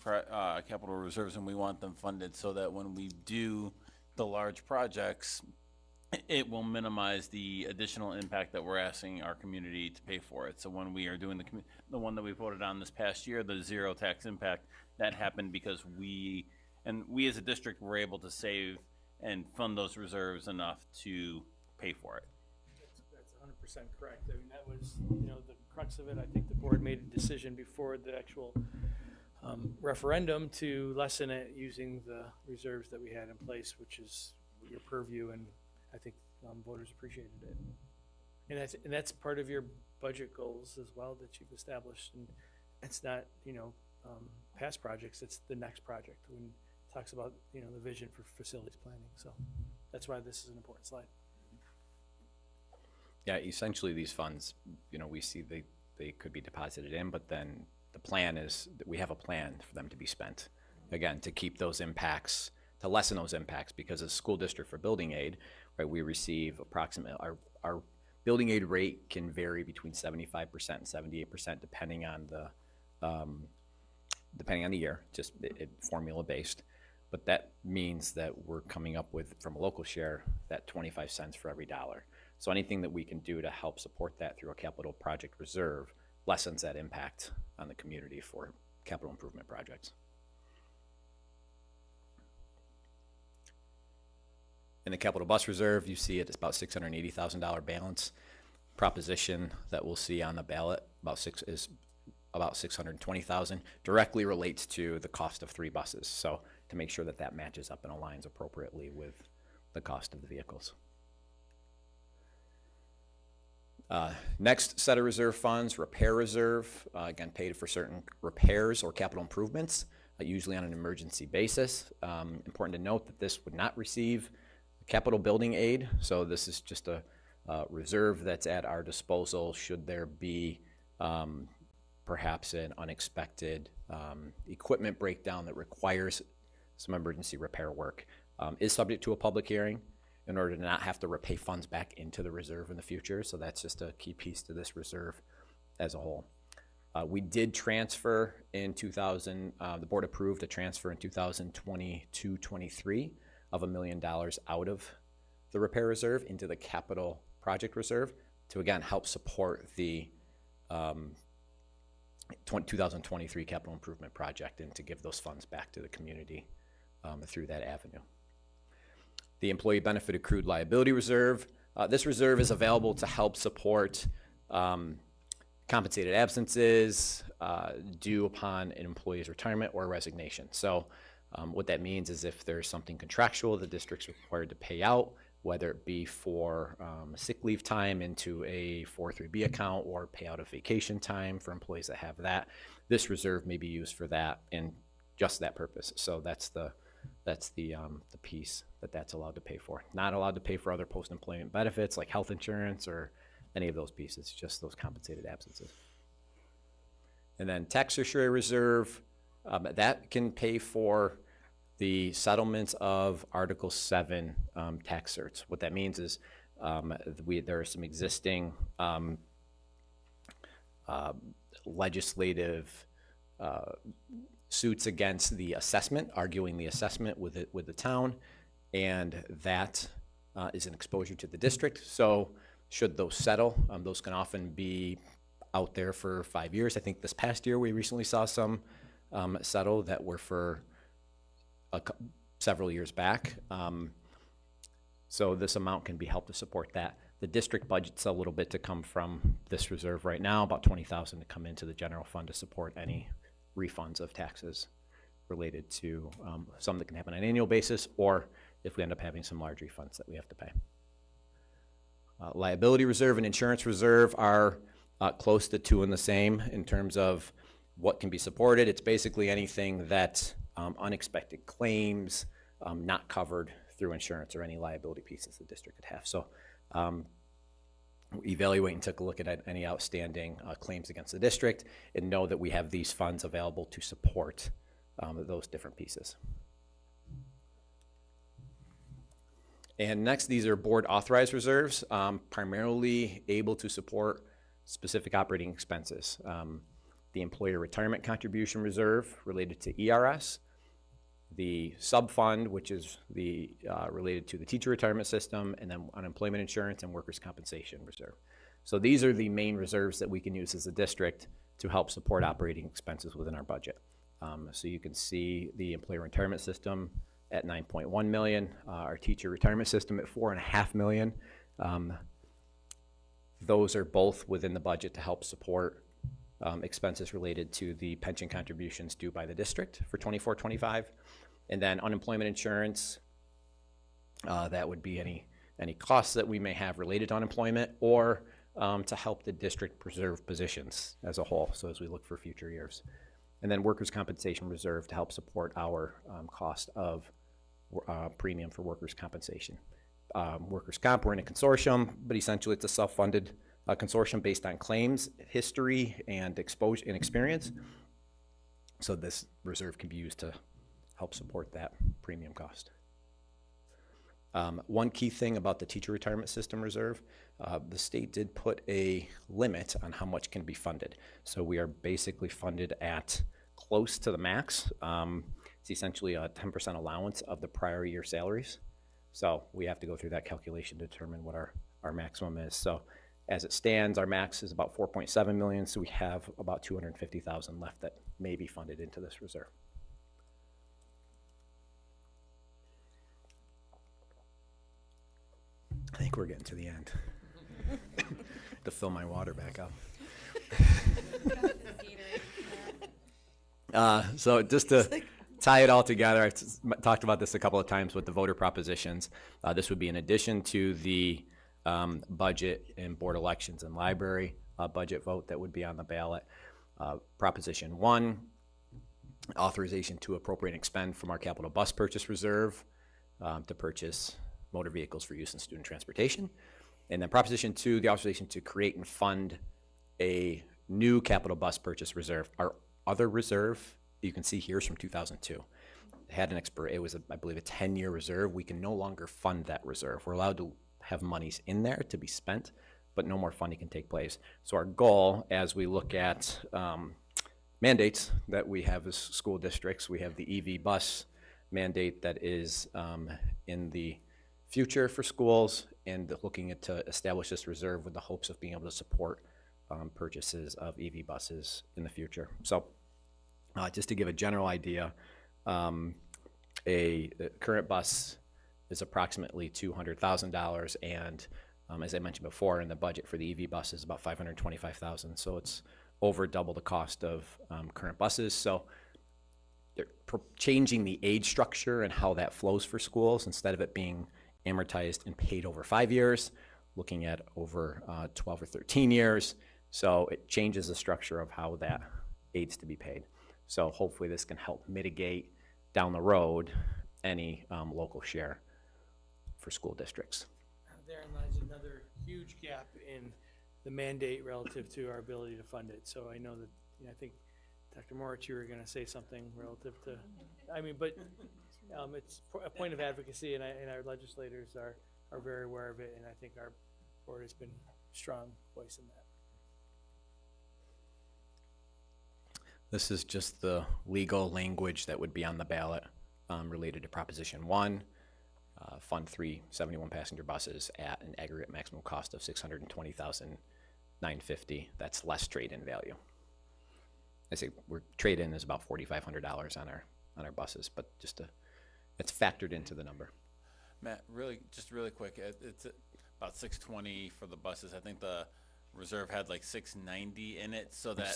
capital reserves, and we want them funded so that when we do the large projects, it will minimize the additional impact that we're asking our community to pay for it. So when we are doing the one that we voted on this past year, the zero tax impact, that happened because we as a district were able to save and fund those reserves enough to pay for it. That's 100% correct. I mean, that was, the crux of it. I think the board made a decision before the actual referendum to lessen it using the reserves that we had in place, which is your purview, and I think voters appreciated it. And that's part of your budget goals as well that you've established. And it's not, past projects, it's the next project when it talks about, the vision for facilities planning. So that's why this is an important slide. Yeah, essentially these funds, we see they could be deposited in, but then the plan is that we have a plan for them to be spent. Again, to keep those impacts, to lessen those impacts, because as a school district for building aid, right, we receive approximately, our building aid rate can vary between 75% and 78% depending on the year, just formula based. But that means that we're coming up with, from a local share, that 25 cents for every dollar. So anything that we can do to help support that through a capital project reserve lessens that impact on the community for capital improvement projects. In the capital bus reserve, you see it's about $680,000 balance. Proposition that we'll see on the ballot is about $620,000. Directly relates to the cost of 3 buses. So to make sure that that matches up and aligns appropriately with the cost of the vehicles. Next set of reserve funds, repair reserve, again paid for certain repairs or capital improvements, usually on an emergency basis. Important to note that this would not receive capital building aid, so this is just a reserve that's at our disposal should there be perhaps an unexpected equipment breakdown that requires some emergency repair work. Is subject to a public hearing in order to not have to repay funds back into the reserve in the future, so that's just a key piece to this reserve as a whole. We did transfer in the board approved a transfer in 2022-23 of $1 million out of the repair reserve into the capital project reserve to again help support the 2023 capital improvement project and to give those funds back to the community through that avenue. The employee benefit accrued liability reserve, This reserve is available to help support compensated absences due upon an employee's retirement or resignation. So what that means is if there's something contractual the district's required to pay out, whether it be for sick leave time into a 403B account or pay out of vacation time for employees that have that, this reserve may be used for that and just that purpose. So that's the piece that's allowed to pay for. Not allowed to pay for other post-employment benefits like health insurance or any of those pieces, just those compensated absences. And then tax certiorari reserve, that can pay for the settlements of Article 7 tax certs. What that means is there are some existing legislative suits against the assessment, arguing the assessment with the town, and that is an exposure to the district. So should those settle, those can often be out there for 5 years. I think this past year we recently saw some settle that were for several years back. So this amount can be helped to support that. The district budget's a little bit to come from this reserve right now, about $20,000 to come into the general fund to support any refunds of taxes related to some that can happen on an annual basis, or if we end up having some large refunds that we have to pay. Liability reserve and insurance reserve are close to two and the same in terms of what can be supported. It's basically anything that unexpected claims not covered through insurance or any liability pieces the district could have. So evaluate and take a look at any outstanding claims against the district and know that we have these funds available to support those different pieces. And next, these are board authorized reserves, primarily able to support specific operating expenses. The employer retirement contribution reserve related to ERS, the sub-fund, which is related to the teacher retirement system, and then unemployment insurance and workers' compensation reserve. So these are the main reserves that we can use as a district to help support operating expenses within our budget. So you can see the employer retirement system at $9.1 million, our teacher retirement system at $4.5 million. Those are both within the budget to help support expenses related to the pension contributions due by the district for 24-25. And then unemployment insurance, that would be any costs that we may have related to unemployment, or to help the district preserve positions as a whole, so as we look for future years. And then workers' compensation reserve to help support our cost of premium for workers' compensation. Workers' comp, we're in a consortium, but essentially it's a self-funded consortium based on claims, history, and exposure and experience. So this reserve can be used to help support that premium cost. One key thing about the teacher retirement system reserve, the state did put a limit on how much can be funded. So we are basically funded at close to the max. It's essentially a 10% allowance of the prior year salaries. So we have to go through that calculation to determine what our maximum is. So as it stands, our max is about 4.7 million, so we have about 250,000 left that may be funded into this reserve. I think we're getting to the end. To fill my water back up. So just to tie it all together, I've talked about this a couple of times with the voter propositions. This would be in addition to the budget and board elections and library budget vote that would be on the ballot. Proposition 1, authorization to appropriate and expend from our capital bus purchase reserve to purchase motor vehicles for use in student transportation. And then Proposition 2, the authorization to create and fund a new capital bus purchase reserve. Our other reserve, you can see here, is from 2002. It had an it was, I believe, a 10-year reserve. We can no longer fund that reserve. We're allowed to have monies in there to be spent, but no more funding can take place. So our goal, as we look at mandates that we have as school districts, we have the EV bus mandate that is in the future for schools, and looking at to establish this reserve with the hopes of being able to support purchases of EV buses in the future. So just to give a general idea, a current bus is approximately $200,000, and As I mentioned before, in the budget for the EV bus is about $525,000, so it's over double the cost of current buses. So they're changing the age structure and how that flows for schools. Instead of it being amortized and paid over 5 years, looking at over 12 or 13 years. So it changes the structure of how that aids to be paid. So hopefully this can help mitigate down the road any local share for school districts. Therein lies another huge gap in the mandate relative to our ability to fund it. So I know that, I think, Dr. Moritz, you were going to say something relative to, but it's a point of advocacy, and our legislators are very aware of it, and I think our board has been a strong voice in that. This is just the legal language that would be on the ballot related to Proposition 1. Fund 3 71 passenger buses at an aggregate maximum cost of $620,950. That's less trade-in value. I say trade-in is about $4,500 on our buses, but it's factored into the number. Matt, really quick, it's about $620 for the buses. I think the reserve had like $690 in it, so that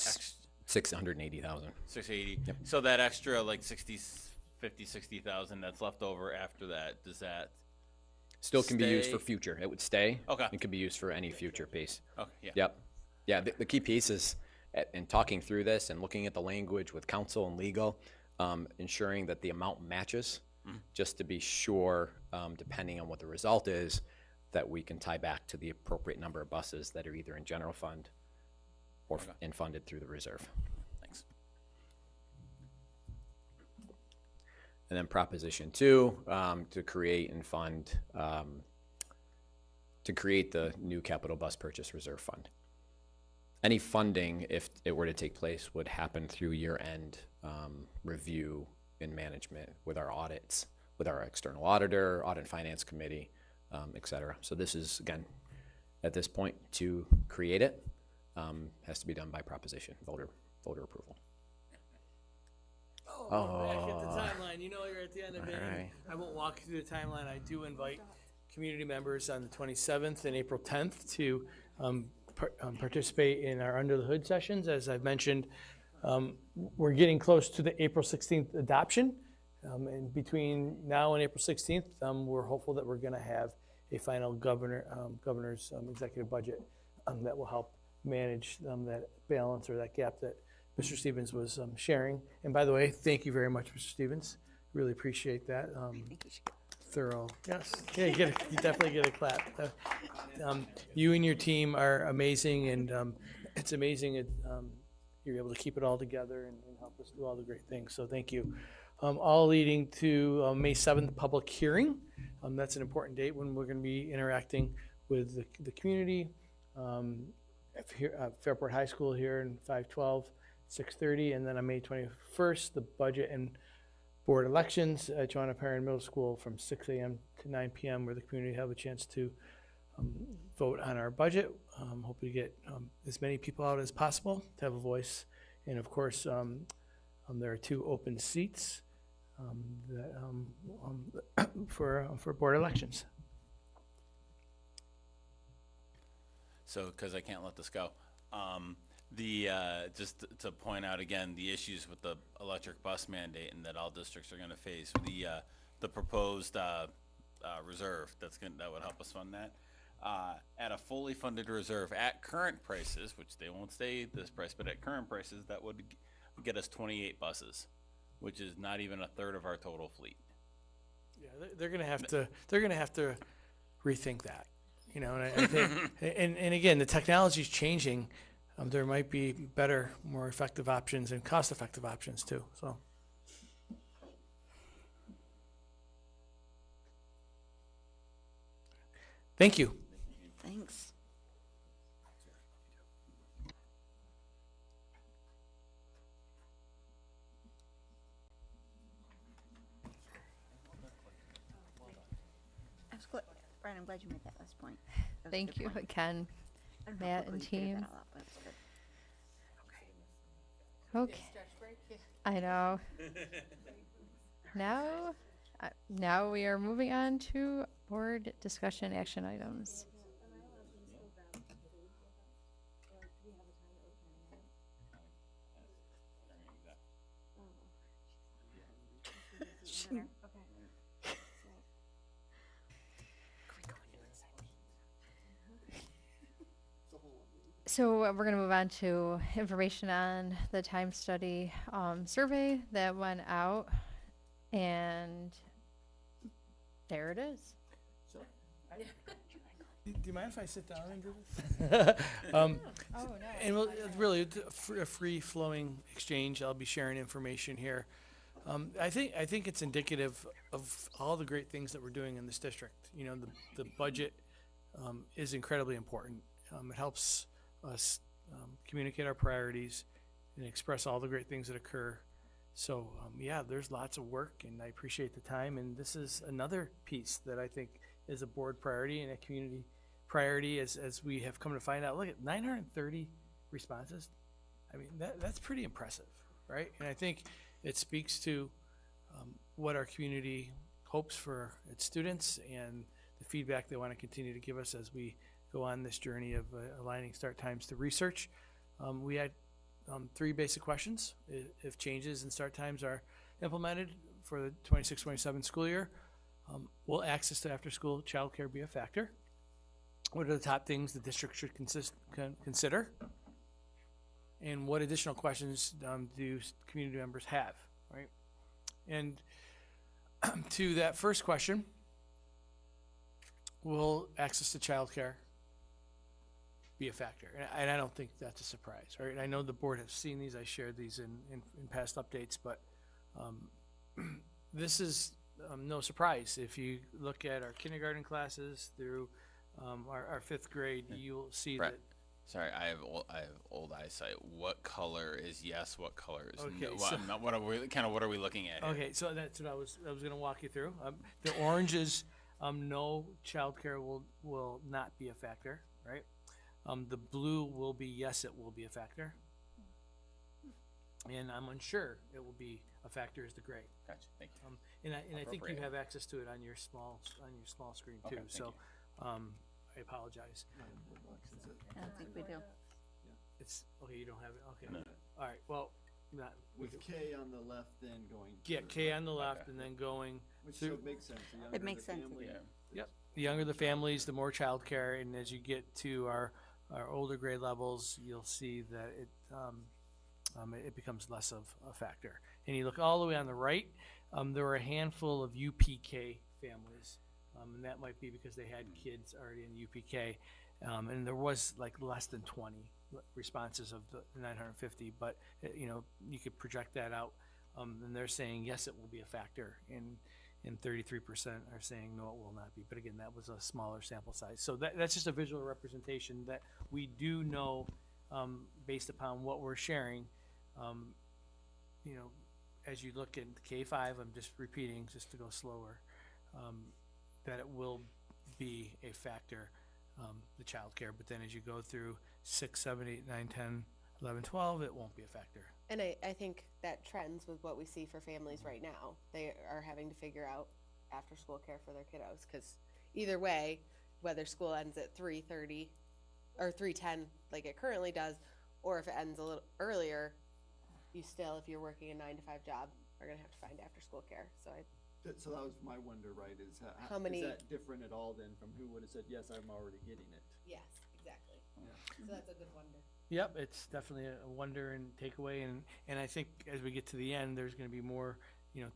$680,000. $680. Yep. So that extra like $60,000 that's left over after that, does that still can be used stay? for future? It would stay. Okay. It could be used for any future piece. Okay. Yeah. Yep. Yeah. The key piece is in talking through this and looking at the language with counsel and legal, ensuring that the amount matches, just to be sure, depending on what the result is, that we can tie back to the appropriate number of buses that are either in general fund or and funded through the reserve. Thanks. And then Proposition 2, to create and fund, to create the new capital bus purchase reserve fund. Any funding, if it were to take place, would happen through year-end review and management with our audits, with our external auditor, audit and finance committee, et cetera. So this is, again, at this point, to create it, has to be done by proposition, voter approval. We're back at the timeline. You know you're at the end of it. Right. I won't walk you through the timeline. I do invite community members on the 27th and April 10th to participate in our Under the Hood sessions. As I've mentioned, we're getting close to the April 16th adoption. And between now and April 16th, we're hopeful that we're going to have a final governor's executive budget that will help manage that balance or that gap that Mr. Stevens was sharing. And by the way, thank you very much, Mr. Stevens. Really appreciate that. Thorough. Yes. Yeah, you definitely get a clap. You and your team are amazing, and it's amazing you're able to keep it all together and help us do all the great things. So thank you. All leading to May 7th public hearing. That's an important date when we're going to be interacting with the community. Fairport High School here in 512, 6:30, and then on May 21st, the budget and board elections at Joanna Perrin Middle School from 6 a.m. to 9 p.m. where the community have a chance to vote on our budget. Hope to get as many people out as possible to have a voice. And of course, there are 2 open seats for board elections. So, because I can't let this go, just to point out again the issues with the electric bus mandate and that all districts are going to face, the proposed reserve that would help us fund that at a fully funded reserve at current prices, which they won't stay this price, but at current prices that would get us 28 buses, which is not even a third of our total fleet. Yeah, they're going to have to rethink that. And I think, and again, the technology is changing. There might be better, more effective options and cost-effective options too. So, thank you. Thanks. Brian, I'm glad you made that last point. That was a Thank good you point. again, I don't know Matt if and we figured team. that all out, but it's good. Okay. I know. Now we are moving on to board discussion action items. So we're going to move on to information on the time study survey that went out, and there it is. Do you mind if I sit down and do this? no. And we'll, really, it's a free-flowing exchange. I'll be sharing information here. I think it's indicative of all the great things that we're doing in this district. You know, the budget is incredibly important. It helps us communicate our priorities and express all the great things that occur. So yeah, there's lots of work, and I appreciate the time. And this is another piece that I think is a board priority and a community priority, as we have come to find out. Look at 930 responses. I mean, that's pretty impressive, right? And I think it speaks to what our community hopes for its students and the feedback they want to continue to give us as we go on this journey of aligning start times to research. We had 3 basic questions. If changes in start times are implemented for the 26-27 school year, will access to after-school childcare be a factor? What are the top things the district should consider? And what additional questions do community members have, right? And to that first question, will access to childcare be a factor? And I don't think that's a surprise, right? And I know the board has seen these. I shared these in past updates, but this is no surprise. If you look at our kindergarten classes through our 5th grade, you'll see Brett, that. Sorry, I have old eyesight. What color is yes? What color is Okay, no? so- What are we looking at here? Okay, so that's what I was going to walk you through. The orange is no, childcare will not be a factor, right? The blue will be yes, it will be a factor. And I'm unsure it will be a factor is the gray. Gotcha. Thank you. And I think you Appropriate. have access to it on your small screen too. Okay, thank So I apologize. I don't think we do. It's okay. You don't have it. Okay. No. All right. Well, not With K on the left, then going. Yeah, to- K on the left, and then going Which through. so makes sense. The younger It makes the sense. family, Yep. The younger the families, the more childcare, and as you get to our older grade levels, you'll see that it becomes less of a factor. And you look all the way on the right, there were a handful of UPK families, and that might be because they had kids already in UPK, and there was like less than 20 responses of the 950, but you could project that out, and they're saying yes, it will be a factor, and 33% are saying no, it will not be. But again, that was a smaller sample size. So that's just a visual representation that we do know, based upon what we're sharing. As you look at K5, I'm just repeating just to go slower, that it will be a factor, the child care. But then as you go through 6, 7, 8, 9, 10, 11, 12, it won't be a factor. And I think that trends with what we see for families right now. They are having to figure out after school care for their kiddos, because either way, whether school ends at 3:30 or 3:10 like it currently does, or if it ends a little earlier, you still, if you're working a 9-to-5 job, are going to have to find after school care. So So that was my wonder, right? Is How many- is that different at all then from who would have said yes, I'm already getting it? yes, exactly. So that's a good wonder. Yep, it's definitely a wonder and takeaway, and I think as we get to the end, there's going to be more,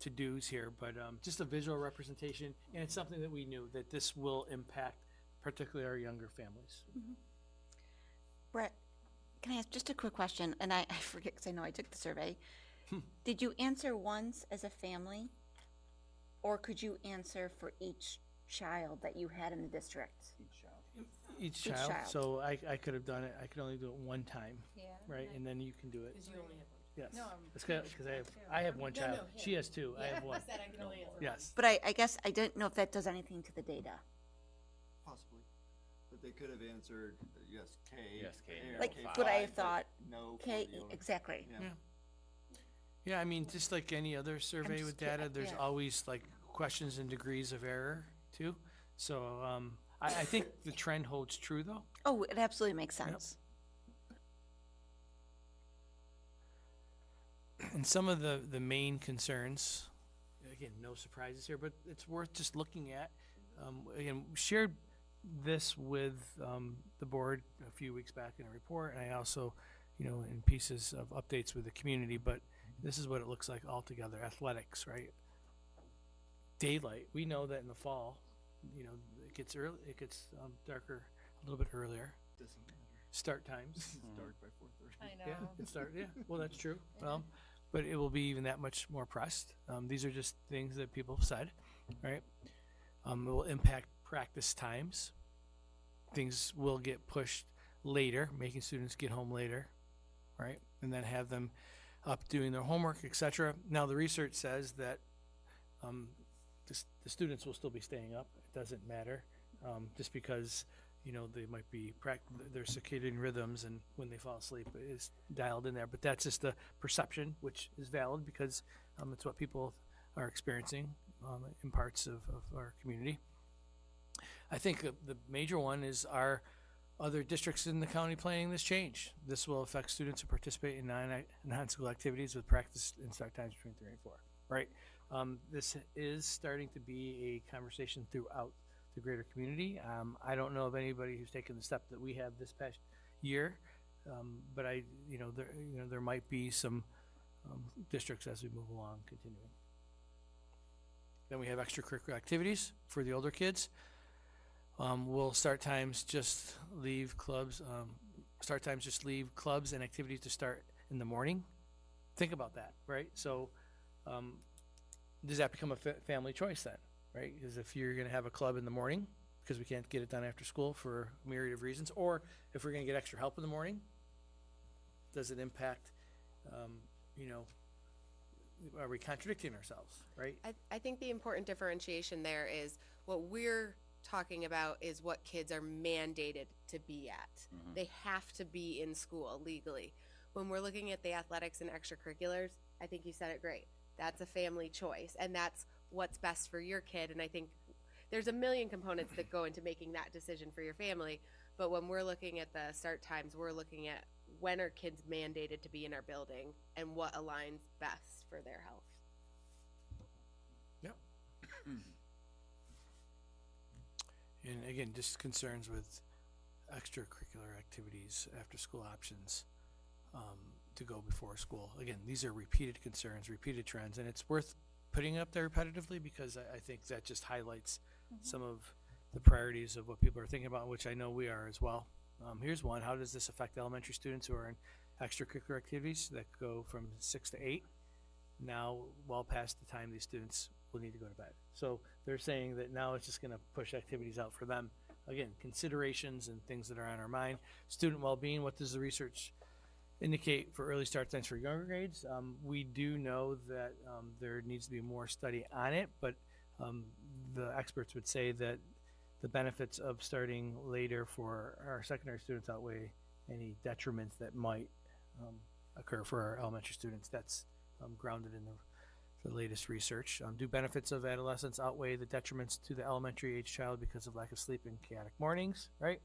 to-dos here, but just a visual representation, and it's something that we knew that this will impact particularly our younger families. Brett, can I ask just a quick question? And I forget because I know I took the survey. Did you answer once as a family, or could you answer for each child that you had in the district? Each child. So I could have done it. I could only do it one time, Yeah. right? And then you can do it. Because you only have one. Yes. No, Because I have one child. him. She has 2. I have one. Said I can only answer Yes. But I guess I didn't know if that does anything to the data. Possibly. But they could have answered yes, K. Yes, K, or Like, K5, would I have but thought, no for Okay, the older. exactly. Yeah. Yeah, I mean, just like any other survey just with curi- data, there's yeah. always like questions and degrees of error too. So I think the trend holds true though. Oh, it absolutely makes sense. And some of the main concerns again, no surprises here, but it's worth just looking at. Again, we shared this with the board a few weeks back in a report, and I also, in pieces of updates with the community, but this is what it looks like altogether. Athletics, right? Daylight. We know that in the fall, it gets early, it gets darker a little bit earlier. Doesn't matter. Start times. It's dark by 4:30. I know. Yeah, well, that's true. But it will be even that much more pressed. These are just things that people have said, right? It will impact practice times. Things will get pushed later, making students get home later, right? And then have them up doing their homework, etc. Now, the research says that the students will still be staying up. It doesn't matter, just because they might be their circadian rhythms, and when they fall asleep is dialed in there. But that's just a perception, which is valid because it's what people are experiencing in parts of our community. I think the major one is, are other districts in the county planning this change? This will affect students who participate in non-school activities with practice and start times between 3 and 4, right? This is starting to be a conversation throughout the greater community. I don't know of anybody who's taken the step that we have this past year, but there might be some districts as we move along continuing. Then we have extracurricular activities for the older kids. Will start times just leave clubs? Start times just leave clubs and activities to start in the morning? Think about that, right? So, does that become a family choice then? Right? Because if you're going to have a club in the morning because we can't get it done after school for a myriad of reasons, or if we're going to get extra help in the morning, does it impact, are we contradicting ourselves, right? I think the important differentiation there is what we're talking about is what kids are mandated to be at. They have to be in school legally. When we're looking at the athletics and extracurriculars, I think you said it great. That's a family choice, and that's what's best for your kid. And I think there's a million components that go into making that decision for your family. But when we're looking at the start times, we're looking at when are kids mandated to be in our building and what aligns best for their health. Yep. And again, just concerns with extracurricular activities, after school options to go before school. Again, these are repeated concerns, repeated trends, and it's worth putting up there repetitively because I think that just highlights some of the priorities of what people are thinking about, which I know we are as well. Here's one. How does this affect elementary students who are in extracurricular activities that go from 6 to 8? Now, well past the time these students will need to go to bed. So they're saying that now it's just going to push activities out for them. Again, considerations and things that are on our mind. Student well-being, what does the research indicate for early start times for younger grades? We do know that there needs to be more study on it, but the experts would say that the benefits of starting later for our secondary students outweigh any detriments that might occur for our elementary students. That's grounded in the latest research. Do benefits of adolescence outweigh the detriments to the elementary age child because of lack of sleep and chaotic mornings, right?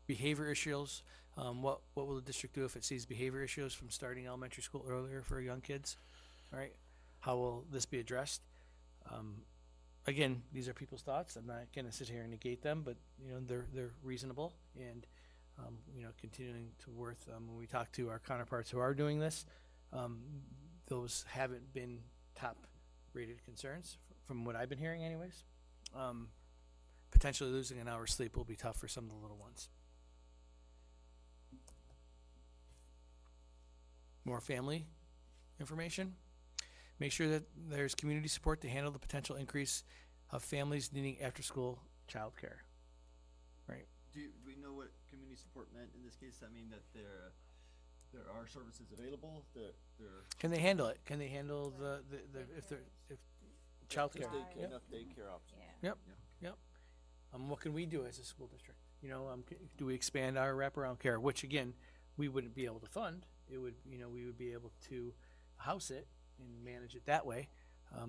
Behavior issues. What will the district do if it sees behavior issues from starting elementary school earlier for young kids? All right. How will this be addressed? Again, these are people's thoughts. I'm not going to sit here and negate them, but they're reasonable, and continuing to work. When we talk to our counterparts who are doing this, those haven't been top-rated concerns from what I've been hearing, anyways. Potentially losing an hour's sleep will be tough for some of the little ones. More family information. Make sure that there's community support to handle the potential increase of families needing after-school childcare. Right. Do we know what community support meant in this case? I mean that there are services available. Can they handle it? Can they handle if childcare? Enough daycare options. Yep. What can we do as a school district? Do we expand our wraparound care, which again we wouldn't be able to fund? It would, we would be able to house it and manage it that way,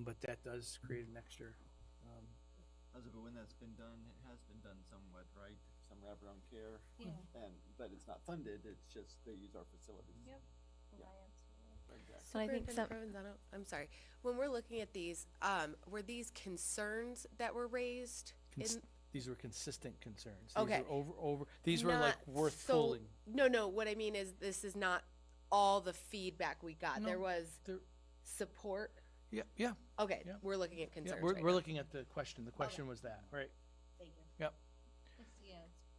but that does create an extra. As of when that's been done, it has been done somewhat, right? Some wraparound care, but it's not funded. It's just they use our facilities. Yep. Yeah. So I think some, Superintendent Provenzano, I'm sorry. When we're looking at these, were these concerns that were raised? These were consistent concerns. Okay. These were these were like Not worth so- pulling. No, what I mean is this is not all the feedback we got. No, There was support. Yeah. Okay, Yeah. we're looking at Yeah, concerns we're right we're now. looking at the question. The question was that, right? Thank you. Yep. It's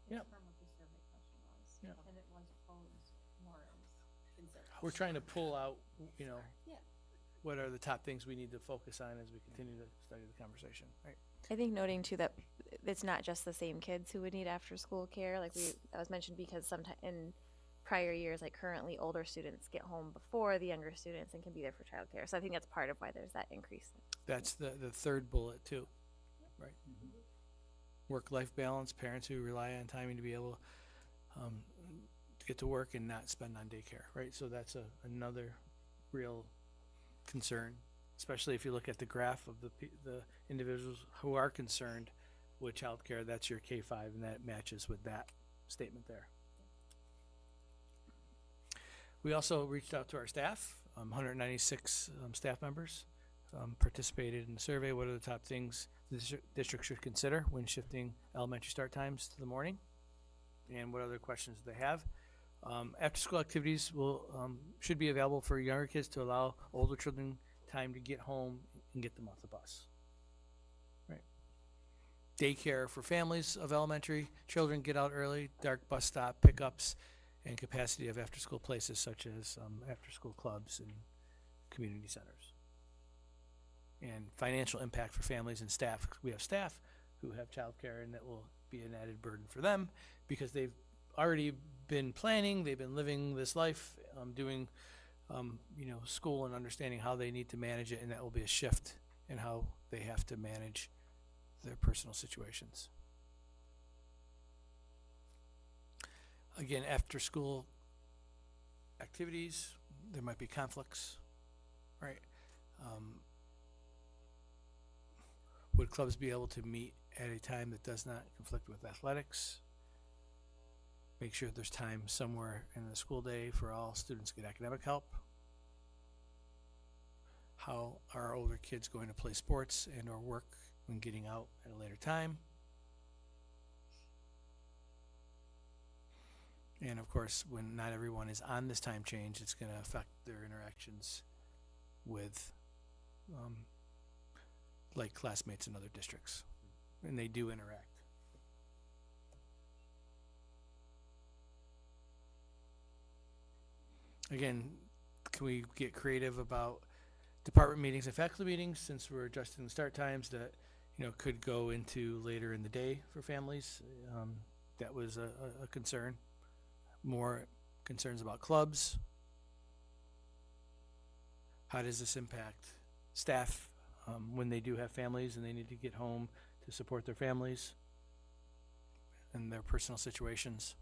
Yep. from what the survey question was, Yep. and it was posed more as concerns. We're trying to pull out, you know, Yeah. what are the top things we need to focus on as we continue to study the conversation, right? I think noting too that it's not just the same kids who would need after school care. Like that was mentioned because sometimes in prior years, like currently older students get home before the younger students and can be there for childcare. So I think that's part of why there's that increase. That's the third bullet too, right? Work-life balance, parents who rely on timing to be able to get to work and not spend on daycare, right? So that's another real concern, especially if you look at the graph of the individuals who are concerned with childcare. That's your K-5, and that matches with that statement there. We also reached out to our staff. 196 staff members participated in the survey. What are the top things the district should consider when shifting elementary start times to the morning? And what other questions do they have? After-school activities should be available for younger kids to allow older children time to get home and get them off the bus. Right. Daycare for families of elementary children, get out early, dark bus stop pickups, and capacity of after-school places such as after-school clubs and community centers. And financial impact for families and staff. We have staff who have childcare, and that will be an added burden for them because they've already been planning, they've been living this life, doing school and understanding how they need to manage it, and that will be a shift in how they have to manage their personal situations. Again, after school activities, there might be conflicts, right? Would clubs be able to meet at a time that does not conflict with athletics? Make sure there's time somewhere in the school day for all students to get academic help. How are older kids going to play sports and or work when getting out at a later time? And of course, when not everyone is on this time change, it's going to affect their interactions with like classmates in other districts. And they do interact. Again, can we get creative about department meetings and faculty meetings, since we're adjusting the start times that could go into later in the day for families? That was a concern. More concerns about clubs. How does this impact staff when they do have families and they need to get home to support their families and their personal situations?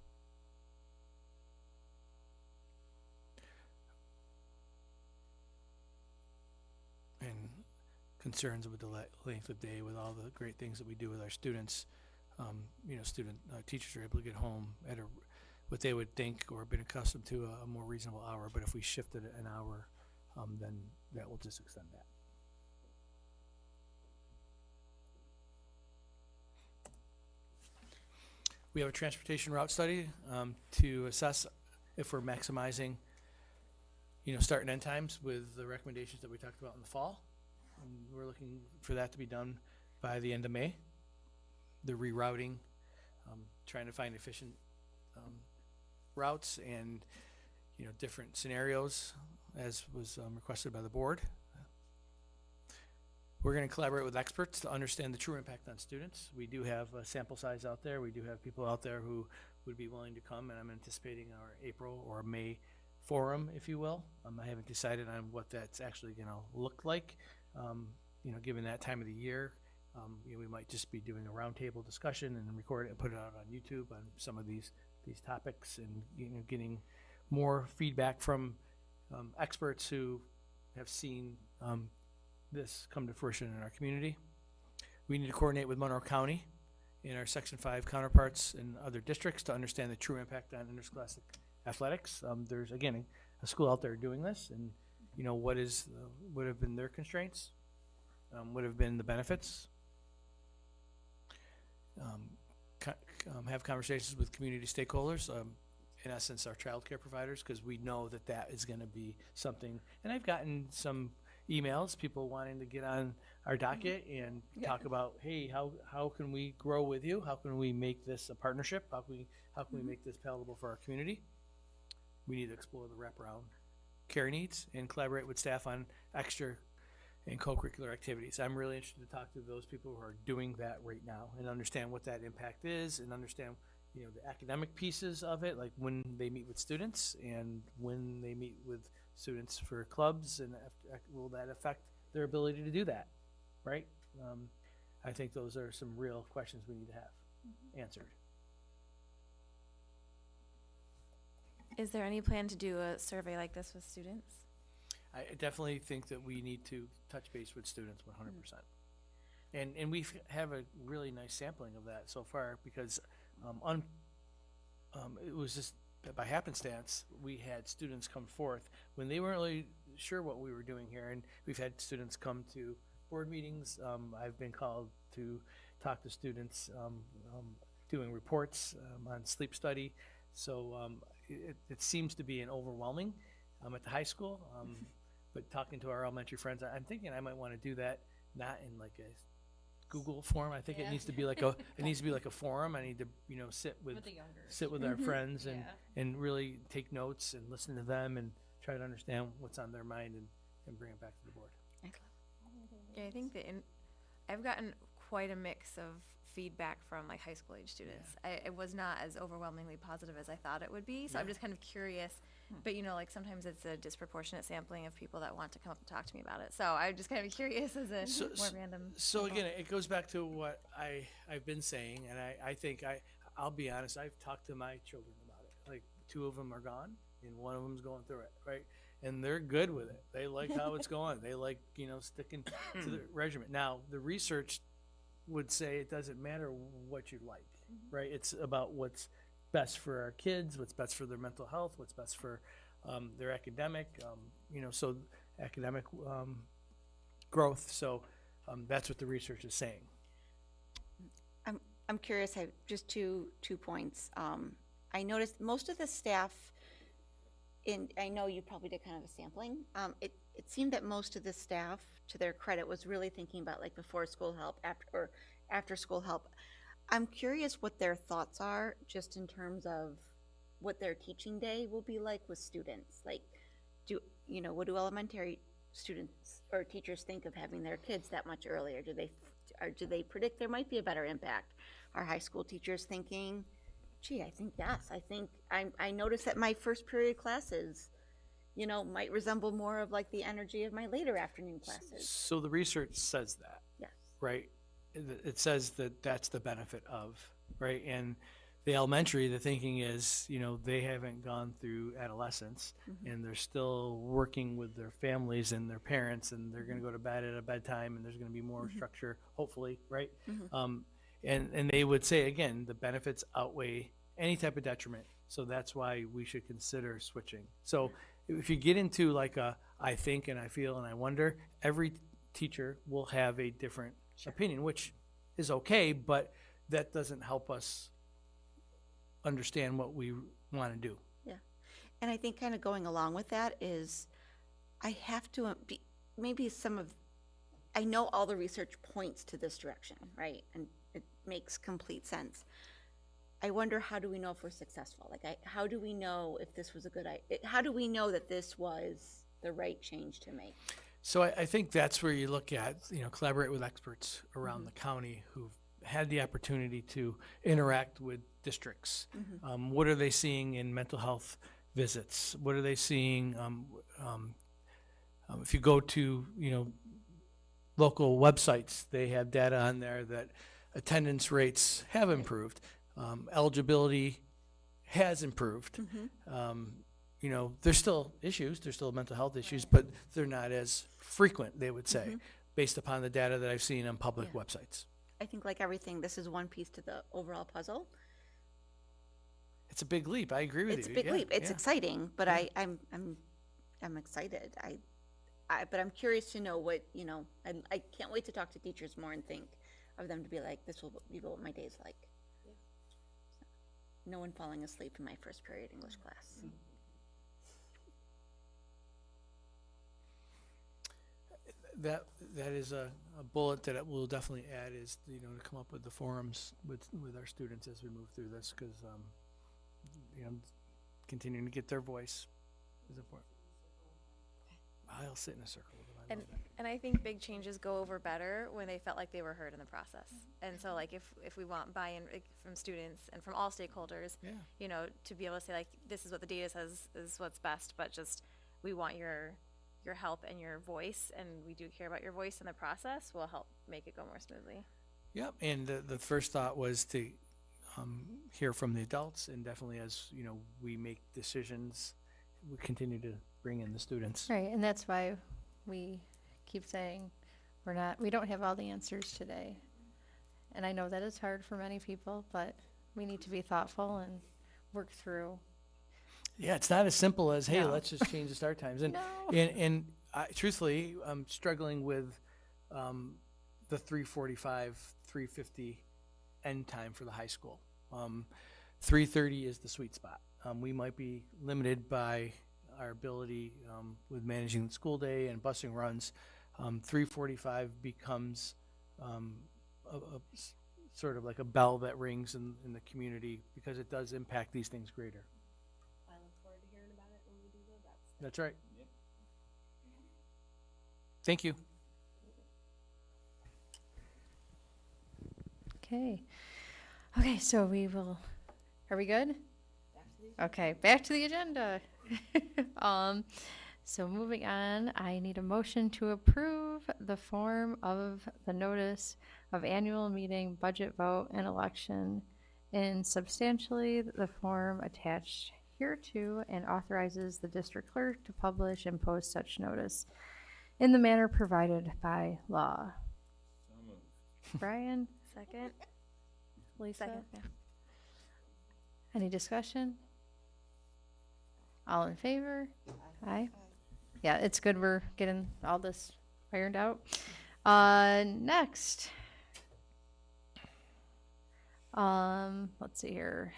And concerns with the length of day, with all the great things that we do with our students. Teachers are able to get home at what they would think or been accustomed to a more reasonable hour, but if we shifted it an hour, then that will just extend that. We have a transportation route study to assess if we're maximizing, start and end times with the recommendations that we talked about in the fall. And we're looking for that to be done by the end of May. The rerouting, trying to find efficient routes and different scenarios as was requested by the board. We're going to collaborate with experts to understand the true impact on students. We do have a sample size out there. We do have people out there who would be willing to come, and I'm anticipating our April or May forum, if you will. I haven't decided on what that's actually going to look like. Given that time of the year, we might just be doing a roundtable discussion and record it and put it out on YouTube on some of these topics, and getting more feedback from experts who have seen this come to fruition in our community. We need to coordinate with Monroe County and our Section 5 counterparts in other districts to understand the true impact on interscholastic athletics. There's, again, a school out there doing this, and you know, what would have been their constraints, would have been the benefits. Have conversations with community stakeholders, in essence, our childcare providers, because we know that that is going to be something. And I've gotten some emails, people wanting to get on our docket and talk about, hey, how can we grow with you? How can we make this a partnership? How can we make this palatable for our community? We need to explore the wraparound care needs and collaborate with staff on extra and co-curricular activities. I'm really interested to talk to those people who are doing that right now and understand what that impact is, and understand, you know, the academic pieces of it, like when they meet with students and when they meet with students for clubs, and will that affect their ability to do that, right? I think those are some real questions we need to have answered. Is there any plan to do a survey like this with students? I definitely think that we need to touch base with students 100%. And we have a really nice sampling of that so far, because it was just by happenstance we had students come forth when they weren't really sure what we were doing here, and we've had students come to board meetings. I've been called to talk to students doing reports on sleep study. So it seems to be an overwhelming at the high school. But talking to our elementary friends, I'm thinking I might want to do that, not in like a Google form. I think it needs to be like a forum. I need to, you know, sit with our friends and really take notes and listen to them and try to understand what's on their mind and bring it back to the board. Yeah, I think that I've gotten quite a mix of feedback from like high school age students. It was not as overwhelmingly positive as I thought it would be. So I'm just kind of curious, but you know, like sometimes it's a disproportionate sampling of people that want to come up and talk to me about it. So I'm just kind of curious as a more random. So again, it goes back to what I've been saying, and I think I'll be honest, I've talked to my children about it. Like 2 of them are gone and 1 of them's going through it, right? And they're good with it. They like how it's going. They like, you know, sticking to the regimen. Now, the research would say it doesn't matter what you like, right? It's about what's best for our kids, what's best for their mental health, what's best for their academic, you know, so academic growth. So that's what the research is saying. I'm curious. I have just two points. I noticed most of the staff, I know you probably did kind of a sampling. It seemed that most of the staff, to their credit, was really thinking about like before school help, after school help. I'm curious what their thoughts are, just in terms of what their teaching day will be like with students. Like, what do elementary students or teachers think of having their kids that much earlier? Do they predict there might be a better impact? Are high school teachers thinking, gee, I think yes. I noticed that my first period classes, you know, might resemble more of like the energy of my later afternoon classes. So the research says that, right? It says that that's the benefit of, right? And the elementary, the thinking is, you know, they haven't gone through adolescence and they're still working with their families and their parents, and they're going to go to bed at a bedtime, and there's going to be more structure, hopefully, right? And they would say, again, the benefits outweigh any type of detriment. So that's why we should consider switching. So if you get into like I think and I feel and I wonder, every teacher will have a different opinion, which is okay, but that doesn't help us understand what we want to do. Yeah. And I think kind of going along with that is I have to I know all the research points to this direction, right? And it makes complete sense. I wonder, how do we know if we're successful? Like, how do we know if this was a good idea? How do we know that this was the right change to make? So I think that's where you look at, you know, collaborate with experts around the county who've had the opportunity to interact with districts. What are they seeing in mental health visits? What are they seeing? If you go to, you know, local websites, they have data on there that attendance rates have improved. Eligibility has improved. You know, there's still issues, there's still mental health issues, but they're not as frequent, they would say, based upon the data that I've seen on public websites. I think, like everything, this is one piece to the overall puzzle. It's a big leap. I agree with you. It's a big leap. It's exciting, but I'm excited. but I'm curious to know what, you know, I can't wait to talk to teachers more and think of them to be like, this will be what my day's like. So, no one falling asleep in my first period English class. That is a bullet that we'll definitely add is, you know, to come up with the forums with our students as we move through this, because you know, continuing to get their voice is important. I'll sit in a circle with them. I love that. And I think big changes go over better when they felt like they were heard in the process. And so like if we want buy-in from students and from all stakeholders, you know, to be able to say like, this is what the data says is what's best, but just we want your help and your voice, and we do care about your voice in the process, will help make it go more smoothly. Yep, and the first thought was to hear from the adults, and definitely as, you know, we make decisions, we continue to bring in the students. Right, and that's why we keep saying we don't have all the answers today. And I know that is hard for many people, but we need to be thoughtful and work through. Yeah, it's not as simple as, hey, No. let's just change the start times. And No. and truthfully, I'm struggling with the 3:45, 3:50 end time for the high school. 3:30 is the sweet spot. We might be limited by our ability with managing the school day and busing runs. 3:45 becomes sort of like a bell that rings in the community, because it does impact these things greater. I look forward to hearing about it when we do the That's right. Thank you. Okay. Okay, so are we good? Okay, back to the agenda. So moving on, I need a motion to approve the form of the notice of annual meeting, budget vote, and election in substantially the form attached hereto, and authorizes the district clerk to publish and post such notice in the manner provided by law. Brian? Second. Lisa? Second, yeah. Any discussion? All in favor? Aye. Yeah, it's good we're getting all this ironed out. Next. Let's see here.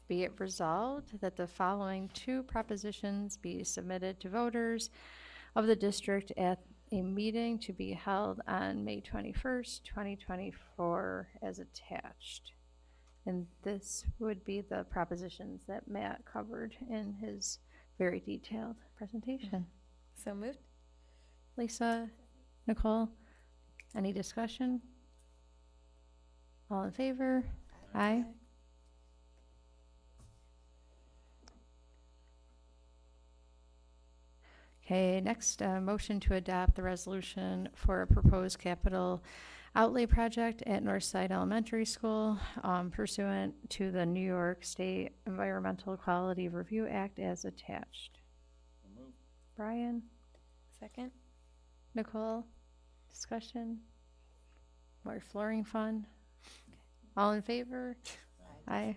Be it resolved that the following two propositions be submitted to voters of the district at a meeting to be held on May 21st, 2024 as attached. And this would be the propositions that Matt covered in his very detailed presentation. So moved. Lisa, Nicole, any discussion? All in favor? Aye. Okay, next, motion to adopt the resolution for a proposed capital outlay project at Northside Elementary School pursuant to the New York State Environmental Quality Review Act as attached. Brian? Second. Nicole? Discussion? More flooring fun? All in favor? Aye.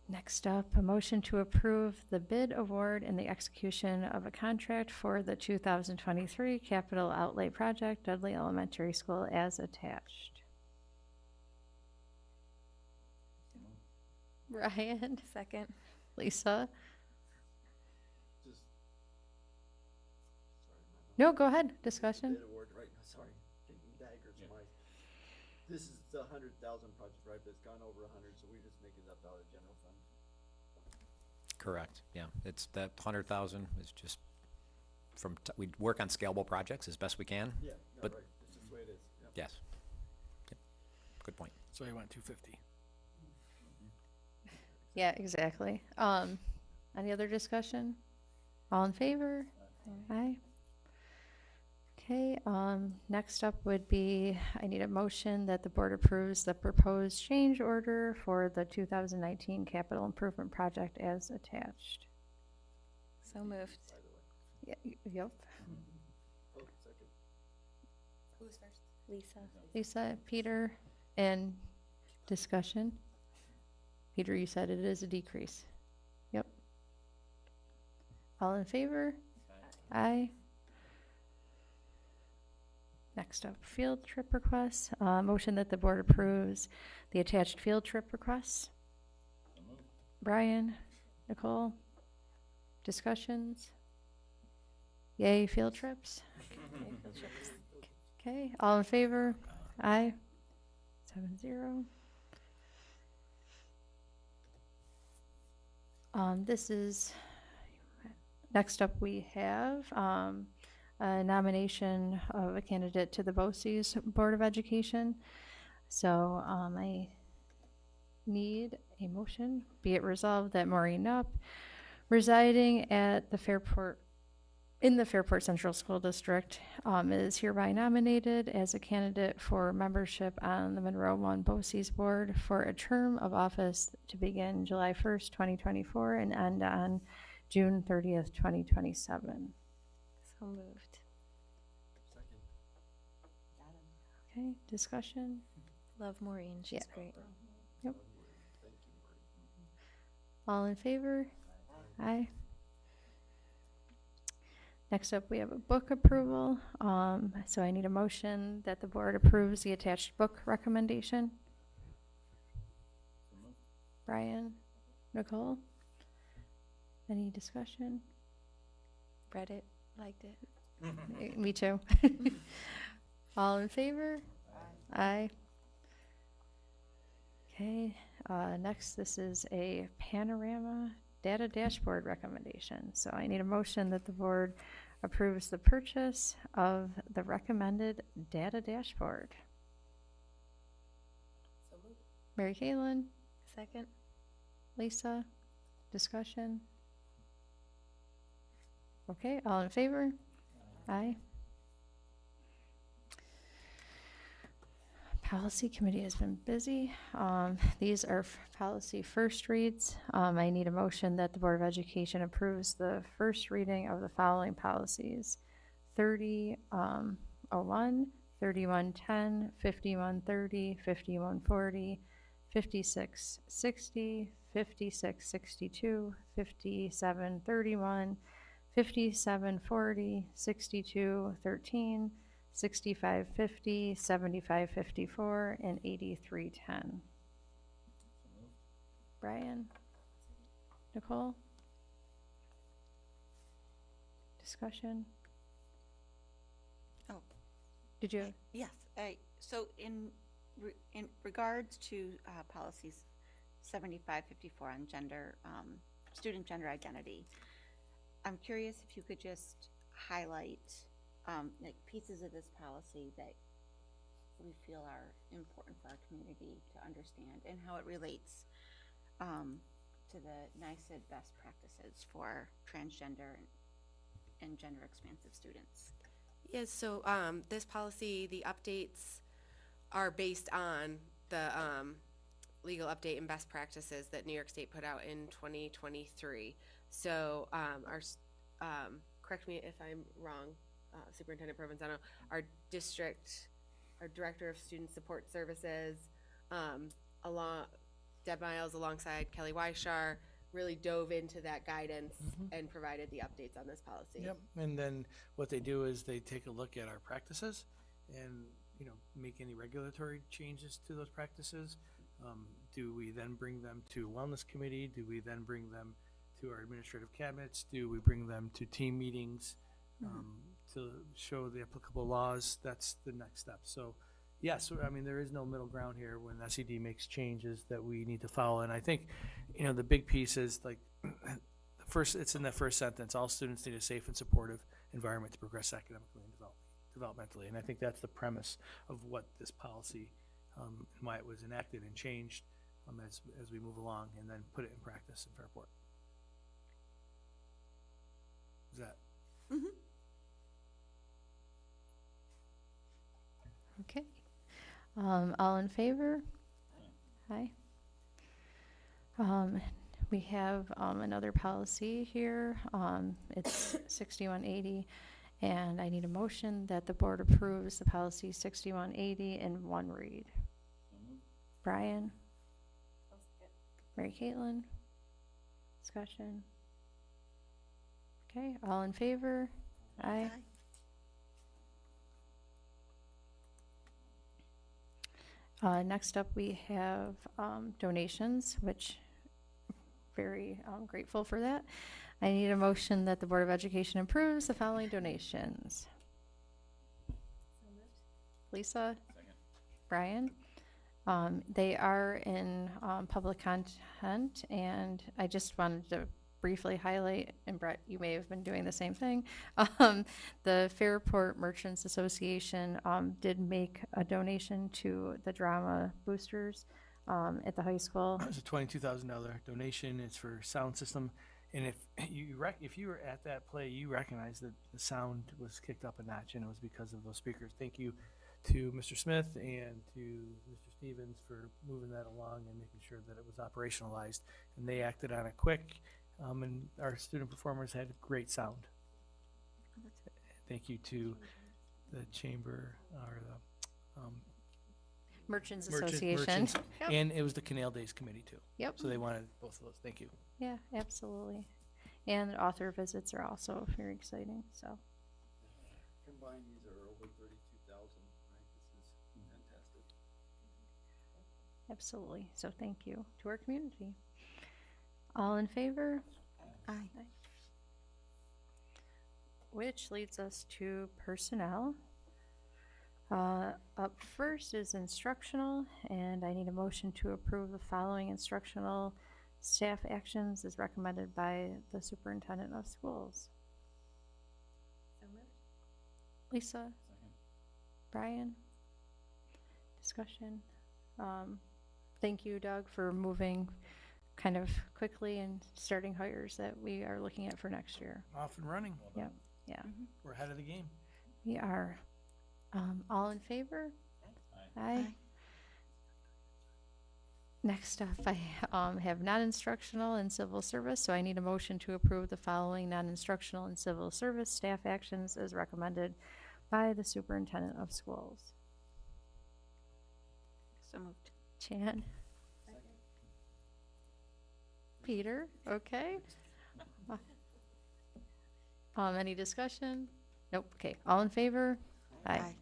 Next up, a motion to approve the bid award and the execution of a contract for the 2023 capital outlay project, Dudley Elementary School, as attached. Ryan? Second. Lisa? No, go ahead. Discussion? Bid award, right, sorry, getting daggers in my, this is the 100,000 project, right, but it's gone over 100, so we just make it up out of general fund. Correct, yeah. It's that 100,000 is just from, we work on scalable projects as best we can. Yeah, no, but right, it's just the way it is. Yep. yes. Yep. Good point. So I went 250. Yeah, exactly. Any other discussion? All in favor? Aye. Okay, next up would be, I need a motion that the board approves the proposed change order for the 2019 capital improvement project as attached. So moved. Yeah, yep. Oh, second. Who was first? Lisa. Lisa, Peter, and discussion. Peter, you said it is a decrease. Yep. All in favor? Aye. Next up, field trip requests. Motion that the board approves the attached field trip requests. Brian, Nicole, discussions? Yay, field trips? Okay, all in favor? Aye. 7-0. This is, next up we have a nomination of a candidate to the BOCES Board of Education. So I need a motion. Be it resolved that Maureen Knupp, residing at the Fairport, in the Fairport Central School District, is hereby nominated as a candidate for membership on the Monroe 1 BOCES Board for a term of office to begin July 1st, 2024 and end on June 30th, 2027. So moved. Okay, discussion? Love Maureen. She's great. Yep. All in favor? Aye. Next up, we have a book approval. So I need a motion that the board approves the attached book recommendation. Brian, Nicole, any discussion? Read it, liked it. Me too. All in favor? Aye. Okay, next this is a panorama data dashboard recommendation. So I need a motion that the board approves the purchase of the recommended data dashboard. So moved. Mary Kaylin, Second. Lisa, discussion? Okay, all in favor? Aye. Policy committee has been busy. These are policy first reads. I need a motion that the Board of Education approves the first reading of the following policies: 3001, 3110, 5130, 5140, 5660, 5662, 5731, 5740, 6213, 6550, 7554, and 8310. Brian? Nicole? Discussion? Oh. Did you? Yes. So in regards to policies 7554 on gender, student gender identity, I'm curious if you could just highlight like pieces of this policy that we feel are important for our community to understand and how it relates to the NICED best practices for transgender and gender expansive students. Yes, so this policy, the updates are based on the legal update and best practices that New York State put out in 2023. So correct me if I'm wrong, Superintendent Provenzano, our Director of Student Support Services, Deb Miles alongside Kelly Weishar, really dove into that guidance and provided the updates on this policy. Yep, and then what they do is they take a look at our practices and, you know, make any regulatory changes to those practices. Do we then bring them to Wellness Committee? Do we then bring them to our administrative cabinets? Do we bring them to team meetings to show the applicable laws? That's the next step. So yes, I mean, there is no middle ground here when SED makes changes that we need to follow. And I think, you know, the big piece is like it's in the first sentence: all students need a safe and supportive environment to progress academically and developmentally. And I think that's the premise of what this policy and why it was enacted and changed as we move along and then put it in practice in Fairport. Is that? Okay. All in favor? Aye. We have another policy here. It's 6180, and I need a motion that the board approves the policy 6180 in one read. Brian? Mary Caitlin? Discussion? Okay, all in favor? Aye. Next up, we have donations, which very grateful for that. I need a motion that the Board of Education approves the following donations. Lisa? Second. Brian? They are in public content, and I just wanted to briefly highlight, and Brett, you may have been doing the same thing. The Fairport Merchants Association did make a donation to the drama boosters at the high school. It's a $22,000 donation. It's for sound system. And if you were at that play, you recognize that the sound was kicked up a notch, and it was because of those speakers. Thank you to Mr. Smith and to Mr. Stevens for moving that along and making sure that it was operationalized. And they acted on it quick, and our student performers had great sound. Thank you to the chamber, or the Merchants Association. Yep. And it was the Canal Days committee too. Yep. So they wanted both of those. Thank you. Yeah, absolutely. And author visits are also very exciting. So Combined, these are over 32,000, right? This is fantastic. absolutely. So thank you to our community. All in favor? Aye. Which leads us to personnel. Up first is instructional, and I need a motion to approve the following instructional staff actions as recommended by the superintendent of schools. Lisa? Second. Brian? Discussion? Thank you, Doug, for moving kind of quickly and starting hires that we are looking at for next year. Off and running. Yep, yeah, We're ahead of the game. we are. All in favor? Aye. Aye. Next up, I have non-instructional and civil service, so I need a motion to approve the following non-instructional and civil service staff actions as recommended by the superintendent of schools. So moved. Chan? Peter, okay. Any discussion? Nope, okay, all in favor? Aye.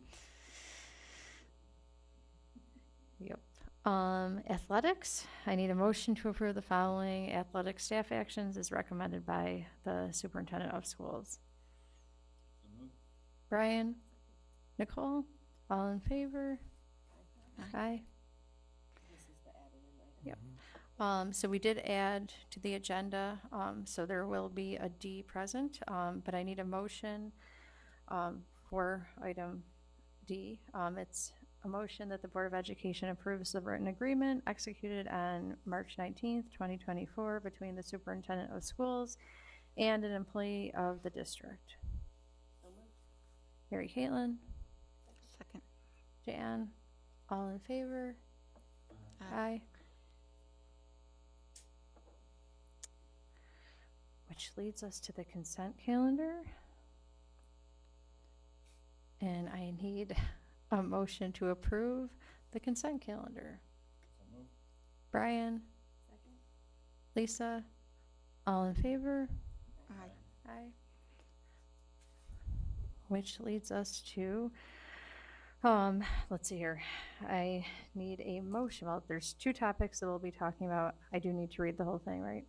Yep. Athletics, I need a motion to approve the following athletic staff actions as recommended by the superintendent of schools. Brian? Nicole? All in favor? Aye. Yep. So we did add to the agenda, so there will be a D present, but I need a motion for item D. It's a motion that the Board of Education approves the written agreement executed on March 19th, 2024 between the superintendent of schools and an employee of the district. Mary Caitlin? Second. Jan? All in favor? Aye. Which leads us to the consent calendar. And I need a motion to approve the consent calendar. Brian? Second. Lisa? All in favor? Aye. Aye. Which leads us to, let's see here. I need a motion. Well, there's two topics that we'll be talking about. I do need to read the whole thing, right?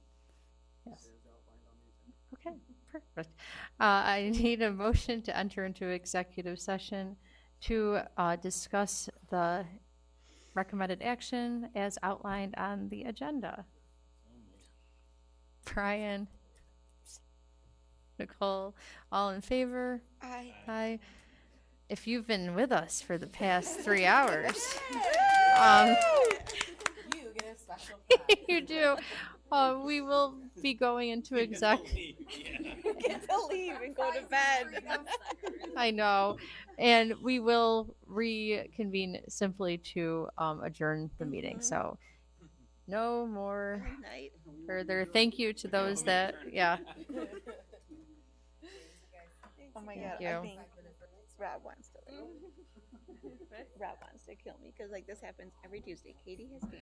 Yes. Okay, perfect. I need a motion to enter into executive session to discuss the recommended action as outlined on the agenda. Brian? Nicole? All in favor? Aye. Aye. If you've been with us for the past 3 hours, You get a special you do. We will be going into exec. You get to leave and go to bed. I know. And we will reconvene simply to adjourn the meeting. So no more Night. further. Thank you to those that, yeah. Oh my Thank god, you. I think Rob wants to Rob wants to kill me because like this happens every Tuesday. Katie has dance